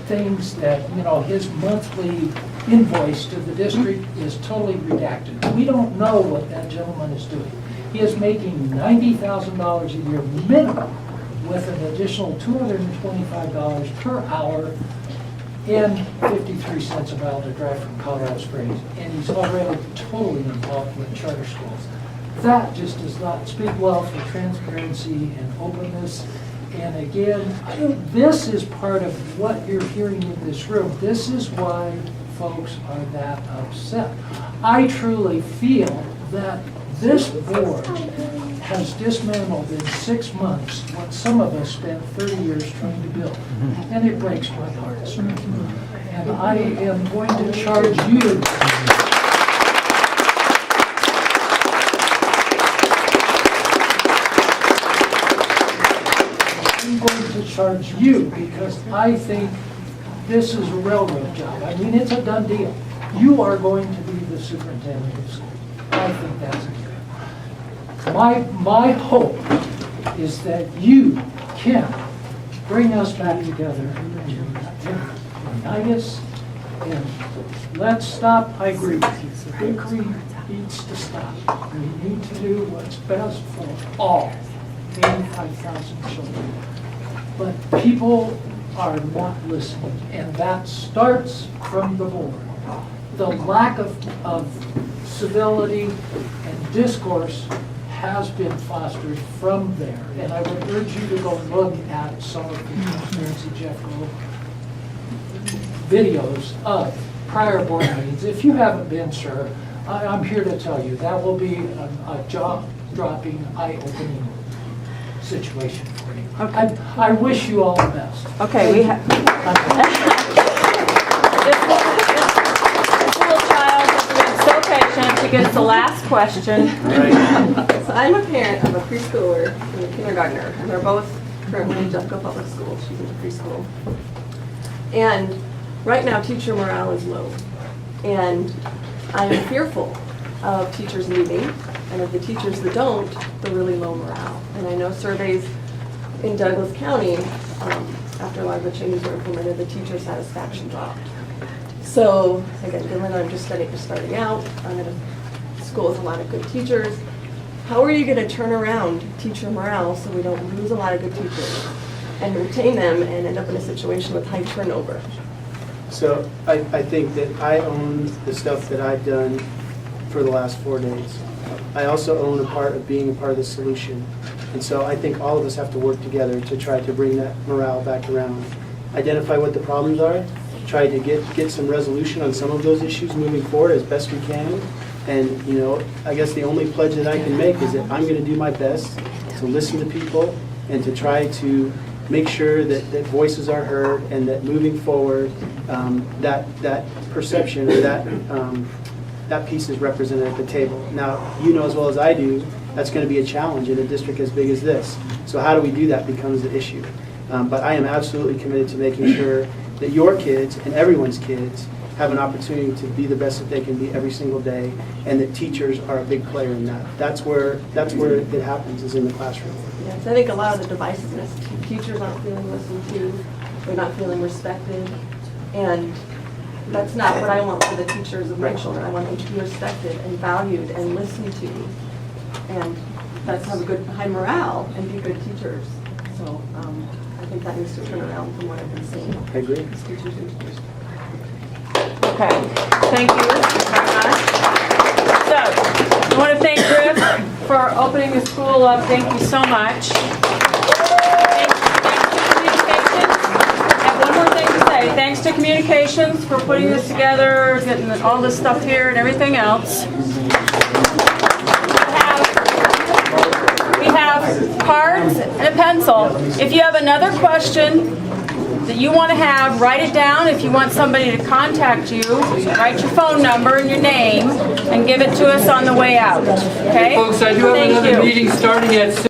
R: things that, his monthly invoice to the district is totally redacted. We don't know what that gentleman is doing. He is making $90,000 a year minimum with an additional $225 per hour and 53 cents a mile to drive from Colorado Springs. And he's already totally involved with charter schools. That just does not speak well for transparency and openness. And again, this is part of what you're hearing in this room. This is why folks are that upset. I truly feel that this board has dismantled in 6 months what some of us spent 30 years trying to build. And it breaks my heart, sir. And I am going to charge you. I'm going to charge you because I think this is a railroad job. I mean, it's a done deal. You are going to be the superintendent of school. I think that's a given. My hope is that you can bring us back together and unite us, and let's stop. I agree with you. The bickering needs to stop. We need to do what's best for all 85,000 children. But people are not listening, and that starts from the board. The lack of civility and discourse has been fostered from there, and I would urge you to go look at some of the Transparency Jeffco videos of prior board meetings. If you haven't been, sir, I'm here to tell you that will be a jaw-dropping, eye-opening situation for you.
G: Okay.
R: I wish you all the best.
G: Okay, we have. This little child has been so patient to get the last question.
A: So I'm a parent of a preschooler and a kindergartner, and they're both currently in Jeffco Public School. She's in preschool. And right now, teacher morale is low. And I am fearful of teachers leaving, and of the teachers that don't, the really low morale. And I know surveys in Douglas County, after a lot of the changes were implemented, the teacher satisfaction dropped. So, again, given I'm just starting out, I'm in a school with a lot of good teachers. How are you going to turn around teacher morale so we don't lose a lot of good teachers and retain them and end up in a situation with high turnover?
D: So I think that I own the stuff that I've done for the last 4 days. I also own a part of being a part of the solution. And so I think all of us have to work together to try to bring that morale back around. Identify what the problems are, try to get some resolution on some of those issues moving forward as best we can. And, I guess the only pledge that I can make is that I'm going to do my best to listen to people and to try to make sure that voices are heard and that moving forward, that perception or that piece is represented at the table. Now, you know as well as I do, that's going to be a challenge in a district as big as this. So how do we do that becomes the issue. But I am absolutely committed to making sure that your kids and everyone's kids have an opportunity to be the best that they can be every single day, and that teachers are a big player in that. That's where it happens, is in the classroom.
A: Yes, I think a lot of the divisiveness, teachers aren't feeling listened to, they're not feeling respected, and That's not what I want for the teachers of my children. I want them to be respected and valued and listened to. And that's have a good high morale and be good teachers. So I think that needs to turn around from what I've been seeing.
I: I agree.
A: As teachers and teachers.
G: Okay, thank you very much. So, I want to thank Griff for opening the school up. Thank you so much. One more thing to say. Thanks to Communications for putting this together, getting all this stuff here and everything else. We have cards and a pencil. If you have another question that you want to have, write it down. If you want somebody to contact you, write your phone number and your name and give it to us on the way out. Okay?
R: Folks, I do have
G: Thank
R: another
G: you.
R: meeting starting at 6.